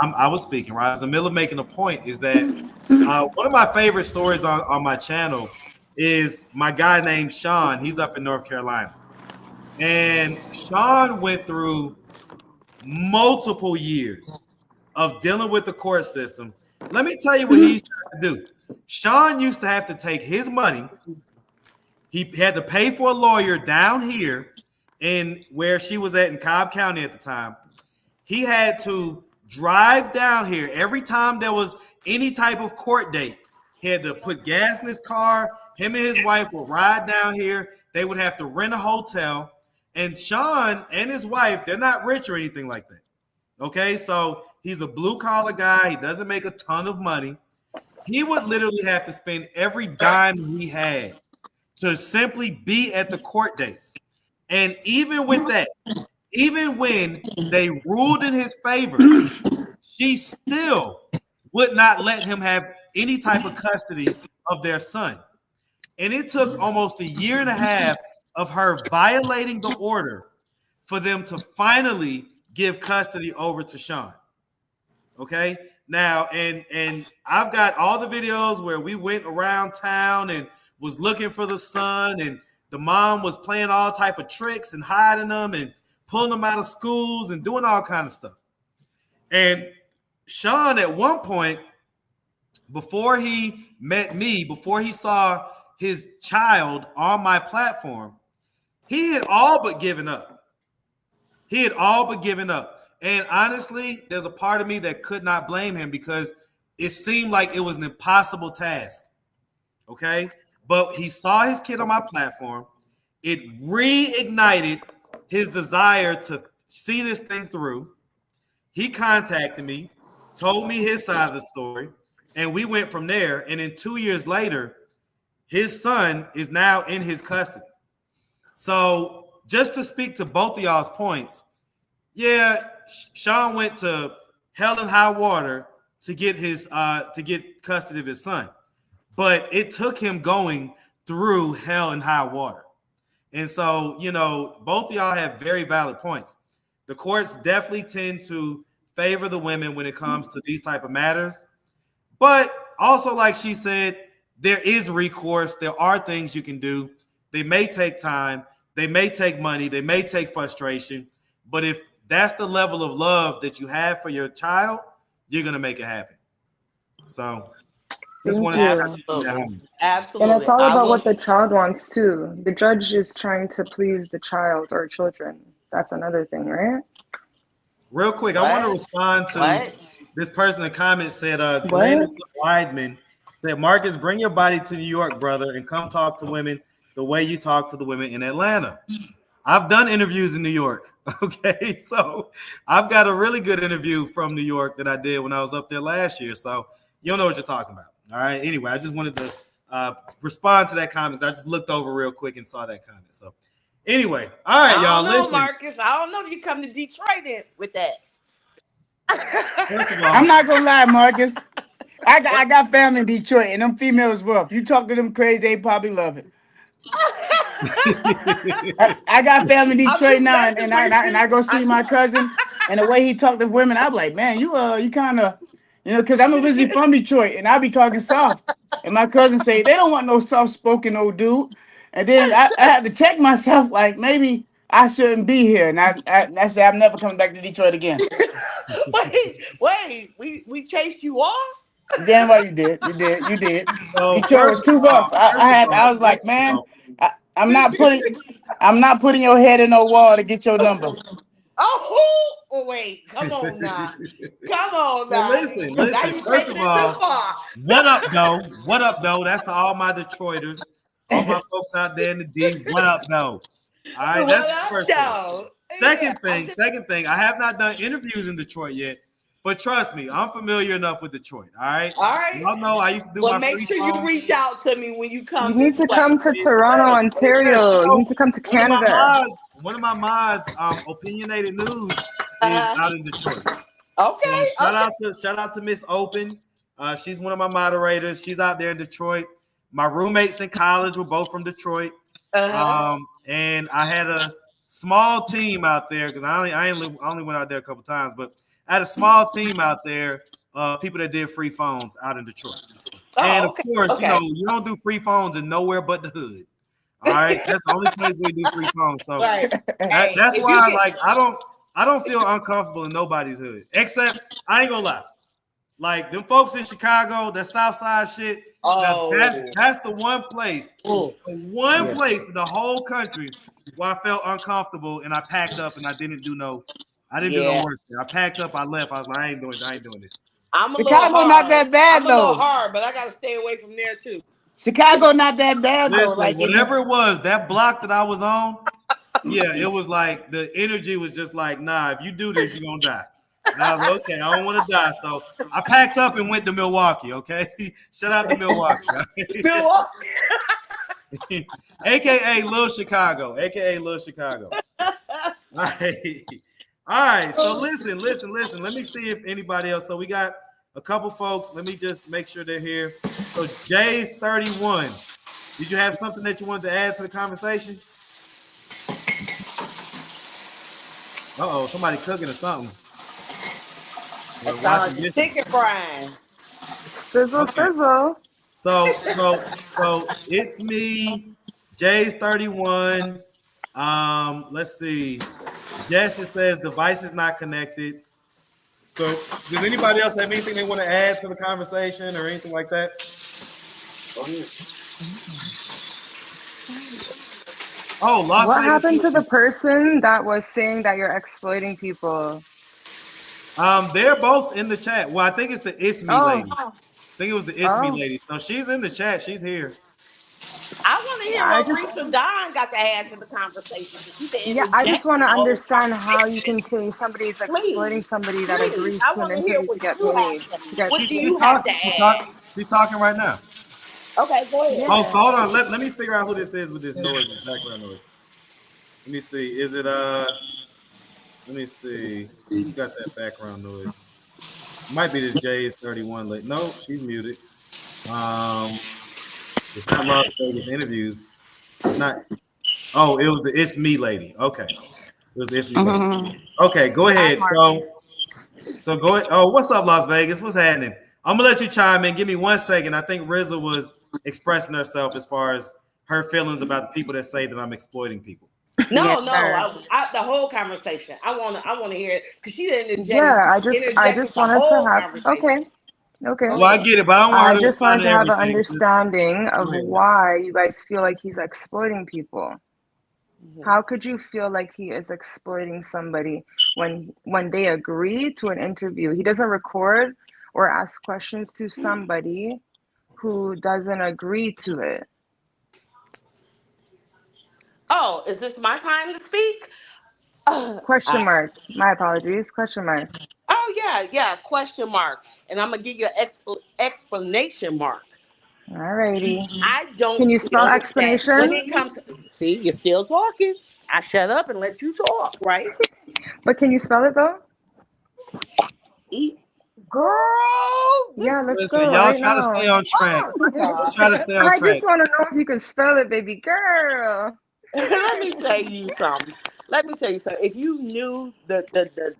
I was speaking, right? I was in the middle of making a point is that one of my favorite stories on my channel is my guy named Sean. He's up in North Carolina. And Sean went through multiple years of dealing with the court system. Let me tell you what he used to do. Sean used to have to take his money. He had to pay for a lawyer down here in where she was at in Cobb County at the time. He had to drive down here every time there was any type of court date. He had to put gas in his car. Him and his wife would ride down here. They would have to rent a hotel. And Sean and his wife, they're not rich or anything like that. Okay, so he's a blue-collar guy. He doesn't make a ton of money. He would literally have to spend every dime he had to simply be at the court dates. And even with that, even when they ruled in his favor, she still would not let him have any type of custody of their son. And it took almost a year and a half of her violating the order for them to finally give custody over to Sean. Okay? Now, and I've got all the videos where we went around town and was looking for the son, and the mom was playing all type of tricks and hiding them and pulling them out of schools and doing all kind of stuff. And Sean, at one point, before he met me, before he saw his child on my platform, he had all but given up. He had all but given up. And honestly, there's a part of me that could not blame him because it seemed like it was an impossible task. Okay? But he saw his kid on my platform. It reignited his desire to see this thing through. He contacted me, told me his side of the story, and we went from there. And then 2 years later, his son is now in his custody. So just to speak to both of y'all's points, yeah, Sean went to hell and high water to get custody of his son, but it took him going through hell and high water. And so, both of y'all have very valid points. The courts definitely tend to favor the women when it comes to these type of matters, but also, like she said, there is recourse. There are things you can do. They may take time. They may take money. They may take frustration. But if that's the level of love that you have for your child, you're gonna make it happen. So just wanted Absolutely. And it's all about what the child wants too. The judge is trying to please the child or children. That's another thing, right? Real quick, I want to respond to this person in the comments said, Landon Weidman said, Marcus, bring your body to New York, brother, and come talk to women the way you talk to the women in Atlanta. I've done interviews in New York. Okay, so I've got a really good interview from New York that I did when I was up there last year. So you'll know what you're talking about. All right. Anyway, I just wanted to respond to that comment. I just looked over real quick and saw that comment. So anyway, all right, y'all. Listen, Marcus, I don't know if you come to Detroit in with that. First of all, I'm not gonna lie, Marcus. I got family in Detroit, and them females rough. You talk to them crazy, they probably love it. I got family in Detroit now, and I go see my cousin, and the way he talked to women, I'm like, man, you kind of, because I'm originally from Detroit, and I be talking soft, and my cousin say they don't want no soft-spoken old dude, and then I had to check myself, like maybe I shouldn't be here, and I said I'm never coming back to Detroit again. Wait, we chased you off? Damn right you did. So Detroit was too rough. I was like, man, I'm not putting your head in no wall to get your number. Oh, wait, come on now. Well, listen. First of all, what up, though? That's to all my Detroiters, all my folks out there in the D. What up, though? All right, that's the first thing. Second thing, I have not done interviews in Detroit yet, but trust me, I'm familiar enough with Detroit. All right. Y'all know I used to do my make sure you reach out to me when you come. You need to come to Toronto, Ontario. You need to come to Canada. One of my mods, Opinionated News, is out in Detroit. Okay. So shout out to Miss Open. She's one of my moderators. She's out there in Detroit. My roommates in college were both from Detroit. And I had a small team out there because I only went out there a couple times, but I had a small team out there, people that did free phones out in Detroit. And of course, you don't do free phones in nowhere but the hood. All right, that's the only place we do free phones. So that's why, I don't feel uncomfortable in nobody's hood. Except I ain't gonna lie, like them folks in Chicago, that South Side shit. That's the one place, place in the whole country where I felt uncomfortable and I packed up and I didn't do no work there. I packed up, I left. I was like, I ain't doing this. Chicago not that bad though. I'm a little hard, but I gotta stay away from there too. Chicago not that bad though. Listen, whatever it was, that block that I was on, it was like the energy was just like, nah, if you do this, you're gonna die. And I was like, okay, I don't want to die. So I packed up and went to Milwaukee, okay? Shout out to Milwaukee. AKA Little Chicago. All right. So listen. Let me see if anybody else. So we got a couple folks. Let me just make sure they're here. So Jay's 31. Did you have something that you wanted to add to the conversation? Somebody cooking or something. Chicken frying. Sizzle. So it's me, Jay's 31. Let's see. Jesse says device is not connected. So does anybody else have anything they want to add to the conversation or anything like that? What happened to the person that was saying that you're exploiting people? They're both in the chat. Well, I think it's the It's Me lady. I think it was the It's Me lady. So she's in the chat. She's here. I want to hear what Risa Don got to add to the conversation. I just want to understand how you can say somebody's exploiting somebody that agrees to an interview to get paid. She's talking right now. Okay, go ahead. So hold on. Let me figure out who this is with this noise, background noise. Let me see. Is it let me see. Who got that background noise? Might be this Jay's 31 late. No, she's muted. It's not Las Vegas interviews. It's not. Oh, it was the It's Me lady. Okay. It was the It's Me lady. Okay, go ahead. So go ahead. Oh, what's up, Las Vegas? What's happening? I'm gonna let you chime in. Give me 1 second. I think Rizza was expressing herself as far as her feelings about the people that say that I'm exploiting people. No, Yes, no, sir. the whole conversation. I wanna hear it because she Yeah, I interjected just the wanted to whole have conversation. okay. Well, I get it, but I don't want I her to just respond wanted to to have an everything. understanding of Go ahead, Rissa. why you guys feel like he's exploiting people. How could you feel like he is exploiting somebody when they agree to an interview? He doesn't record or ask questions to somebody who doesn't agree to it. Oh, is this my time to speak? Question mark. My apologies. Question mark. Oh yeah, question mark. And I'm gonna give you an explanation mark. Alrighty. I don't Can you spell feel that when explanation? it comes see, you're still talking. I shut up and let you talk, right? But can you spell it though? Girl, Yeah, let's Listen, go y'all right try to now. stay on track. oh my Let's god. try to stay on I track. just want to know if you can spell it, baby girl. Let me tell you something. If you knew the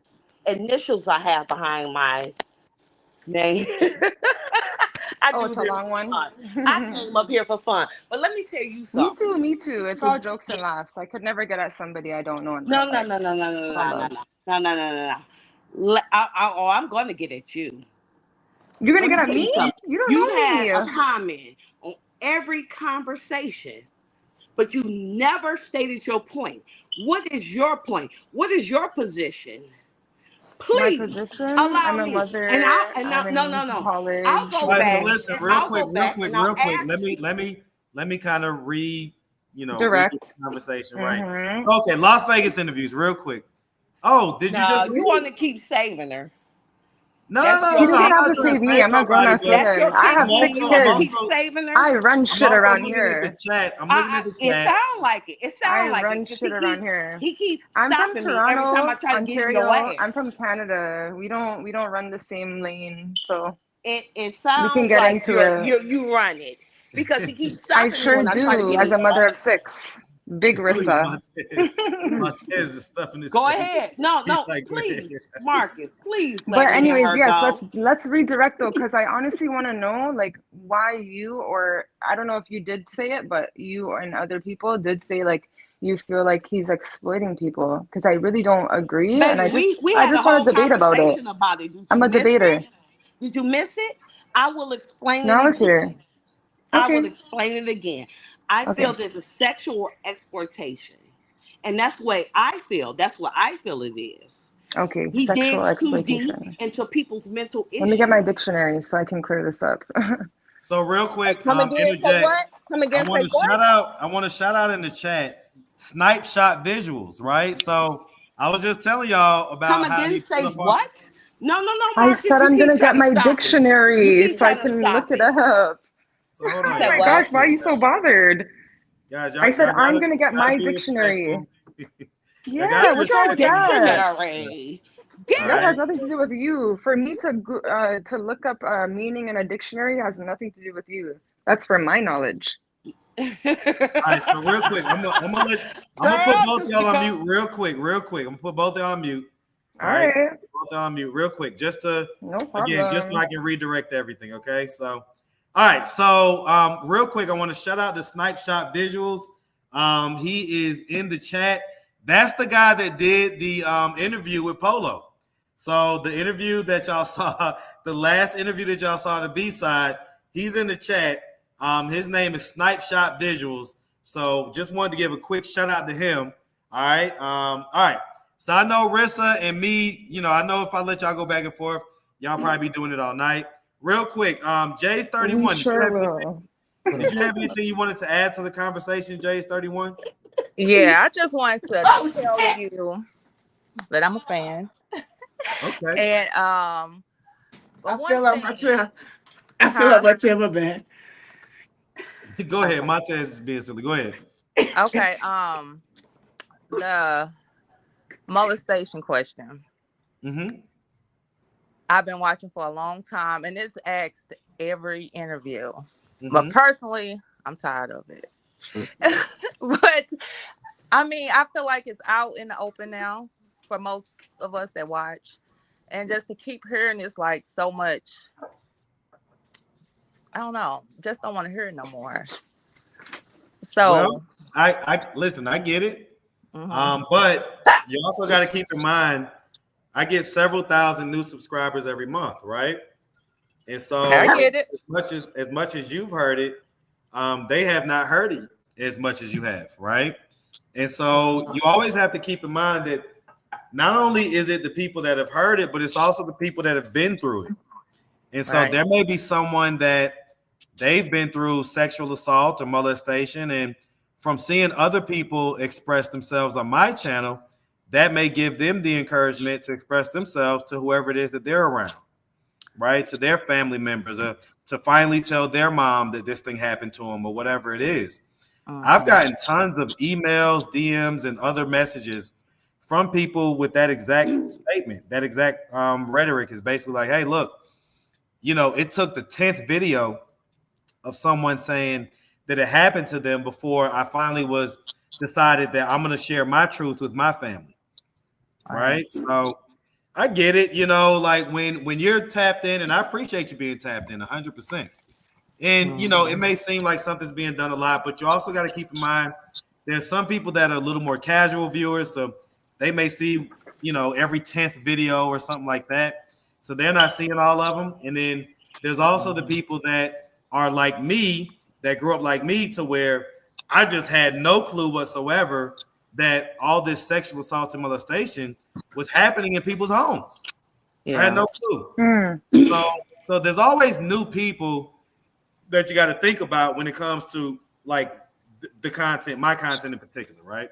initials I have behind my name, I Oh, do it's a this long for one. fun. I came up here for fun. But let me tell you Me something. too, me too. It's all jokes and laughs. I could never get at somebody I don't know in real No, no, life. no, no, no, no, It's no, all no, no, love. no, no, no, no, no. I'm going to get at you. You're gonna Let me get at tell you me? something. You don't You've know had me. a comment on every conversation, but you never stated your point. What is your point? What is your position? My Please position, allow I'm a me. And mother. I'm no, in no. I'll college go All right, so back with listen, and real I'll quick, go back and I'll ask Let you. me kind of read the direct. conversation, right? Mm-hmm. Okay, Las Vegas interviews, real quick. Oh, did you No, just you leave? want to keep saving her. No, That's He your doesn't I'm have not to picking. trying to save me. save I'm a grown nobody, ass but That's your woman. I have I'm picking and 6 you also, want to keep kids. saving her. I run I'm shit also around looking at the here. chat. I'm looking at the It chat. sounds like it. It I sounds like it run because shit around here. he keep I'm from stopping me every time I Toronto, try to get in your Ontario. I'm from ass. Canada. We don't run the same lane, so It we can sounds get like into it. you run it because he keeps I stopping me sure when I try to do, get in as a your mother of ass. 6. Big Please, Rissa. Montez is stuffing his Go face. ahead. No, He's no, like, please, Marcus, please But let me and anyways, her yes, go. let's redirect though, because I honestly want to know like why you, or I don't know if you did say it, but you and other people did say like you feel like he's exploiting people, because I really don't agree, and Baby, we I had a just want whole to debate about it. conversation about it. Did I'm you a miss debater. it? Did you miss it? I will explain it Now I was here. again. I will Okay. explain it again. I Okay. feel that the sexual exploitation, and that's what I feel. That's what I feel it is. Okay. He Sexual digs too deep exploitation. into people's mental Let me get my issues. dictionary so I can clear this up. So real quick, Come again, say interject. what? Come I again, want say to what? shout out. I want to shout out in the chat. Snipe shot visuals, right? So I was just telling y'all Come about how again, he say put up. what? No, I Marcus, said you I'm keep gonna get trying to my stop it. You dictionary keep so I trying to can look stop it it. up. So hold You on, Oh said y'all my gotta gosh, what? why are chill, you so bothered? guys. I said I'm Gotta gonna get my be dictionary. respectful. Y'all gotta Yeah, Get be what's wrong your with respectful. that? dictionary. All Get That right. has nothing to do with you. For me to look up meaning in a dictionary has nothing to do with you. That's for my knowledge. All right. So real quick, I'm gonna put both of y'all on mute real quick. I'm gonna put both of y'all on mute. All right. Both on mute real quick, just to No again, just so problem. I can redirect everything. Okay. So, all right. So, real quick, I want to shout out the Snipe Shot Visuals. He is in the chat. That's the guy that did the interview with Polo. So the interview that y'all saw, the last interview that y'all saw on the B side, he's in the chat. His name is Snipe Shot Visuals. So just wanted to give a quick shout out to him. All right. All right. So I know Rissa and me, I know if I let y'all go back and forth, y'all probably be doing it all night. Real quick, Jay's 31. We sure will. Did you have anything you wanted to add to the conversation, Jay's 31? Yeah, I just wanted to tell you that I'm a fan. Okay. And but I feel like my Timber man. Go ahead. Montez is being silly. Go ahead. Okay, the molestation question. Mm-hmm. I've been watching for a long time, and it's asked every interview. Mm-hmm. But personally, I'm tired of it. But I mean, I feel like it's out in the open now for most of us that watch, and just to keep hearing this like so much, I don't know, just don't want to hear it no more. So well, I listen, I get it. But you also got to keep in mind, I get several thousand new subscribers every month, right? And so I get it. As much as you've heard it, they have not heard it as much as you have, right? And so you always have to keep in mind that not only is it the people that have heard it, but it's also the people that have been through it. And so there may be someone that they've been through sexual assault or molestation, and from seeing other people express themselves on my channel, that may give them the encouragement to express themselves to whoever it is that they're around, right? To their family members, or to finally tell their mom that this thing happened to them or whatever it is. I've gotten tons of emails, DMs, and other messages from people with that exact statement. That exact rhetoric is basically like, hey, look, you know, it took the 10th video of someone saying that it happened to them before I finally was decided that I'm going to share my truth with my family. Right. So I get it. You know, like when you're tapped in, and I appreciate you being tapped in 100%. And, you know, it may seem like something's being done a lot, but you also got to keep in mind there's some people that are a little more casual viewers. So they may see, you know, every 10th video or something like that. So they're not seeing all of them. And then there's also the people that are like me, that grew up like me, to where I just had no clue whatsoever that all this sexual assault and molestation was happening in people's homes. I had no clue. So there's always new people that you got to think about when it comes to like the content, my content in particular, right?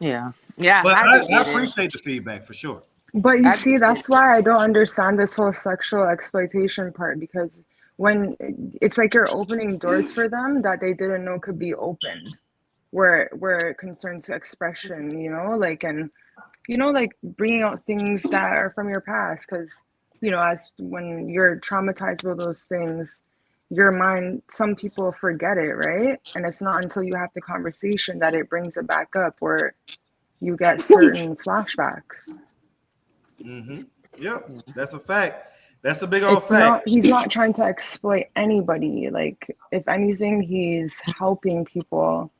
Yeah. But I appreciate the feedback for sure. But you see, that's why I don't understand this whole sexual exploitation part, because when it's like you're opening doors for them that they didn't know could be opened, where it concerns expression, you know, like, and, you know, like bringing out things that are from your past, because, you know, as when you're traumatized with those things, your mind, some people forget it, right? And it's not until you have the conversation that it brings it back up, where you get certain flashbacks. Yep, that's a fact. That's a big old fact. He's not trying to exploit anybody. Like, if anything, he's helping people.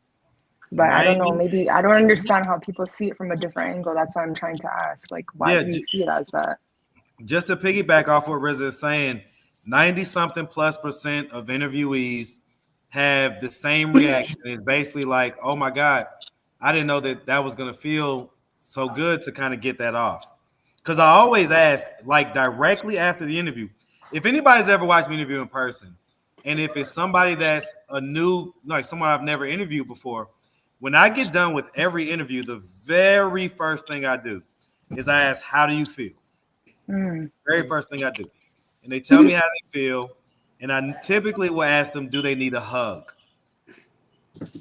But I don't know, maybe I don't understand how people see it from a different angle. That's why I'm trying to ask. Like, why do you see it as that? Just to piggyback off what Riza is saying, 90-something+% of interviewees have the same reaction. It's basically like, oh my God, I didn't know that was going to feel so good to kind of get that off. Because I always ask, like, directly after the interview, if anybody's ever watched me interview in person, and if it's somebody that's a new, like someone I've never interviewed before, when I get done with every interview, the very first thing I do is I ask, how do you feel? Very first thing I do. And they tell me how they feel. And I typically will ask them, do they need a hug?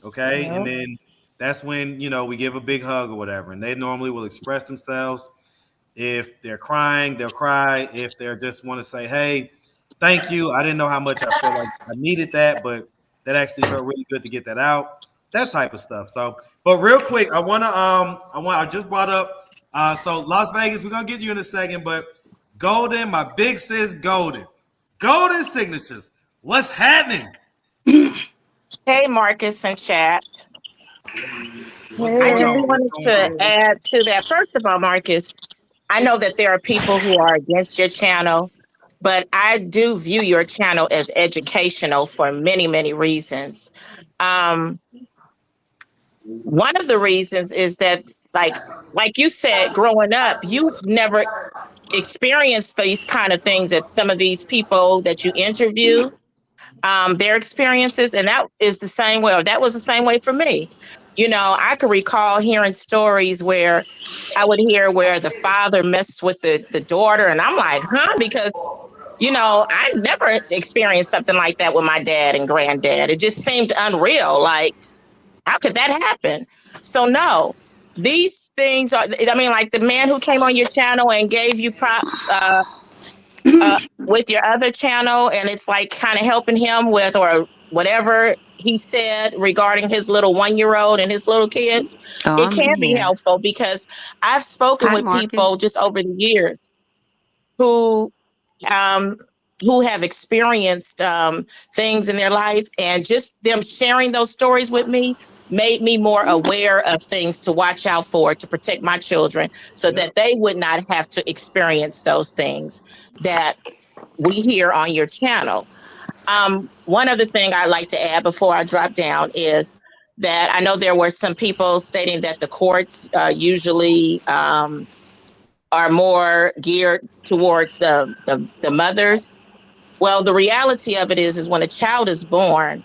Okay. And then that's when, you know, we give a big hug or whatever. And they normally will express themselves. If they're crying, they'll cry. If they just want to say, hey, thank you. I didn't know how much I felt like I needed that, but that actually felt really good to get that out. That type of stuff. So, but real quick, I just brought up, so Las Vegas, we're going to get you in a second, but Golden, my big sis, Golden Signatures. What's happening? Hey, Marcus and chat. I just wanted to add to that. First of all, Marcus, I know that there are people who are against your channel, but I do view your channel as educational for many, many reasons. One of the reasons is that, like you said, growing up, you never experienced these kind of things that some of these people that you interview, their experiences, and that is the same way, or that was the same way for me. You know, I could recall hearing stories where I would hear where the father messed with the daughter, and I'm like, huh? Because, you know, I never experienced something like that with my dad and granddad. It just seemed unreal. Like, how could that happen? So no, these things are, I mean, like the man who came on your channel and gave you props with your other channel, and it's like kind of helping him with, or whatever he said regarding his little 1-year-old and his little kids. It can be helpful, because I've spoken with people just over the years who have experienced things in their life, and just them sharing those stories with me made me more aware of things to watch out for, to protect my children, so that they would not have to experience those things that we hear on your channel. One other thing I'd like to add before I drop down is that I know there were some people stating that the courts usually are more geared towards the mothers. Well, the reality of it is when a child is born,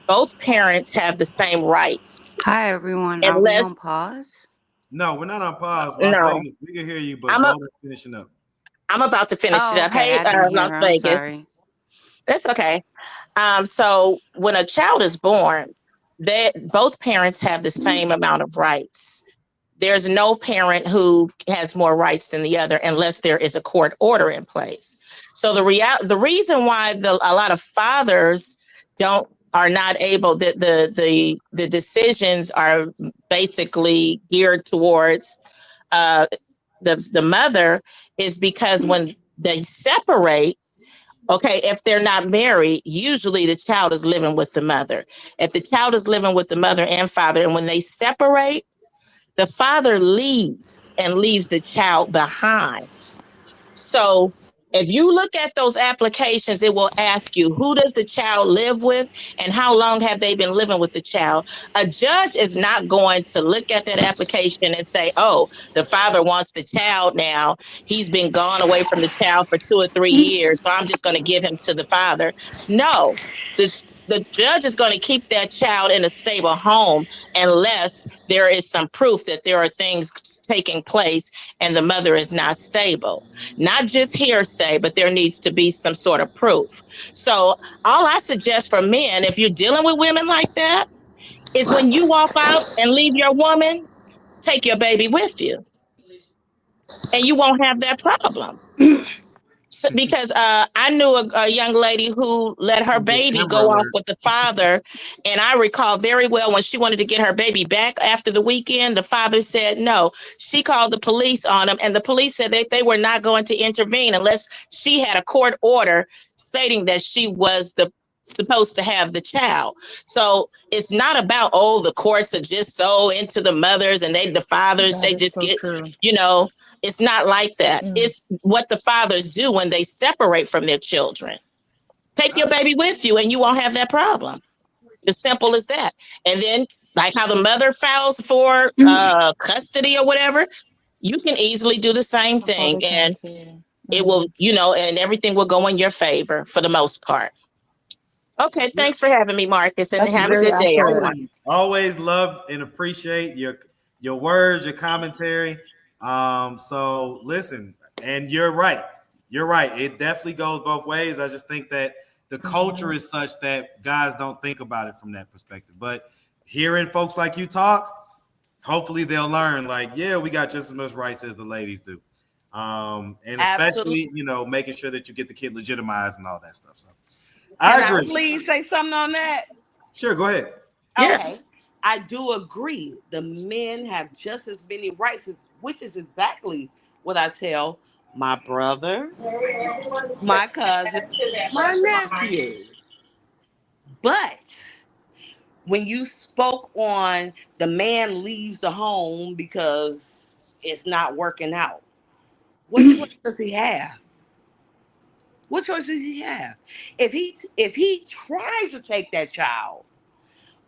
both parents have the same rights. Hi, everyone. Are we on pause? No, we're not on pause. Las Vegas, we can hear you, but Golden's finishing up. I'm about to finish it up. Okay. Hey, Las Vegas. Sorry. That's okay. So when a child is born, both parents have the same amount of rights. There's no parent who has more rights than the other unless there is a court order in place. So the reason why a lot of fathers are not able, the decisions are basically geared towards the mother, is because when they separate, okay, if they're not married, usually the child is living with the mother. If the child is living with the mother and father, and when they separate, the father leaves and leaves the child behind. So if you look at those applications, it will ask you, who does the child live with and how long have they been living with the child? A judge is not going to look at that application and say, oh, the father wants the child now. He's been gone away from the child for 2 or 3 years, so I'm just going to give him to the father. No, the judge is going to keep that child in a stable home unless there is some proof that there are things taking place and the mother is not stable. Not just hearsay, but there needs to be some sort of proof. So all I suggest for men, if you're dealing with women like that, is when you walk out and leave your woman, take your baby with you. And you won't have that problem. Because I knew a young lady who let her baby go off with the father. And I recall very well when she wanted to get her baby back after the weekend, the father said no. She called the police on him, and the police said that they were not going to intervene unless she had a court order stating that she was supposed to have the child. So it's not about, oh, the courts are just so into the mothers and the fathers, they just get, it's not like that. It's what the fathers do when they separate from their children. Take your baby with you and you won't have that problem. As simple as that. And then, like how the mother files for custody or whatever, you can easily do the same thing. And it will, and everything will go in your favor for the most part. Okay, thanks for having me, Marcus, and have a good day, everyone. Always love and appreciate your words, your commentary. So listen, and you're right. You're right. It definitely goes both ways. I just think that the culture is such that guys don't think about it from that perspective. But hearing folks like you talk, hopefully they'll learn, like, yeah, we got just as much rights as the ladies do. And especially, making sure that you get the kid legitimized and all that stuff. So I agree. Can I please say something on that? Sure, go ahead. Okay. I do agree. The men have just as many rights, which is exactly what I tell my brother, my cousin, my nephews. But when you spoke on the man leaves the home because it's not working out, what choice does he have? What choice does he have? If he tries to take that child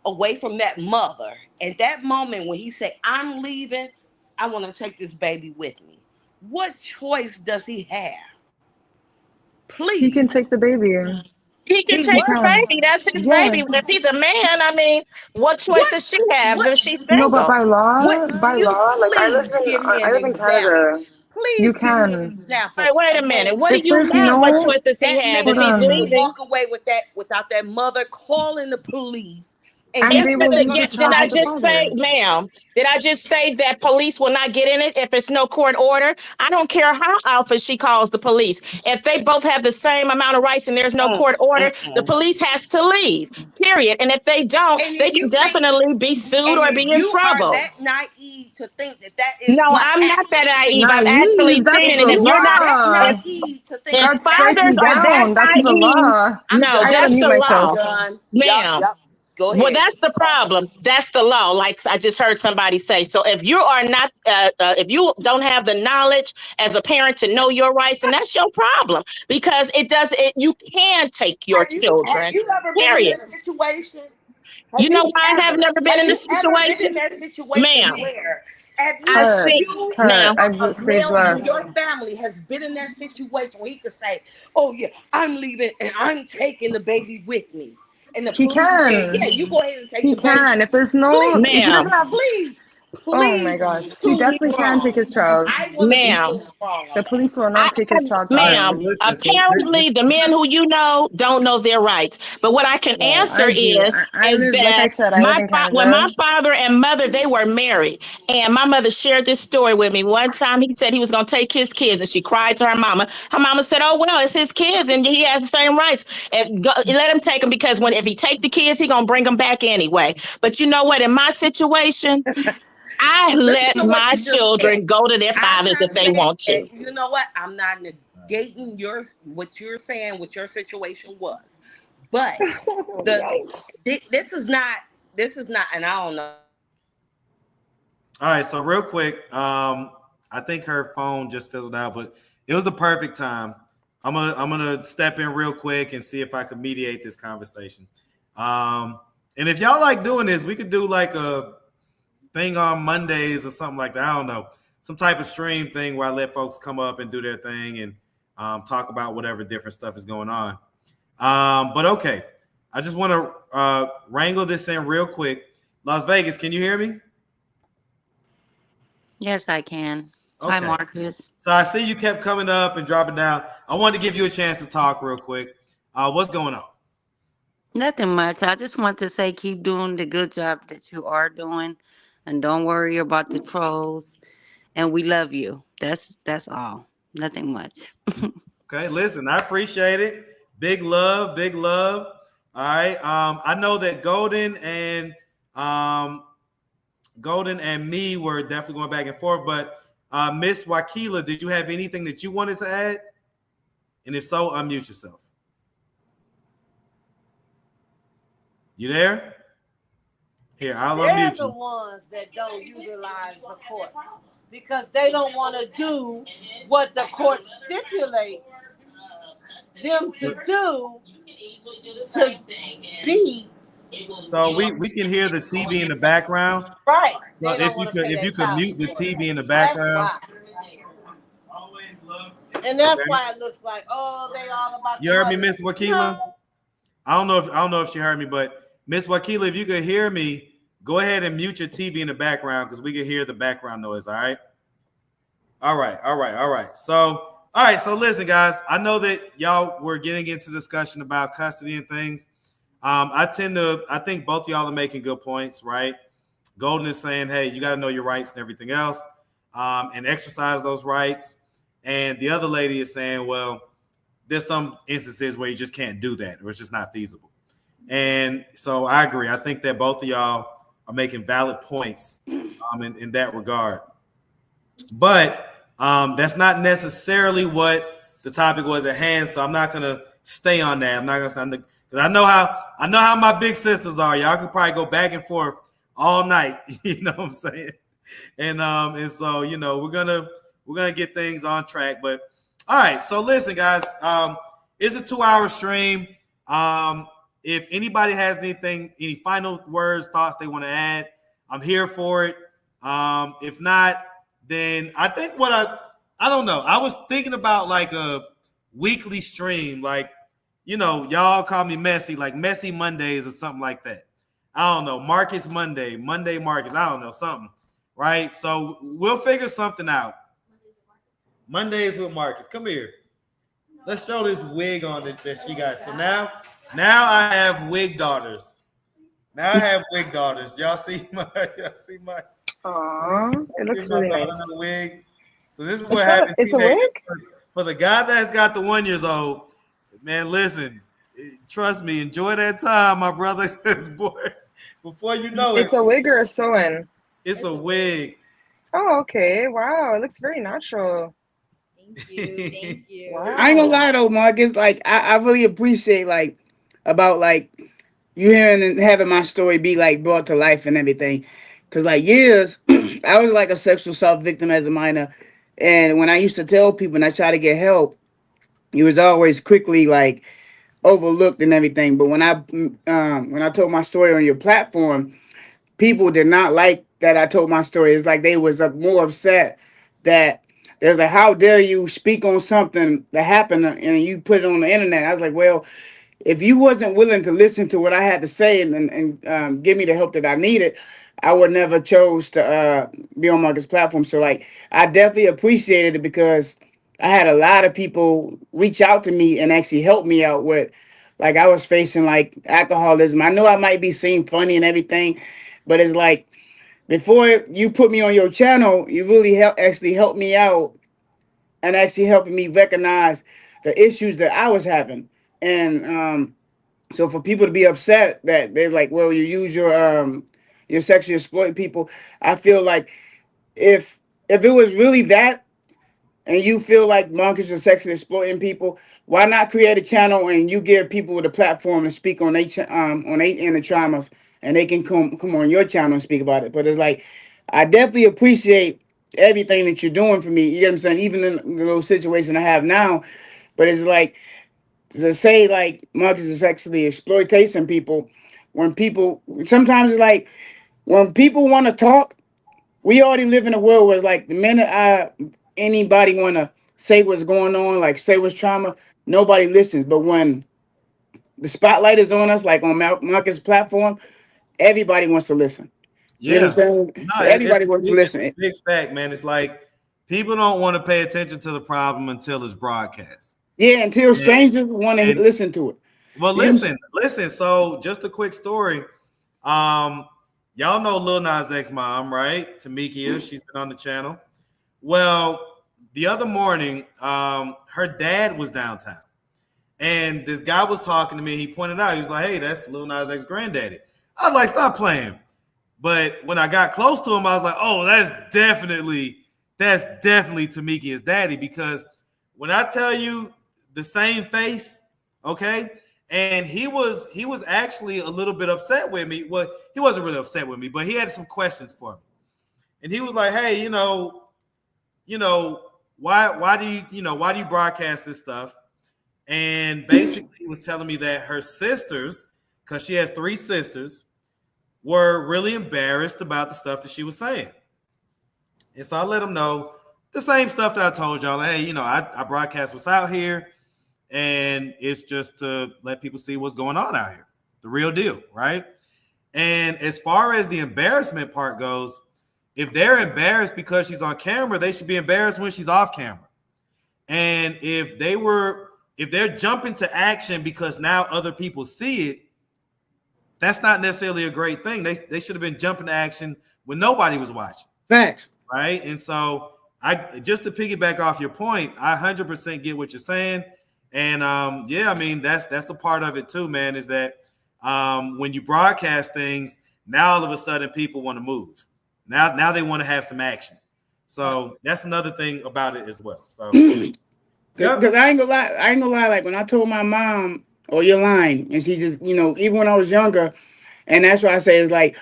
away from that mother, at that moment when he say, I'm leaving, I want to take this baby with me, what choice does he have? Please. He can take the baby. He can take the baby. That's his baby. If he's a man, I mean, what choice does she have if she's single? No, but by law, like I live in Canada. Please you give me an can. example. Wait a minute. What do If you there's mean? no- What choice does he That have nigga if he's will leaving? walk away with that without that mother calling the police. And If they will leave the did I child with the just father. say, ma'am, did I just say that police will not get in it if it's no court order? I don't care how often she calls the police. If they both have the same amount of rights and there's no court order, the police has to leave, period. And if they don't, they can definitely be sued or be in You trouble. are that naive to think that is No, what I'm not that happens. naive. I've actually That's seen it. the And if you're not, law. That naive to think if God strike fathers me are that down. That's the naive, law. no, I gotta that's mute the law, myself. ma'am. Go Well, ahead. that's the problem. That's the law. Like I just heard somebody say. So if you are not, if you don't have the knowledge as a parent to know your rights, and that's your problem because it does. You can take your Have children. you ever been in Period. that situation? You know why I have never been in Have a you ever been situation, in that situation ma'am? where if I Kurt, see, you ma'am. exit a stage male in left. your family has been in that situation where he could say, "Oh yeah, I'm leaving and I'm taking the baby with me," and the He police say, "Yeah, can. you go ahead and take He the baby." can. If there's no, Please, if he doesn't Ma'am, have, please, oh my please gosh, he prove me definitely can take wrong. his child. I want to be ma'am. proven wrong The on that. police will not take his child from All right, so Ma'am, him. listen. So apparently the men who you know don't know their rights. But what I can Well, answer I do. I is live, like I that said, I live in when my Canada. father and mother, they were married. And my mother shared this story with me. One time he said he was going to take his kids and she cried to her mama. Her mama said, "Oh, well, it's his kids and he has the same rights. Let him take them because if he take the kids, he going to bring them back anyway." But you know what? In my situation, I Listen let to what my you just said. children go to their I'm fathers not if they saying, want to. you know what? I'm not negating what you're saying, what your situation was, but this is not, and I don't know. All right, so real quick, I think her phone just fizzled out, but it was the perfect time. I'm gonna step in real quick and see if I can mediate this conversation. And if y'all like doing this, we could do like a thing on Mondays or something like that. I don't know, some type of stream thing where I let folks come up and do their thing and talk about whatever different stuff is going on. But okay, I just want to wrangle this in real quick. Las Vegas, can you hear me? Yes, I can. Okay. Hi, Marcus. So I see you kept coming up and dropping down. I wanted to give you a chance to talk real quick. What's going on? Nothing much. I just want to say keep doing the good job that you are doing, and don't worry about the trolls. And we love you. That's all. Nothing much. Okay, listen, I appreciate it. Big love, big love. All right. I know that Golden and me were definitely going back and forth, but Miss Wakila, did you have anything that you wanted to add? And if so, unmute yourself. You there? Here, I'll They're unmute the you. ones that don't utilize the court because they don't want to do what the court stipulates them to do to be. So we can hear the TV in the background. Right. So if you could mute the TV in the background. And that's why it looks like, oh, they all about. You heard me, Miss Wakila? No. I don't know if she heard me, but Miss Wakila, if you could hear me, go ahead and mute your TV in the background because we can hear the background noise. All right. All right. So listen, guys, I know that y'all were getting into discussion about custody and things. I think both of y'all are making good points, right? Golden is saying, hey, you got to know your rights and everything else, and exercise those rights. And the other lady is saying, well, there's some instances where you just can't do that, or it's just not feasible. And so I agree. I think that both of y'all are making valid points in that regard. But that's not necessarily what the topic was at hand. So I'm not gonna stay on that. I'm not gonna because I know how my big sisters are. Y'all could probably go back and forth all night. You know what I'm saying? And so we're gonna get things on track. But all right. So listen, guys. It's a 2-hour stream. If anybody has any final words, thoughts they want to add, I'm here for it. If not, then I think I don't know. I was thinking about like a weekly stream, like, y'all call me Messy, like Messy Mondays or something like that. I don't know. Marcus Monday Marcus. I don't know, something, right? So we'll figure something out. Mondays with Marcus. Come here. Let's show this wig on that she got. So now I have wig daughters. Y'all see my Aww, it looks really nice. Wig. So this is what happens. It's a wig? For the guy that's got the 1 years old, man, listen, trust me, enjoy that time, my brother. Boy, before you know it. It's a wig or a sew-in? It's a wig. Oh, okay. Wow, it looks very natural. Thank you. Wow. I ain't gonna lie though, Marcus. Like I really appreciate about you hearing and having my story be like brought to life and everything. Cause like years, I was like a sexual assault victim as a minor, and when I used to tell people and I try to get help, it was always quickly like overlooked and everything. But when I told my story on your platform, people did not like that I told my story. It's like they was more upset that there's like, how dare you speak on something that happened and you put it on the internet. I was like, well, if you wasn't willing to listen to what I had to say and give me the help that I needed, I would never chose to be on Marcus' platform. So like, I definitely appreciated it because I had a lot of people reach out to me and actually help me out with, like I was facing like alcoholism. I know I might be seen funny and everything, but it's like before you put me on your channel, you really actually helped me out and actually helping me recognize the issues that I was having. And so for people to be upset that they're like, well, you use your sexually exploit people, I feel like if it was really that, and you feel like Marcus is sexually exploiting people, why not create a channel and you give people the platform to speak on their inner traumas, and they can come on your channel and speak about it. But it's like, I definitely appreciate everything that you're doing for me. You get what I'm saying? Even in the little situation I have now, but it's like to say like Marcus is sexually exploitation people. When people sometimes it's like when people want to talk, we already live in a world where it's like the minute anybody want to say what's going on, like say what's trauma, nobody listens. But when the spotlight is on us, like on Marcus' platform, everybody wants to listen. You know what I'm saying? No, Everybody wants to listen. It's a big fact, man. It's like people don't want to pay attention to the problem until it's broadcast. Yeah, until strangers want to listen to it. Well, listen. So just a quick story. Y'all know Lil Nas X mom, right? Tamikia. She's been on the channel. Well, the other morning, her dad was downtown. And this guy was talking to me. He pointed out, he was like, hey, that's Lil Nas X granddaddy. I was like, stop playing. But when I got close to him, I was like, oh, that's definitely Tamikia's daddy. Because when I tell you the same face, okay, and he was actually a little bit upset with me. Well, he wasn't really upset with me, but he had some questions for me. And he was like, hey, why do you broadcast this stuff? And basically he was telling me that her sisters, because she has 3 sisters, were really embarrassed about the stuff that she was saying. And so I let them know the same stuff that I told y'all. Like, hey, I broadcast what's out here, and it's just to let people see what's going on out here. The real deal, right? And as far as the embarrassment part goes, if they're embarrassed because she's on camera, they should be embarrassed when she's off camera. And if they're jumping to action because now other people see it, that's not necessarily a great thing. They should have been jumping to action when nobody was watching. Facts. Right. And so just to piggyback off your point, I 100% get what you're saying. And that's a part of it too, man, is that when you broadcast things, now all of a sudden people want to move. Now they want to have some action. So that's another thing about it as well. So because I ain't gonna lie, like when I told my mom, oh, you're lying, and she just, even when I was younger, and that's why I say it's like,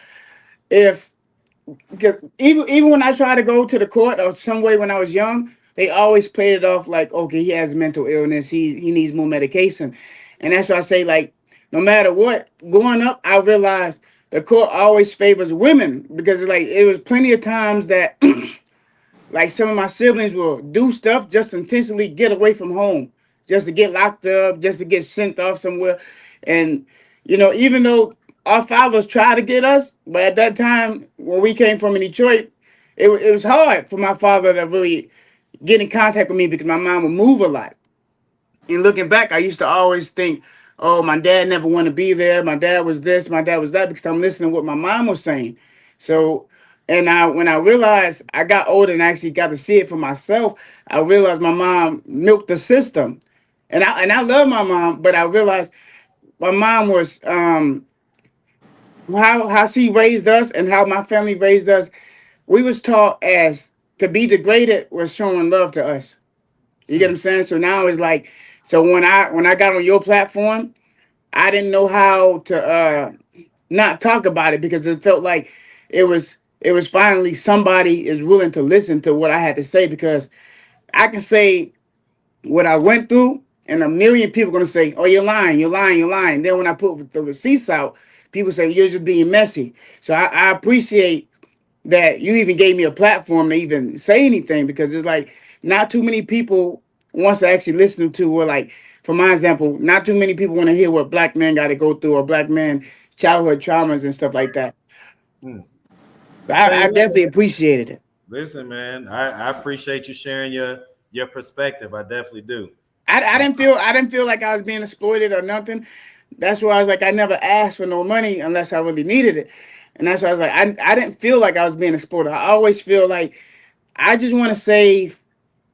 even when I try to go to the court or some way when I was young, they always played it off like, okay, he has mental illness, he needs more medication. And that's why I say, like, no matter what, growing up, I realized the court always favors women, because like it was plenty of times that like some of my siblings will do stuff just to intentionally get away from home, just to get locked up, just to get sent off somewhere. And, even though our fathers tried to get us, but at that time, when we came from in Detroit, it was hard for my father to really get in contact with me because my mom would move a lot. And looking back, I used to always think, oh, my dad never wanted to be there. My dad was this, my dad was that, because I'm listening to what my mom was saying. So, and when I realized I got older and actually got to see it for myself, I realized my mom milked the system. And I love my mom, but I realized my mom was how she raised us and how my family raised us. We was taught as to be degraded was showing love to us. You get what I'm saying? So now it's like, so when I got on your platform, I didn't know how to not talk about it because it felt like it was finally somebody is willing to listen to what I had to say, because I can say what I went through and a million people are gonna say, "Oh, you're lying, you're lying, you're lying." Then when I put the receipts out, people say you're just being messy. So I appreciate that you even gave me a platform to even say anything, because it's like not too many people wants to actually listen to, or like for my example, not too many people want to hear what black men got to go through, or black men childhood traumas and stuff like that. But I definitely appreciated it. Listen, man, I appreciate you sharing your perspective. I definitely do. I didn't feel like I was being exploited or nothing. That's why I was like, I never asked for no money unless I really needed it. And that's why I was like, I didn't feel like I was being exploited. I always feel like I just want to save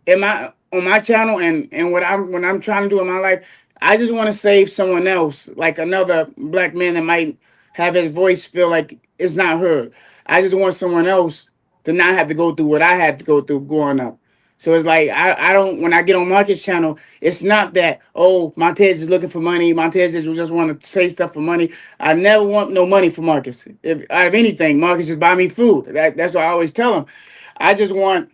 on my channel and when I'm trying to do in my life, I just want to save someone else, like another black man that might have his voice feel like it's not heard. I just want someone else to not have to go through what I had to go through growing up. So it's like I don't, when I get on Marcus channel, it's not that, oh, Montez is looking for money, Montez just want to say stuff for money. I never want no money for Marcus. If out of anything, Marcus just buy me food. That's what I always tell him. I just want,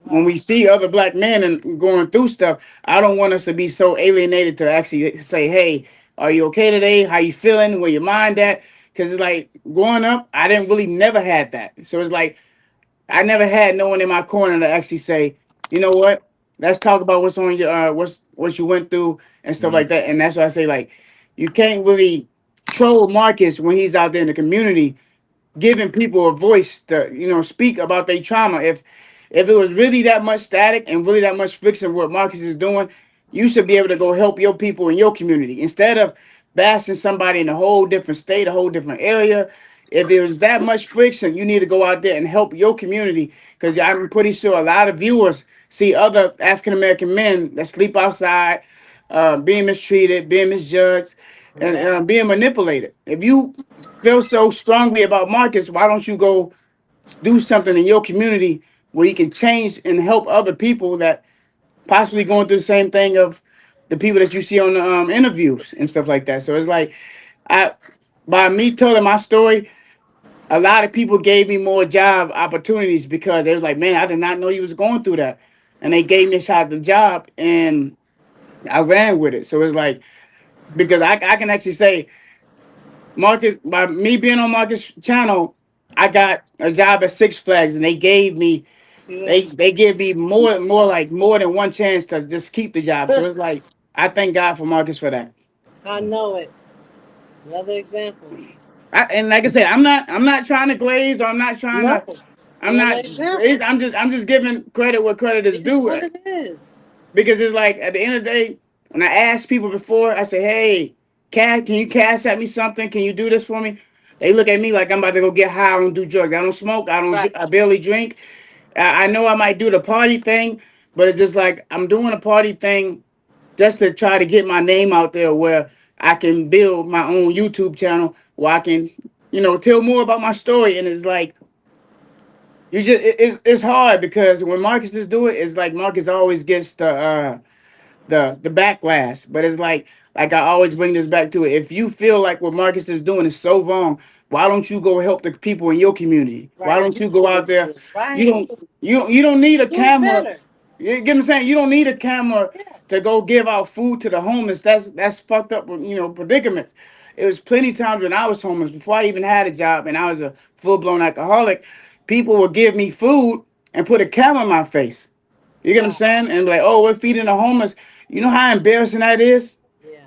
when we see other black men and going through stuff, I don't want us to be so alienated to actually say, "Hey, are you okay today? How you feeling? Where your mind at?" Because it's like growing up, I didn't really never had that. So it's like I never had no one in my corner to actually say, "You know what? Let's talk about what's on your what you went through and stuff like that." And that's why I say, like, you can't really troll Marcus when he's out there in the community, giving people a voice to speak about their trauma. If it was really that much static and really that much friction what Marcus is doing, you should be able to go help your people in your community instead of bashing somebody in a whole different state, a whole different area. If there was that much friction, you need to go out there and help your community, because I'm pretty sure a lot of viewers see other African American men that sleep outside, being mistreated, being misjudged, and being manipulated. If you feel so strongly about Marcus, why don't you go do something in your community where you can change and help other people that possibly going through the same thing of the people that you see on the interviews and stuff like that. So it's like, by me telling my story, a lot of people gave me more job opportunities, because they was like, "Man, I did not know you was going through that," and they gave me a shot at the job, and I ran with it. So it's like, because I can actually say, Marcus, by me being on Marcus channel, I got a job at Six Flags, and they gave me give me more than one chance to just keep the job. So it's like, I thank God for Marcus for that. I know it. Another example. And like I said, I'm not trying to glaze, or I'm not trying to. I'm just giving credit where credit is due. What it is. Because it's like, at the end of the day, when I ask people before, I say, "Hey, can you cash at me something? Can you do this for me?" They look at me like I'm about to go get high and do drugs. I don't smoke. I barely drink. I know I might do the party thing, but it's just like I'm doing a party thing just to try to get my name out there, where I can build my own YouTube channel where I can, tell more about my story. And it's like, it's hard, because when Marcus is doing it, it's like Marcus always gets the backlash. But it's like I always bring this back to it. If you feel like what Marcus is doing is so wrong, why don't you go help the people in your community? Right. Why don't you go out there? Right. You don't need a camera. You get what I'm saying? You don't need a camera to go give out food to the homeless. That's fucked up, predicaments. It was plenty of times when I was homeless, before I even had a job and I was a full-blown alcoholic, people would give me food and put a camera in my face. You get what I'm saying? And like, "Oh, we're feeding the homeless." You know how embarrassing that is? Yeah.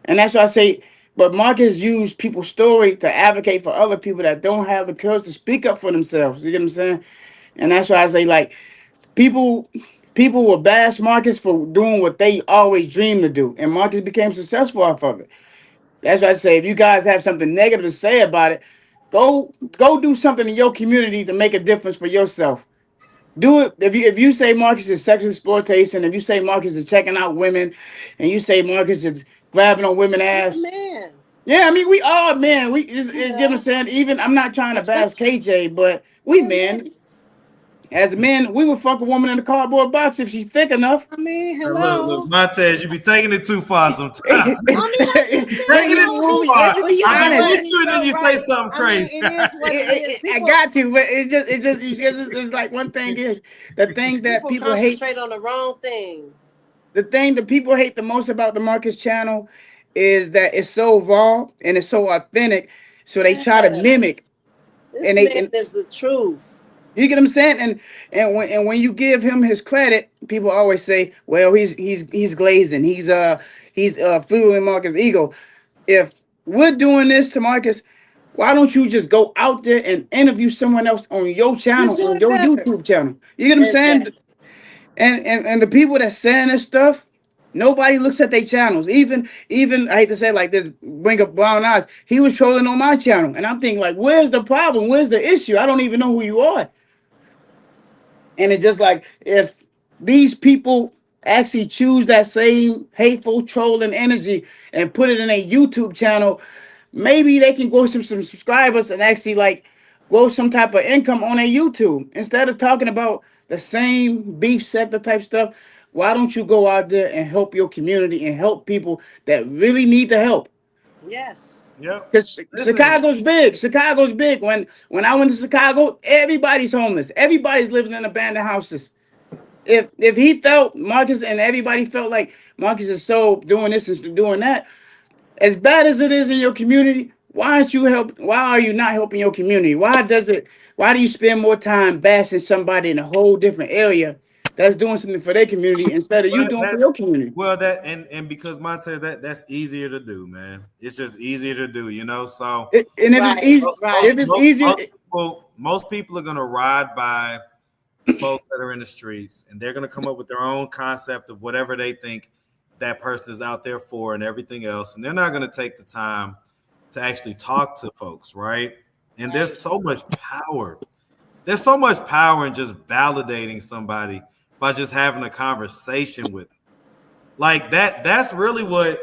And that's why I say, but Marcus used people's story to advocate for other people that don't have the courage to speak up for themselves. You get what I'm saying? And that's why I say, like, people will bash Marcus for doing what they always dreamed to do, and Marcus became successful off of it. That's why I say, if you guys have something negative to say about it, go do something in your community to make a difference for yourself. Do it. If you say Marcus is sexual exploitation, if you say Marcus is checking out women, and you say Marcus is grabbing on women's ass, man. Yeah, I mean, we are men. You know what I'm saying? Even, I'm not trying to bash KJ, but we men. As men, we would fuck a woman in a cardboard box if she's thick enough. I mean, Look, Montez, you be taking it too far sometimes. Taking it too far. I hit you and then you say something crazy. I got to, but it's like one thing is the thing that people hate. Concentrate on the wrong thing. The thing that people hate the most about the Marcus channel is that it's so raw and it's so authentic. So they try to mimic. This man is the truth. You get what I'm saying? And when you give him his credit, people always say, well, he's glazing. He's fueling Marcus' ego. If we're doing this to Marcus, why don't you just go out there and interview someone else on your channel, on your YouTube channel? You get what I'm saying? And the people that saying this stuff, nobody looks at their channels. Even I hate to say it like this, bring up brown eyes. He was trolling on my channel, and I'm thinking like, where's the problem? Where's the issue? I don't even know who you are. And it's just like, if these people actually choose that same hateful trolling energy and put it in a YouTube channel, maybe they can grow some subscribers and actually like grow some type of income on their YouTube. Instead of talking about the same beef sector type stuff, why don't you go out there and help your community and help people that really need the help? Yes. Yeah. Because Chicago's big. Chicago's big. When I went to Chicago, everybody's homeless. Everybody's living in abandoned houses. If he felt Marcus and everybody felt like Marcus is so doing this and doing that, as bad as it is in your community, why are you not helping your community? Why do you spend more time bashing somebody in a whole different area that's doing something for their community instead of you doing for your community? Well, and because Montez, that's easier to do, man. It's just easier to do, you know. So most people are gonna ride by the folks that are in the streets, and they're gonna come up with their own concept of whatever they think that person is out there for and everything else, and they're not gonna take the time to actually talk to folks, right? And there's so much power. There's so much power in just validating somebody by just having a conversation with them. Like that's really what,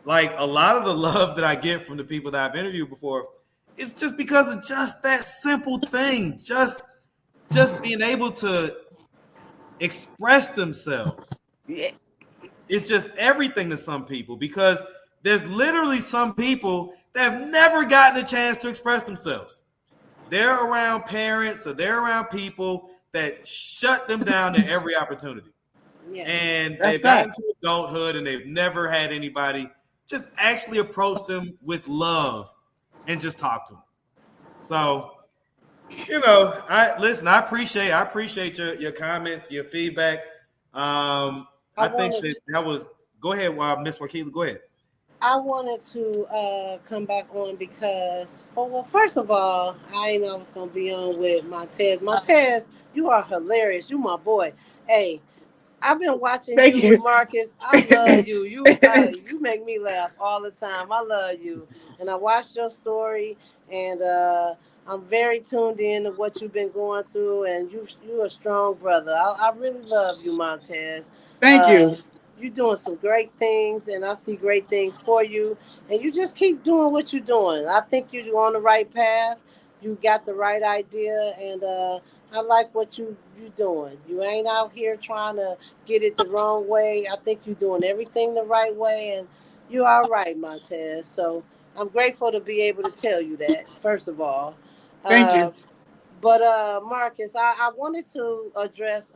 like, a lot of the love that I get from the people that I've interviewed before is just because of just that simple thing, just being able to express themselves. Yeah. It's just everything to some people, because there's literally some people that have never gotten a chance to express themselves. They're around parents or they're around people that shut them down at every opportunity. Yeah. And they've gotten into adulthood and they've never had anybody just actually approach them with love and just talk to them. So, you know, I appreciate your comments, your feedback. I think that was, go ahead, Miss Wakila, go ahead. I wanted to come back on because, first of all, I didn't know I was going to be on with Montez. Montez, you are hilarious. You my boy. Hey, I've been watching you, Marcus. I love you. You make me laugh all the time. I love you. And I watched your story, and I'm very tuned in to what you've been going through, and you're a strong brother. I really love you, Montez. Thank you. You're doing some great things, and I see great things for you. And you just keep doing what you're doing. I think you're on the right path. You got the right idea, and I like what you're doing. You ain't out here trying to get it the wrong way. I think you're doing everything the right way, and you're all right, Montez. So I'm grateful to be able to tell you that, first of all. Thank you. But Marcus, I wanted to address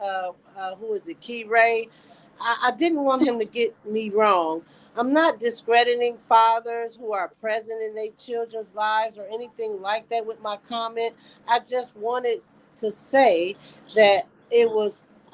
who is it, Key Ray. I didn't want him to get me wrong. I'm not discrediting fathers who are present in their children's lives or anything like that with my comment. I just wanted to say that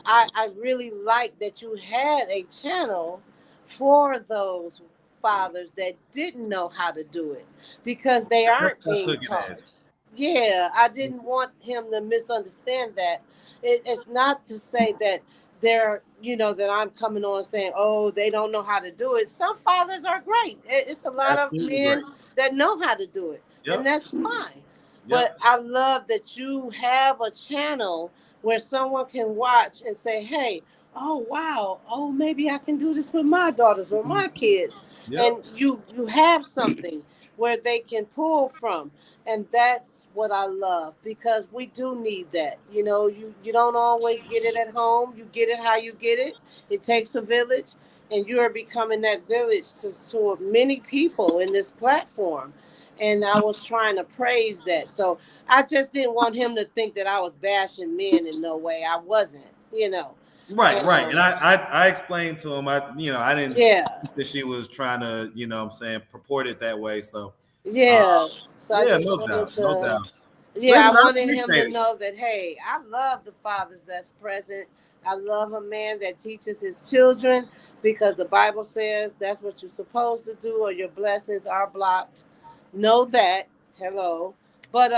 I really like that you had a channel for those fathers that didn't know how to do it, because they aren't being taught. Yeah, I didn't want him to misunderstand that. It's not to say that they're, that I'm coming on saying, oh, they don't know how to do it. Some fathers are great. It's a lot of men that know how to do it, and that's fine. But I love that you have a channel where someone can watch and say, hey, oh, wow, oh, maybe I can do this with my daughters or my kids. And you have something where they can pull from. And that's what I love, because we do need that. You know, you don't always get it at home. You get it how you get it. It takes a village, and you are becoming that village to many people in this platform. And I was trying to praise that. So I just didn't want him to think that I was bashing men in no way. I wasn't, you know. Right. And I explained to him, I didn't think that she was trying to, I'm saying, purport it that way. So So I just wanted to, no doubt. Yeah, Listen, I wanted him to appreciate it. know that, hey, I love the fathers that's present. I love a man that teaches his children, because the Bible says that's what you're supposed to do, or your blessings are blocked. Know that. Hello. But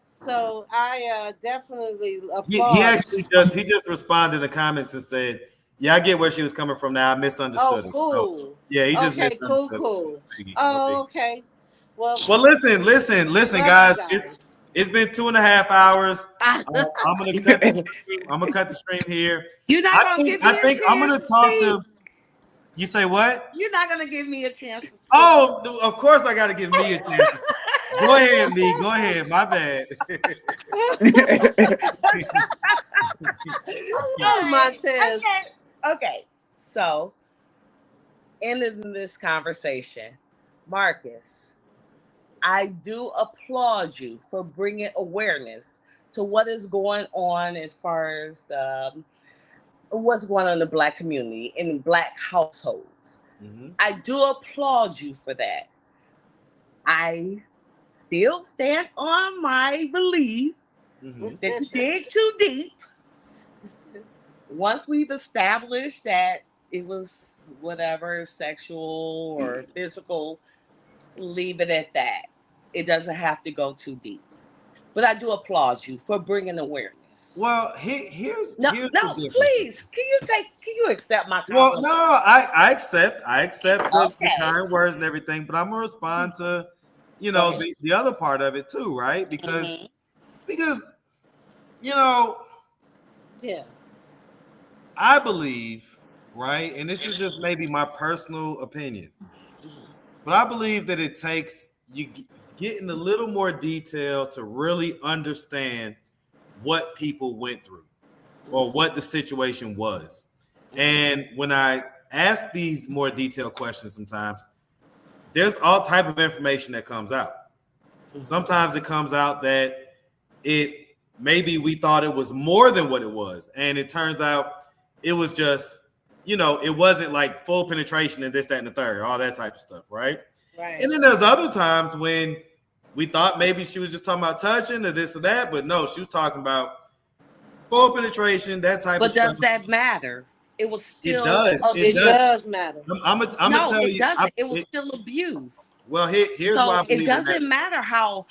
so I definitely applaud. He actually he just responded in the comments and said, yeah, I get where she was coming from now. I misunderstood him. Cool. So, yeah, he just misunderstood Cool. him. Oh, okay. Well, listen, guys. It's been 2.5 hours. I'm gonna cut the stream. I'm gonna cut the stream here. You're not gonna give me a chance. I'm gonna talk to. You say what? You're not gonna give me a chance. Oh, of course I gotta give me a chance. Go ahead, me. Go ahead. My bad. Montez. Okay. So, ending this conversation, Marcus, I do applaud you for bringing awareness to what is going on as far as what's going on in the Black community, in Black households. Mm-hmm. I do applaud you for that. I still stand on my belief that you dig too deep. Once we've established that it was whatever, sexual or physical, leave it at that. It doesn't have to go too deep. But I do applaud you for bringing awareness. Well, here's please, can you accept my Well, compliment? no, I accept the kind words and everything, but I'm gonna respond to the other part of it too, right? Because I believe, right, and this is just maybe my personal opinion, but I believe that it takes you getting a little more detail to really understand what people went through or what the situation was. And when I ask these more detailed questions, sometimes there's all type of information that comes out. Sometimes it comes out that maybe we thought it was more than what it was. And it turns out it was just, it wasn't like full penetration and this, that, and the third, all that type of stuff, right? Right. And then there's other times when we thought maybe she was just talking about touching or this or that, but no, she was talking about full penetration, that type of stuff. But does that matter? It was still it does matter. I'm gonna tell you, it was still abuse. Well, here's why I believe it doesn't matter how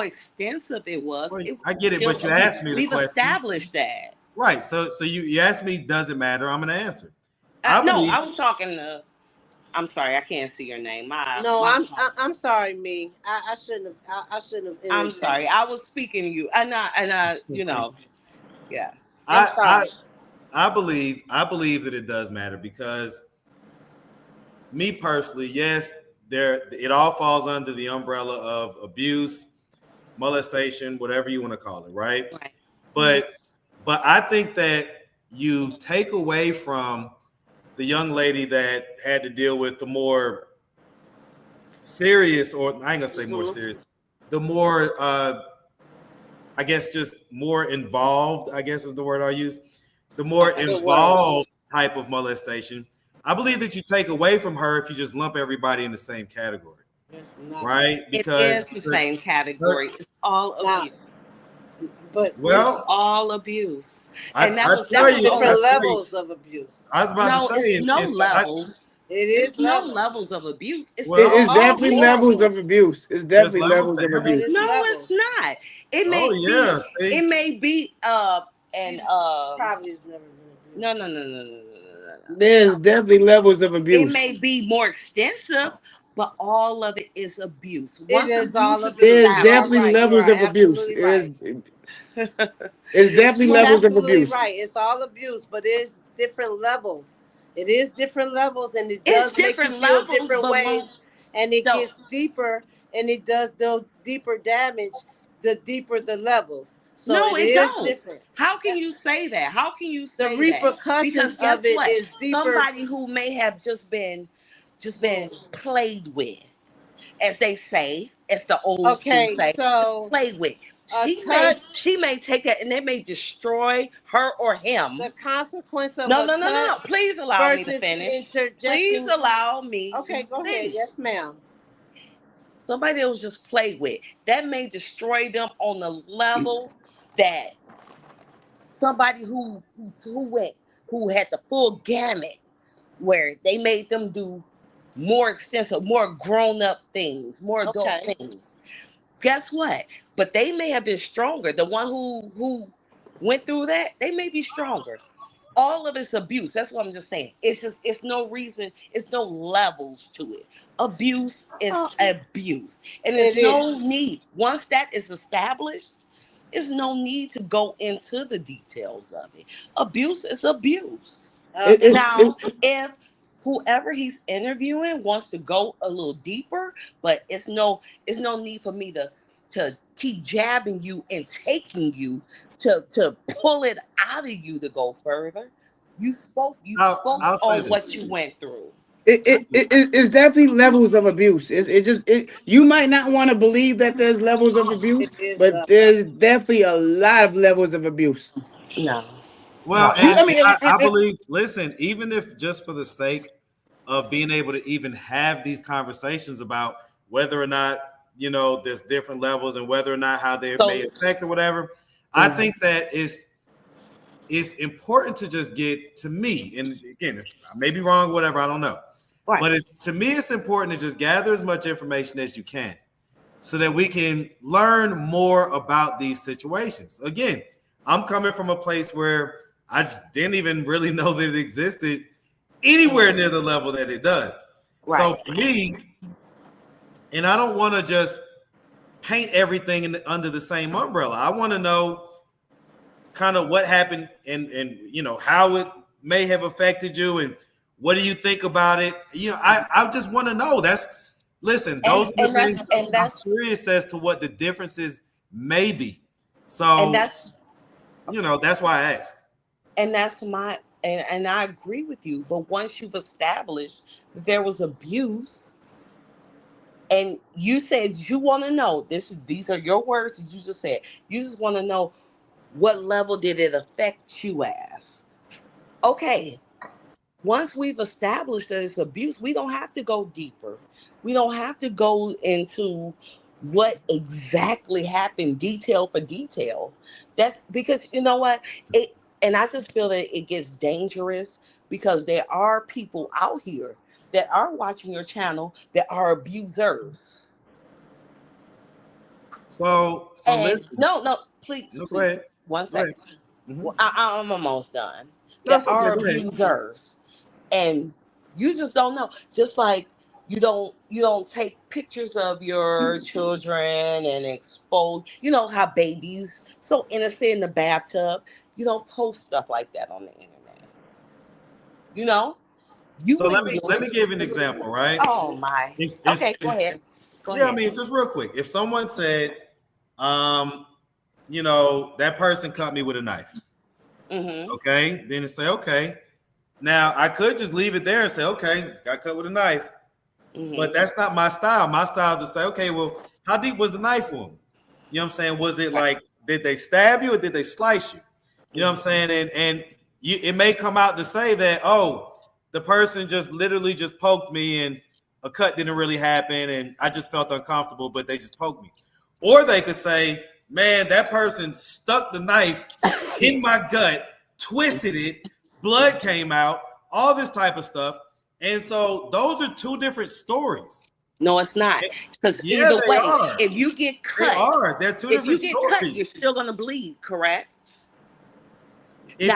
extensive it was. Well, I get it, but you asked me the question. We've established that. Right. So you asked me, does it matter? I'm gonna answer. I was talking to. I'm sorry, I can't see your name. I'm sorry, me. I shouldn't have. I'm sorry. I was speaking to you, and yeah. I believe that it does matter, because me personally, yes, it all falls under the umbrella of abuse, molestation, whatever you want to call it, right? But I think that you take away from the young lady that had to deal with the more serious, or I ain't gonna say more serious, the more I guess just more involved, I guess is the word I'll use, the more involved type of molestation. I believe that you take away from her if you just lump everybody in the same category, right? Because it is the same category. It's all abuse. But it's all abuse, and there's different levels of abuse. I was about to say, it's no levels. It's no levels of abuse. It's definitely levels of abuse. It's definitely levels of abuse. No, it's not. It may be. It may be. Probably has never been abused. No. There's definitely levels of abuse. It may be more extensive, but all of it is abuse. It is all abuse. There's definitely levels of abuse. It's definitely levels of abuse. Right. It's all abuse, but it's different levels. It is different levels, and it does make you feel different ways, and it gets deeper and it does no deeper damage the deeper the levels. So No, it it is don't. different. How can you say that? How can you The say that? repercussions Because guess of it what? is deeper. Somebody who may have just been played with, as they say, as the old school Okay, say, so played with. a She touch, may take that and it may destroy her or him. the consequence of No, a no, no, no, no. touch Please allow me to versus finish. Please interjecting. allow me Okay, to go ahead. finish. Yes, ma'am. Somebody that was just played with, that may destroy them on the level that somebody who had the full gamut, where they made them do more extensive, more grown-up things, more adult Okay. things. Guess what? But they may have been stronger. The one who went through that, they may be stronger. All of it's abuse. That's what I'm just saying. It's no reason, it's no levels to it. Abuse is abuse. And there's It no is. need. Once that is established, there's no need to go into the details of it. Abuse is abuse. Now, if whoever he's interviewing wants to go a little deeper, but it's no need for me to keep jabbing you and taking you to pull it out of you to go further. You spoke I'll say on this. what you went through. It's definitely levels of abuse. You might not want to believe that there's levels of abuse, but there's definitely a lot of levels of abuse. No. Well, No, I believe, listen, even if just for the sake of being able to even have these conversations about whether or not, there's different levels and whether or not how they may affect or whatever, I think that it's important to just get, to me, and again, I may be wrong, whatever, I don't know. Right. But to me, it's important to just gather as much information as you can so that we can learn more about these situations. Again, I'm coming from a place where I just didn't even really know that it existed anywhere near the level that it does. Right. So for me, and I don't want to just paint everything under the same umbrella. I want to know kind of what happened and how it may have affected you and what do you think about it? I just want to know. Those are the things I'm curious as to what the differences may be. So that's why I asked. And that's and I agree with you. But once you've established that there was abuse, and you said you want to know, these are your words that you just said. You just want to know what level did it affect you as. Okay. Once we've established that it's abuse, we don't have to go deeper. We don't have to go into what exactly happened detail for detail. That's because you know what? And I just feel that it gets dangerous because there are people out here that are watching your channel that are abusers. So listen. No, please. Go ahead. 1 second. Mm-hmm. Well, I'm almost done. That's that are okay. abusers. And you just don't know. Just like you don't take pictures of your children and expose, how babies so innocent in the bathtub. You don't post stuff like that on the internet. So let me give an example, right? Oh my. Okay, go ahead. Go ahead. I mean, just real quick. If someone said, that person cut me with a knife. Mm-hmm. Okay, then it say, okay. Now I could just leave it there and say, okay, got cut with a knife. Mm-hmm. But that's not my style. My style is to say, okay, well, how deep was the knife wound? You know what I'm saying? Was it like, did they stab you or did they slice you? You know what I'm saying? And it may come out to say that, oh, the person just literally just poked me and a cut didn't really happen and I just felt uncomfortable, but they just poked me. Or they could say, man, that person stuck the knife in my gut, twisted it, blood came out, all this type of stuff. And so those are two different stories. No, it's not. Because either way, if you get cut, they're two different stories. Cut, you're still going to bleed, correct? If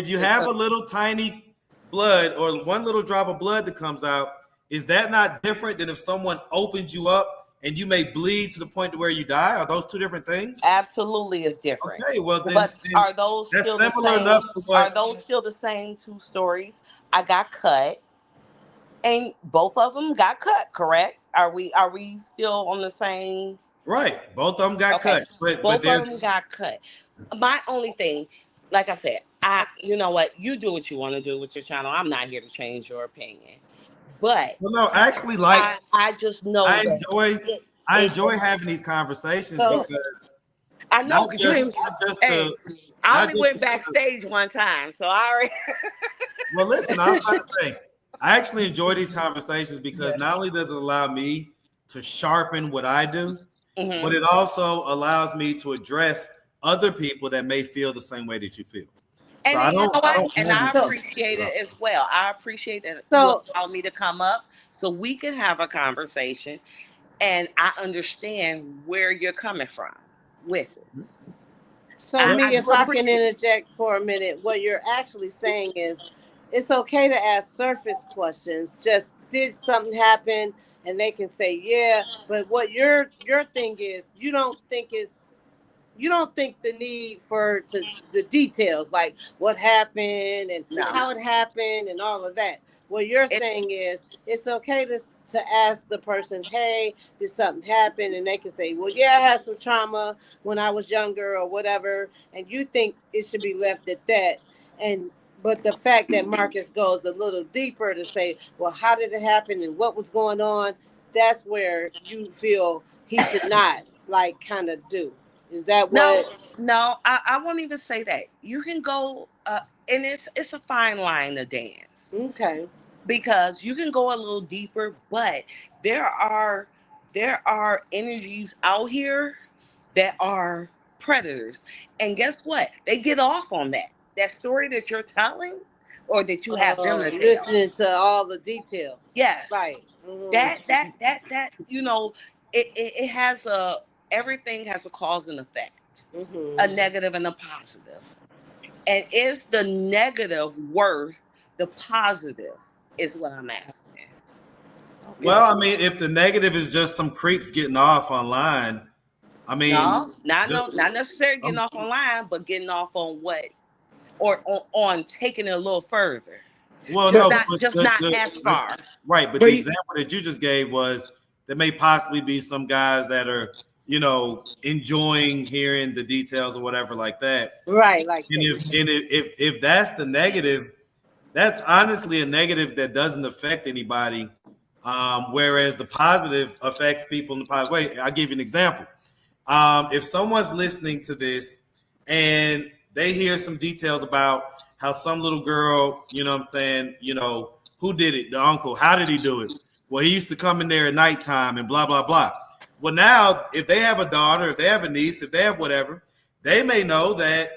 you have a little tiny blood or one little drop of blood that comes out, is that not different than if someone opens you up and you may bleed to the point to where you die? Are those two different things? Absolutely, is different. Okay, well then, but are those still the same? Are those still the same two stories? I got cut, And both of them got cut, correct? Are we still on the same? Right. Both of them got Okay. cut. But Both there's of them got cut. My only thing, like I said, you know what? You do what you want to do with your channel. I'm not here to change your opinion. But well, no, actually, like I just know I that enjoy having these conversations So- because I know not because you ain't. just Hey, to I not only just went to- backstage one time, so I already. well, listen, I'm about to say, I actually enjoy these conversations because not only does it allow me to sharpen what I do, Mhm. but it also allows me to address other people that may feel the same way that you feel. And So I you know don't what? And I ever- appreciate it as well. I appreciate that you So- allow me to come up so we can have a conversation, and I understand where you're coming from with it. So, I me, do if I can appreciate it. interject for a minute, what you're actually saying is it's okay to ask surface questions. Just did something happen, and they can say, yeah. But what your thing is, you don't think the need for the details, like what happened and No. how it happened and all of that. What you're saying is it's okay to ask the person, hey, did something happen? And they can say, well, yeah, I had some trauma when I was younger or whatever. And you think it should be left at that. But the fact that Marcus goes a little deeper to say, well, how did it happen and what was going on? That's where you feel he should not like kind of do. Is that what? No, I won't even say that. You can go, and it's a fine line to dance. Okay. Because you can go a little deeper, but there are energies out here that are predators, and guess what? They get off on that. That story that you're telling, or that you have them to tell. Listening to all the details. Yes. Right. Mhm. That you know, it has everything has a cause and effect, Mhm. a negative and a positive. And is the negative worth the positive? Is what I'm asking. Well, I mean, if the negative is just some creeps getting off online, I mean, No, not necessarily getting off online, but getting off on what, or on taking it a little further. well, Just no, not, but just not as far. right. But But the you- example that you just gave was there may possibly be some guys that are, enjoying hearing the details or whatever like that. Right. Like And that. if that's the negative, that's honestly a negative that doesn't affect anybody. Whereas the positive affects people in the positive way. I'll give you an example. If someone's listening to this and they hear some details about how some little girl, who did it? The uncle. How did he do it? Well, he used to come in there at nighttime and blah, blah, blah. Well, now, if they have a daughter, if they have a niece, if they have whatever, they may know that,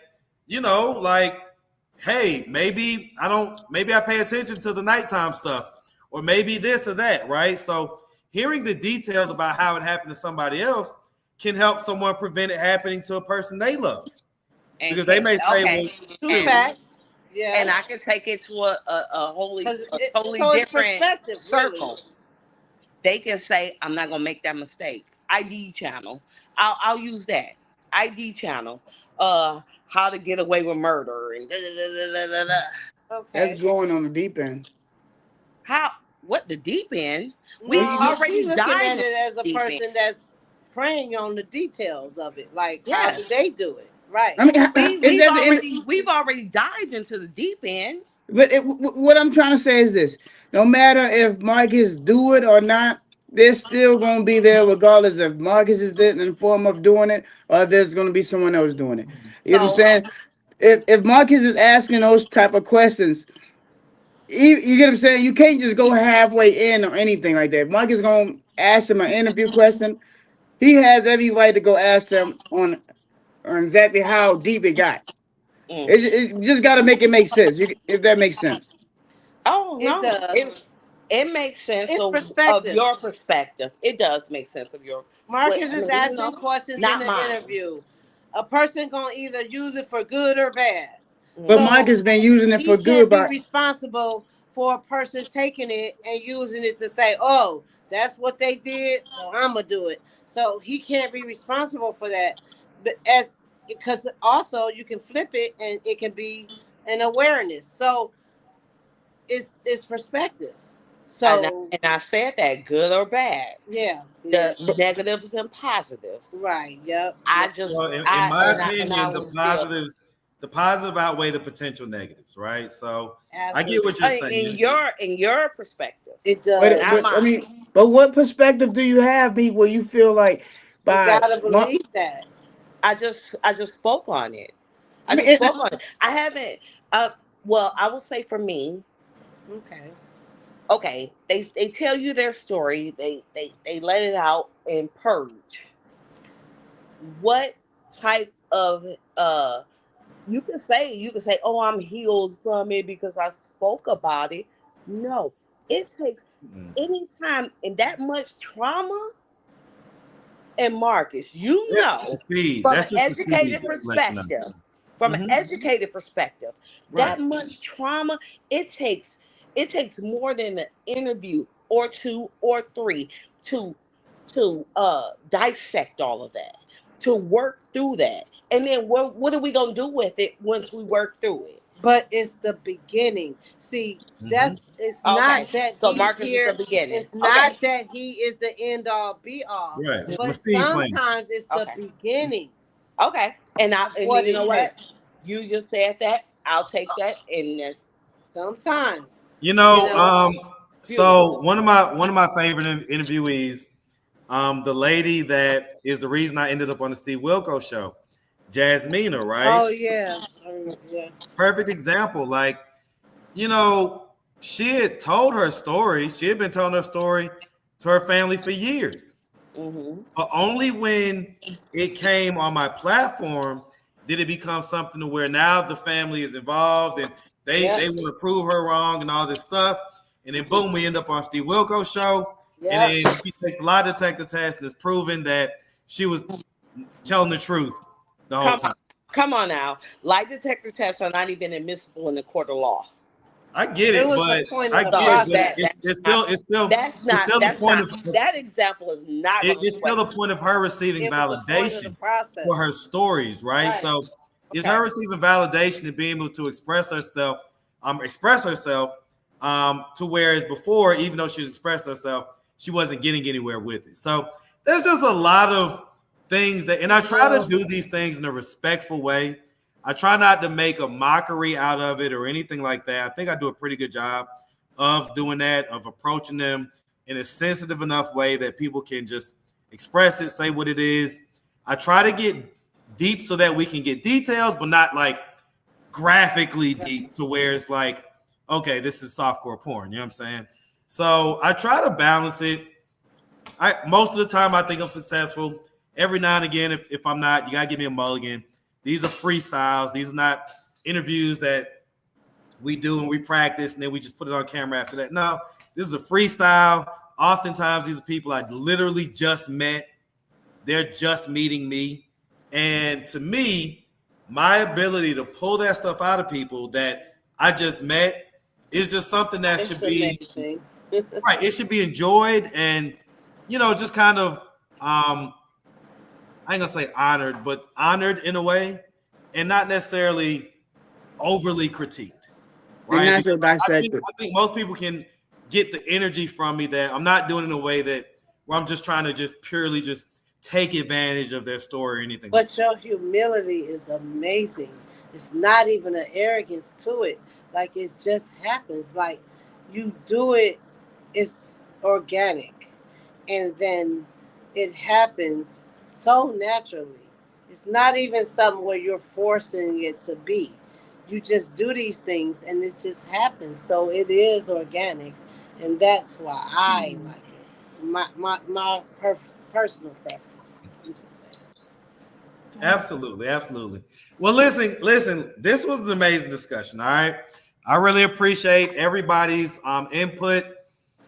hey, maybe I pay attention to the nighttime stuff, or maybe this or that, right? So hearing the details about how it happened to somebody else can help someone prevent it happening to a person they love. And Because they may say, okay, well, and, Facts. Yeah. and I can take it to a totally So it's different perspective, circle. really. They can say, I'm not gonna make that mistake. ID channel. I'll use that. ID channel. How to get away with murder and da, da, da, da, da, da. Okay. That's going on the deep end. How what the deep end? We No, already she's looking died at in it as a the deep person end. that's preying on the details of it. Like, how Yes. do they do it? Right. I mean, We've already dived into the deep end. But what I'm trying to say is this: no matter if Marcus do it or not, they're still going to be there, regardless if Marcus is there in the form of doing it or there's going to be someone else doing it. You know what I'm saying? If Marcus is asking those type of questions, you get what I'm saying? You can't just go halfway in or anything like that. If Marcus is going to ask him an interview question, he has every right to go ask them on exactly how deep it got. It just got to make it make sense. If that makes sense. Oh It no, does. it makes sense It's of perspective. your perspective. It does make sense of your. Marcus is asking questions in the interview. A person gonna either use it for good or bad. But Marcus been using it for He good. can't be responsible for a person taking it and using it to say, "Oh, that's what they did, so I'm gonna do it." So he can't be responsible for that. But because also you can flip it and it can be an awareness. So it's perspective. So and I said that, good or bad. Yeah. The negatives and positives. Right. Yep. Well, in my opinion, the positive outweigh the potential negatives, right? So I get what you're saying. In your perspective, it does. But what perspective do you have, B, where you feel like you gotta believe that? I just spoke on it. I just spoke on it. I haven't. Well, I will say for me. Okay. They tell you their story. They let it out and purge. What type of you can say, oh, I'm healed from it because I spoke about it. No, it takes any time and that much trauma. And Marcus, from an educated perspective, that much trauma, it takes more than an interview or two or three to dissect all of that, to work through that. And then what are we gonna do with it once we work through it? But it's the beginning. See, it's not that so he's Marcus here. Is the beginning. It's not that he is the end all be all. Right. But sometimes it's the beginning. Okay. And you know what? Takes. You just said that. I'll take that. And sometimes. So one of my favorite interviewees, the lady that is the reason I ended up on the Steve Wilkos show, Jasmina, right? Oh yeah. Perfect example. Like, she had told her story. She had been telling her story to her family for years. But only when it came on my platform did it become something to where now the family is involved and they want to prove her wrong and all this stuff. And then boom, we end up on Steve Wilkos show. And then she takes a lie detector test and it's proven that she was telling the truth the whole time. Come on now. Lie detector tests are not even admissible in the court of law. I get it, but it's still the point of that example is not. It's still the point of her receiving validation for her stories, right? So it's her receiving validation and being able to express herself, to whereas before, even though she expressed herself, she wasn't getting anywhere with it. So there's just a lot of things and I try to do these things in a respectful way. I try not to make a mockery out of it or anything like that. I think I do a pretty good job of doing that, of approaching them in a sensitive enough way that people can just express it, say what it is. I try to get deep so that we can get details, but not like graphically deep to where it's like, okay, this is softcore porn. You know what I'm saying? So I try to balance it. Most of the time I think I'm successful. Every now and again, if I'm not, you got to give me a mulligan. These are freestyles. These are not interviews that we do and we practice and then we just put it on camera after that. No, this is a freestyle. Oftentimes, these are people I literally just met. They're just meeting me. And to me, my ability to pull that stuff out of people that I just met is just something that should be right. It should be enjoyed and, just kind of I ain't gonna say honored, but honored in a way, and not necessarily overly critiqued. Right? I think most people can get the energy from me that I'm not doing it in a way that where I'm just trying to just purely just take advantage of their story or anything. But your humility is amazing. It's not even an arrogance to it. Like it just happens. Like you do it, it's organic, and then it happens so naturally. It's not even something where you're forcing it to be. You just do these things and it just happens. So it is organic, and that's why I like it. My personal preference. I'm just saying. Absolutely. Well, listen. This was an amazing discussion. All right, I really appreciate everybody's input,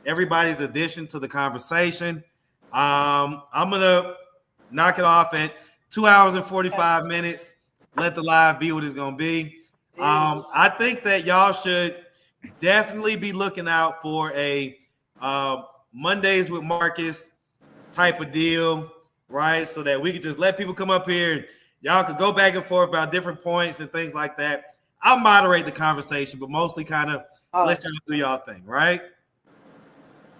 everybody's addition to the conversation. I'm gonna knock it off at 2 hours and 45 minutes. Let the live be what it's gonna be. I think that y'all should definitely be looking out for a Mondays with Marcus type of deal, right? So that we could just let people come up here and y'all could go back and forth about different points and things like that. I'll moderate the conversation, but mostly kind of let y'all do y'all thing, right?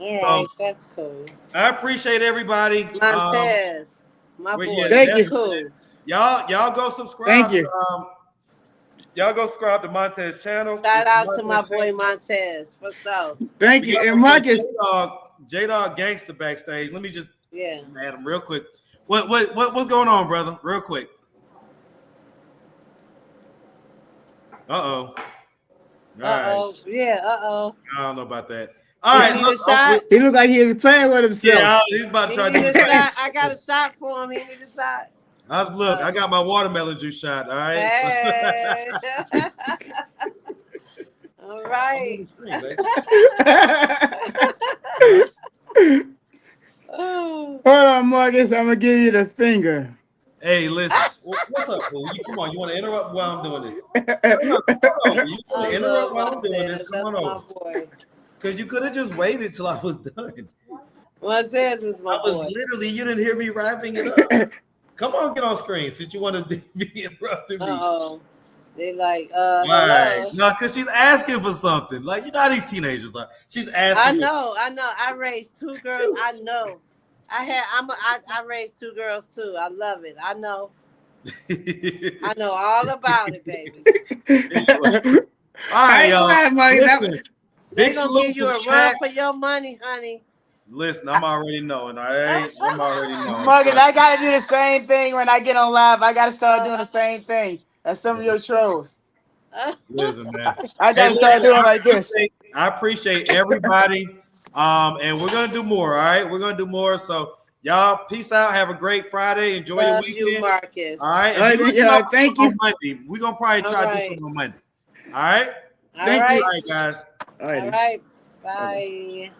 All right, that's cool. I appreciate everybody. Montez, my boy. Thank you. Cool. Y'all go subscribe. Thank you. Y'all go subscribe to Montez channel. Shout out to my boy Montez. For sure. Thank you. And Marcus. J-Dog Gangster backstage. Let me just add him real quick. What's going on, brother? Real quick. Uh-oh. Uh-oh. Yeah, uh-oh. I don't know about that. All right. He looked like he was playing with himself. Yeah, he's about to try to do a shot. I got a shot for him. He need a shot. I got my watermelon juice shot. All right. Hey. All right. Hold on, Marcus. I'm gonna give you the finger. Hey, listen. What's up, fool? Come on. You want to interrupt while I'm doing this? You want to interrupt while I'm doing this? Come on over. Because you could have just waited till I was done. Montez is my boy. Literally, you didn't hear me wrapping it up. Come on, get on screen since you want to be interrupting me. Uh-oh. They like, right. No, because she's asking for something. Like, you know how these teenagers are. She's asking. I know. I raised 2 girls. I know. I raised 2 girls too. I love it. I know. I know all about it, baby. All right, y'all. Listen, they gonna give you a run for your money, honey. Listen, I'm already knowing. All right, I'm already knowing. Marcus, I gotta do the same thing when I get on live. I gotta start doing the same thing as some of your trolls. Listen, man. I gotta start doing like this. I appreciate everybody. And we're gonna do more. All right, we're gonna do more. So y'all, peace out. Have a great Friday. Enjoy your weekend. You, Marcus. All right. Thank you. On Monday. We're gonna probably try to do something on Monday. All right. All right. All right, guys. All right. Bye.